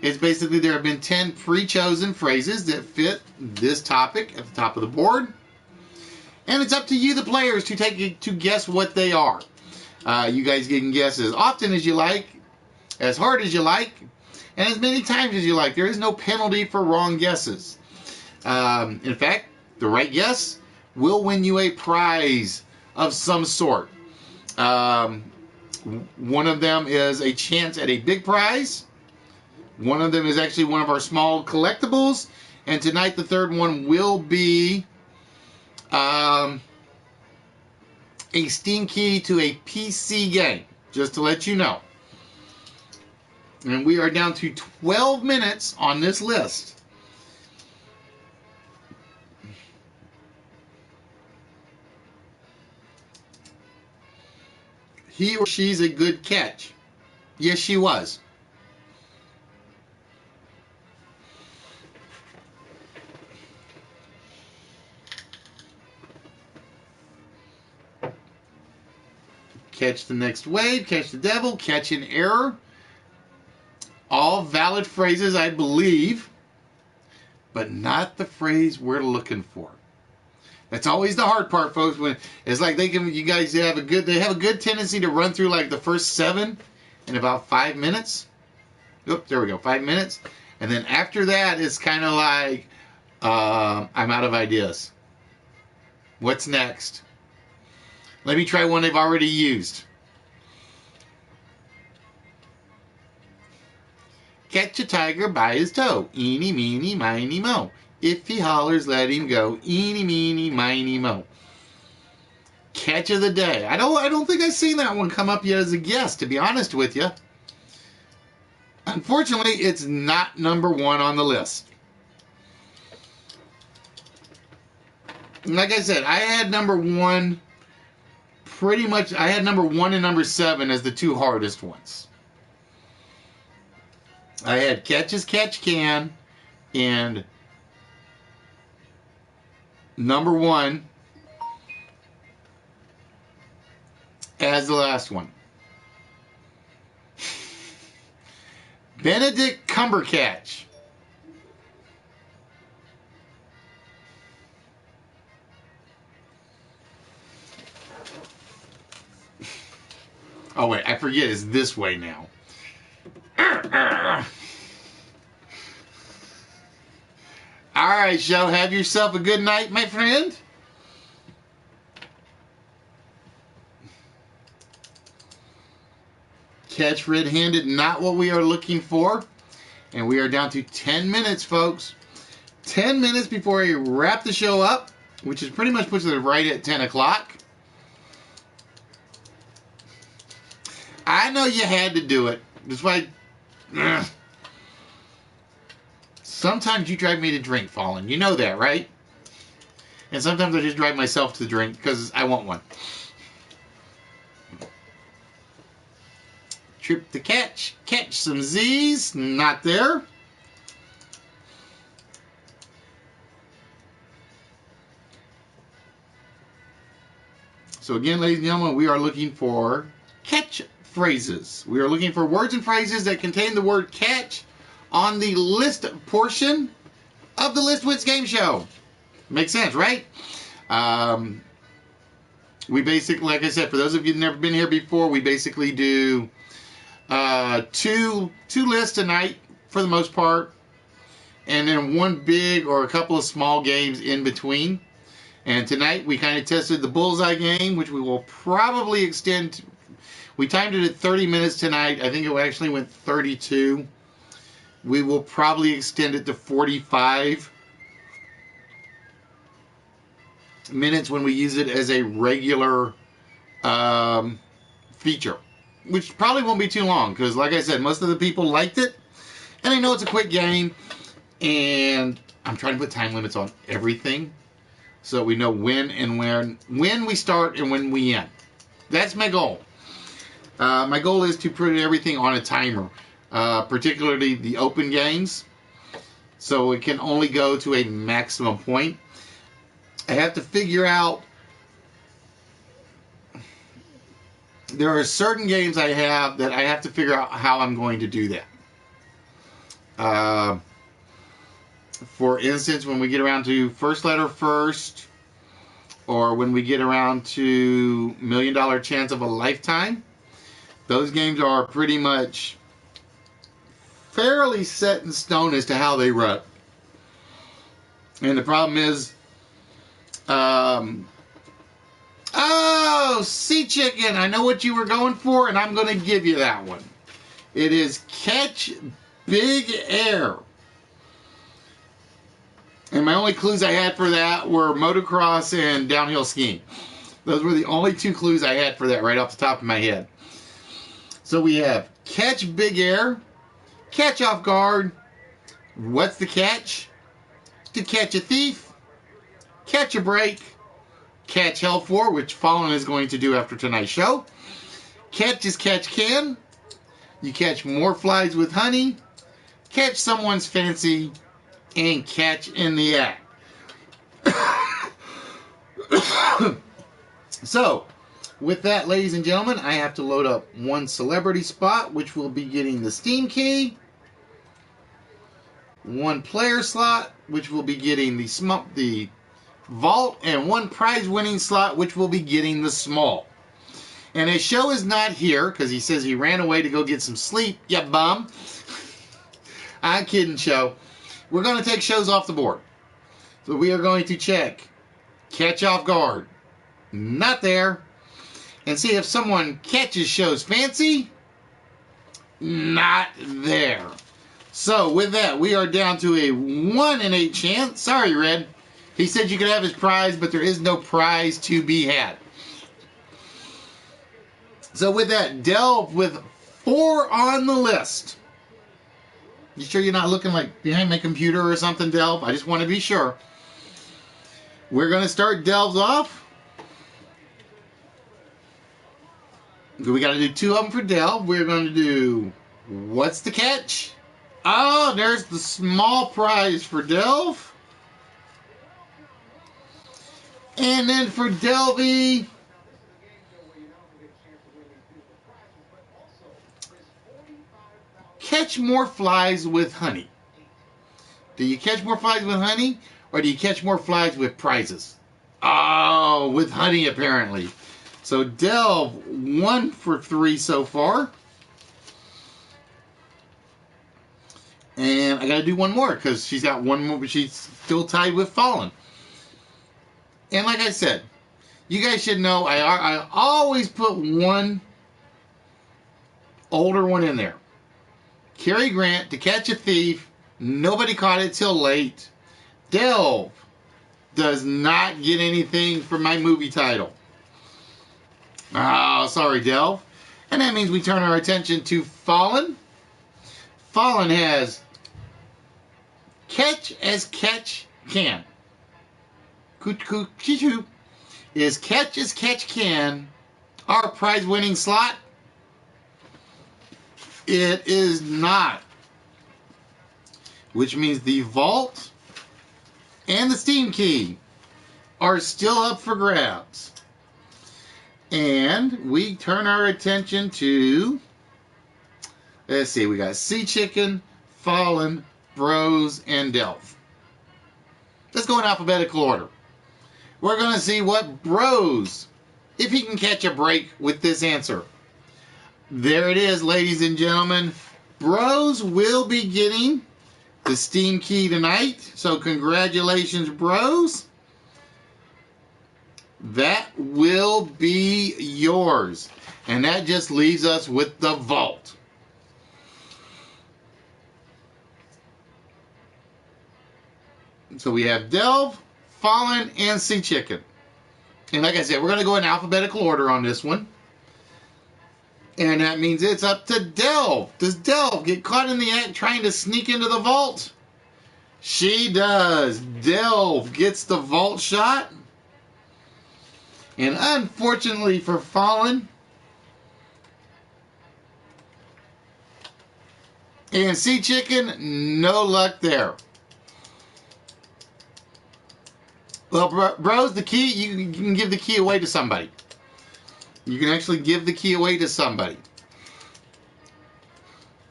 It's basically there have been 10 pre-chosen phrases that fit this topic at the top of the board. And it's up to you, the players, to guess what they are. You guys can guess as often as you like, as hard as you like, and as many times as you like. There is no penalty for wrong guesses. In fact, the right guess will win you a prize of some sort. One of them is a chance at a big prize. One of them is actually one of our small collectibles. And tonight the third one will be a Steam key to a PC game. Just to let you know. And we are down to 12 minutes on this list. He or she's a good catch. Yes, she was. Catch the next wave, catch the devil, catch an error. All valid phrases, I believe, but not the phrase we're looking for. That's always the hard part, folks. When it's like you guys have a good tendency to run through like the first 7 in about 5 minutes. Oop, there we go, 5 minutes. And then after that, it's kind of like, I'm out of ideas. What's next? Let me try one they've already used. Catch a tiger by his toe. Eeny, meeny, miny, mo. If he hollers, let him go. Eeny, meeny, miny, mo. Catch of the day. I don't think I've seen that one come up yet as a guest, to be honest with you. Unfortunately, it's not number 1 on the list. Like I said, I had number 1 pretty much. I had number 1 and number 7 as the 2 hardest ones. I had Catch as Catch Can and number 1 as the last one. Benedict Cumbercatch. Oh wait, I forget it's this way now. Alright, show. Have yourself a good night, my friend. Catch red-handed, not what we are looking for. And we are down to 10 minutes, folks. 10 minutes before I wrap the show up, which is pretty much puts it right at 10 o'clock. I know you had to do it. That's why. Sometimes you drive me to drink, Fallen. You know that, right? And sometimes I just drive myself to drink because I want one. Trip to catch. Catch some Z's. Not there. So again, ladies and gentlemen, we are looking for catch phrases. We are looking for words and phrases that contain the word catch on the list portion of the List Wits game show. Makes sense, right? We basically, like I said, for those of you who've never been here before, we basically do two lists a night for the most part, and then one big or a couple of small games in between. And tonight we kind of tested the bullseye game, which we will probably extend. We timed it at 30 minutes tonight. I think it actually went 32. We will probably extend it to 45 minutes when we use it as a regular feature, which probably won't be too long because, like I said, most of the people liked it. And I know it's a quick game, and I'm trying to put time limits on everything so we know when we start and when we end. That's my goal. My goal is to put everything on a timer, particularly the open games, so it can only go to a maximum point. I have to figure out, there are certain games I have that I have to figure out how I'm going to do that. For instance, when we get around to First Letter First, or when we get around to $1 Million Chance of a Lifetime, those games are pretty much fairly set in stone as to how they run. And the problem is, oh, Sea Chicken, I know what you were going for, and I'm going to give you that one. It is Catch Big Air. And my only clues I had for that were motocross and downhill skiing. Those were the only two clues I had for that right off the top of my head. So we have catch Big Air, catch off guard. What's the catch? To catch a thief, catch a break, catch hell for, which Fallen is going to do after tonight's show. Catch as catch can. You catch more flies with honey, catch someone's fancy, and catch in the act. So, with that, ladies and gentlemen, I have to load up one celebrity spot, which will be getting the Steam key. One player slot, which will be getting the vault, and one prize winning slot, which will be getting the small. And his show is not here because he says he ran away to go get some sleep. Ya bum. I'm kidding, show. We're going to take shows off the board. So we are going to check catch off guard. Not there. And see if someone catches shows fancy. Not there. So with that, we are down to a 1 in 8 chance. Sorry, Red. He said you could have his prize, but there is no prize to be had. So with that, Delve with 4 on the list. You sure you're not looking like behind my computer or something, Delve? I just want to be sure. We're going to start Delves off. We got to do 2 of them for Delve. We're going to do what's the catch? Oh, there's the small prize for Delve. And then for Delvey, catch more flies with honey. Do you catch more flies with honey, or do you catch more flies with prizes? Oh, with honey apparently. So Delve 1 for 3 so far. And I got to do one more because she's got one more, but she's still tied with Fallen. And like I said, you guys should know I always put one older one in there. Cary Grant, To Catch a Thief. Nobody caught it till late. Delve does not get anything for my movie title. Oh, sorry, Delve. And that means we turn our attention to Fallen. Fallen has catch as catch can. Is catch as catch can our prize winning slot? It is not. Which means the vault and the Steam key are still up for grabs. And we turn our attention to, let's see, we got Sea Chicken, Fallen, Bros, and Delve. Let's go in alphabetical order. We're going to see what Bros, if he can catch a break with this answer. There it is, ladies and gentlemen. Bros will be getting the Steam key tonight. So congratulations, Bros. That will be yours. And that just leaves us with the vault. So we have Delve, Fallen, and Sea Chicken. And like I said, we're going to go in alphabetical order on this one. And that means it's up to Delve. Does Delve get caught in the act trying to sneak into the vault? She does. Delve gets the vault shot. And unfortunately for Fallen and Sea Chicken, no luck there. Well, Bros, the key, you can give the key away to somebody. You can actually give the key away to somebody.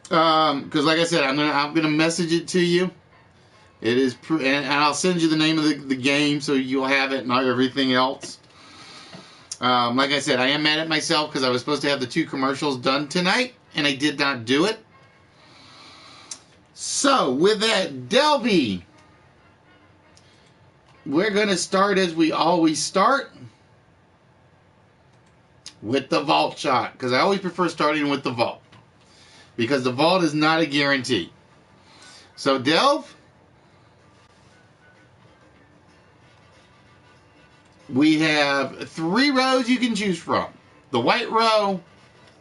Because like I said, I'm gonna message it to you. It is, and I'll send you the name of the game so you'll have it and everything else. Like I said, I am mad at myself because I was supposed to have the 2 commercials done tonight, and I did not do it. So, with that, Delby, we're going to start as we always start, with the vault shot, because I always prefer starting with the vault, because the vault is not a guarantee. So, Delve, we have 3 rows you can choose from. The white row,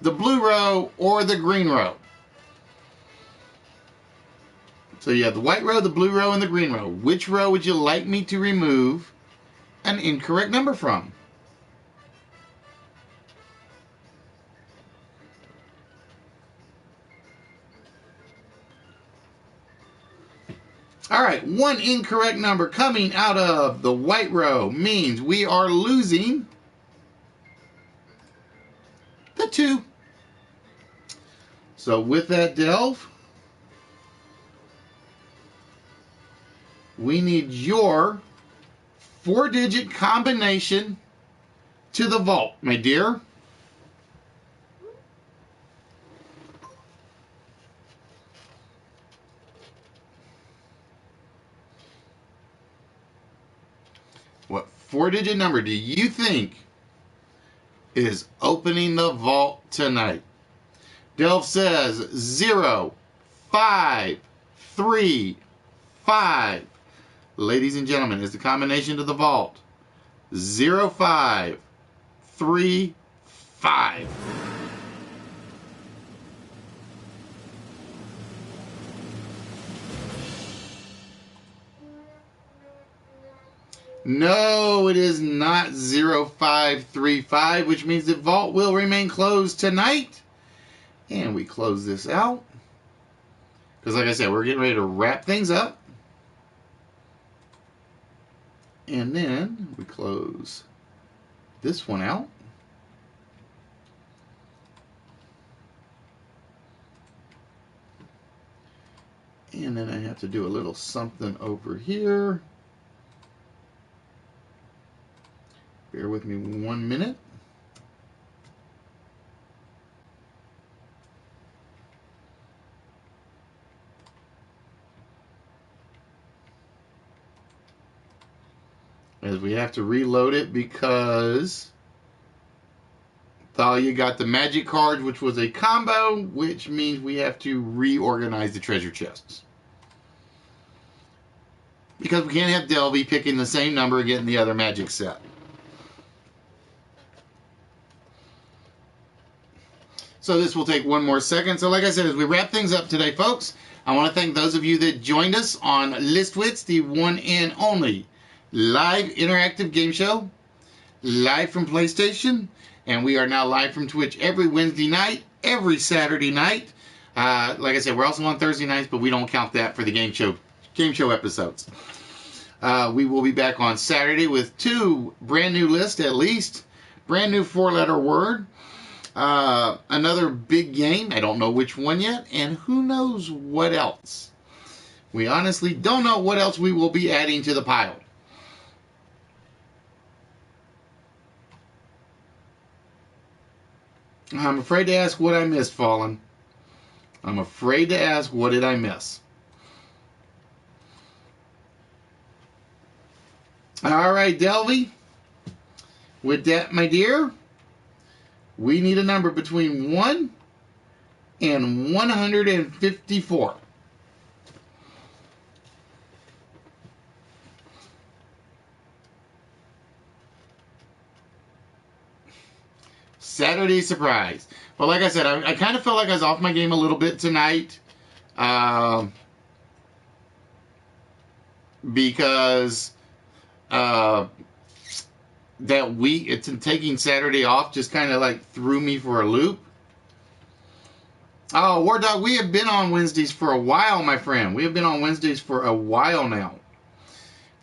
the blue row, or the green row. So you have the white row, the blue row, and the green row. Which row would you like me to remove an incorrect number from? All right, 1 incorrect number coming out of the white row means we are losing the 2. So with that, Delve, we need your 4-digit combination to the vault, my dear. What 4-digit number do you think is opening the vault tonight? Delve says 0, 5, 3, 5. Ladies and gentlemen, is the combination to the vault 0, 5, 3, 5. No, it is not 0535, which means the vault will remain closed tonight. And we close this out. Because like I said, we're getting ready to wrap things up. And then we close this one out. And then I have to do a little something over here. Bear with me 1 minute. As we have to reload it because Thalia got the magic card, which was a combo, which means we have to reorganize the treasure chests. Because we can't have Delvey picking the same number and getting the other magic set. So this will take 1 more second. So like I said, as we wrap things up today, folks, I want to thank those of you that joined us on Listwits, the one and only live interactive game show, live from PlayStation, and we are now live from Twitch every Wednesday night, every Saturday night. Like I said, we're also on Thursday nights, but we don't count that for the game show episodes. We will be back on Saturday with 2 brand new lists at least, brand new 4-letter word, another big game, I don't know which one yet, and who knows what else. We honestly don't know what else we will be adding to the pile. I'm afraid to ask what I missed, Fallen. I'm afraid to ask what did I miss. All right, Delvey. With that, my dear, we need a number between 1 and 154. Saturday surprise. But like I said, I kind of felt like I was off my game a little bit tonight. Because that week, it's taking Saturday off just kind of like threw me for a loop. Oh, War Dog, we have been on Wednesdays for a while, my friend. We have been on Wednesdays for a while now.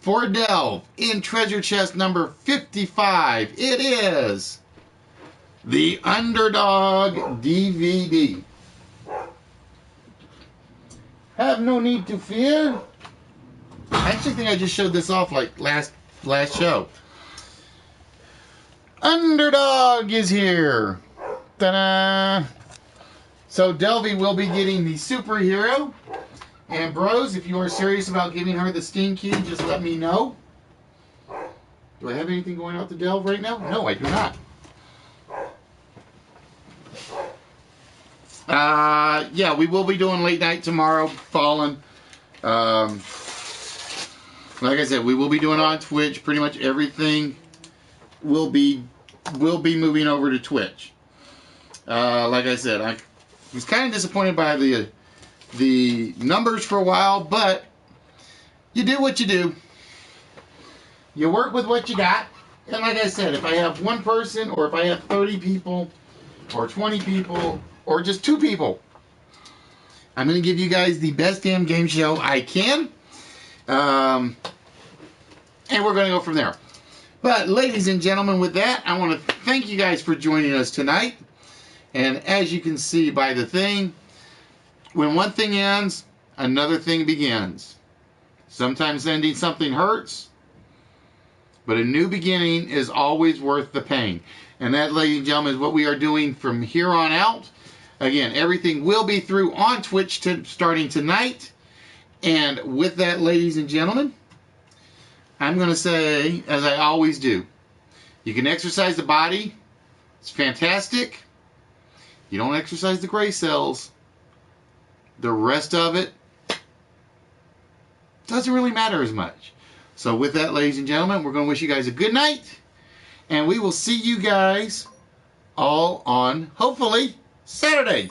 For Delve, in treasure chest number 55, it is the Underdog DVD. Have no need to fear. I actually think I just showed this off like last show. Underdog is here. Ta-da! So Delvey will be getting the superhero. And bros, if you are serious about giving her the Steam key, just let me know. Do I have anything going out to Delve right now? No, I do not. Yeah, we will be doing late night tomorrow, Fallen. Like I said, we will be doing on Twitch. Pretty much everything will be moving over to Twitch. Like I said, I was kind of disappointed by the numbers for a while, but you do what you do. You work with what you got. And like I said, if I have one person, or if I have 30 people, or 20 people, or just 2 people, I'm going to give you guys the best damn game show I can. And we're going to go from there. But ladies and gentlemen, with that, I want to thank you guys for joining us tonight. And as you can see by the thing, when one thing ends, another thing begins. Sometimes ending something hurts, but a new beginning is always worth the pain. And that, ladies and gentlemen, is what we are doing from here on out. Again, everything will be through on Twitch starting tonight. And with that, ladies and gentlemen, I'm going to say, as I always do, you can exercise the body. It's fantastic. You don't exercise the gray cells. The rest of it doesn't really matter as much. So with that, ladies and gentlemen, we're going to wish you guys a good night. And we will see you guys all on, hopefully, Saturday.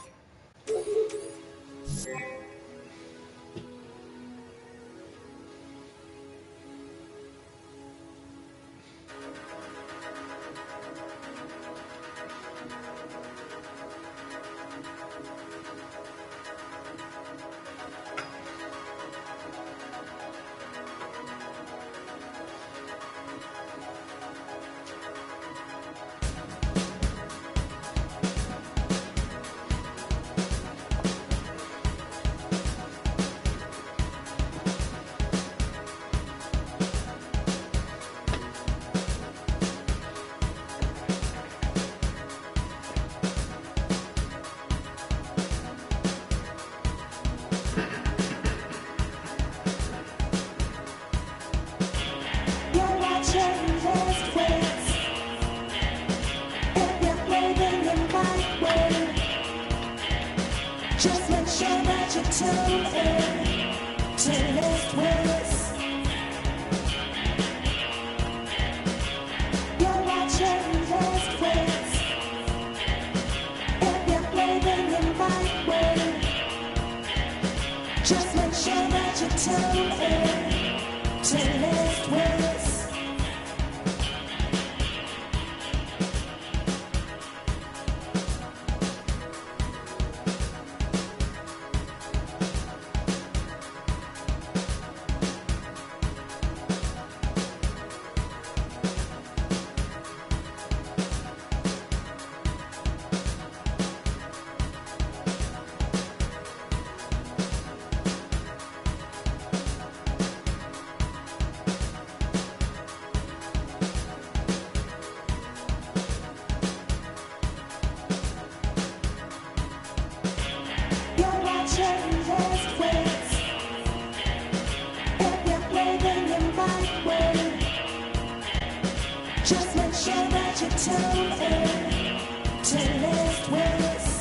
Just make sure that you tune in to List Wits. You're watching List Wits. If you're blaming in my way, just make sure that you tune in to List Wits. Just make sure that you tune in to List Wits.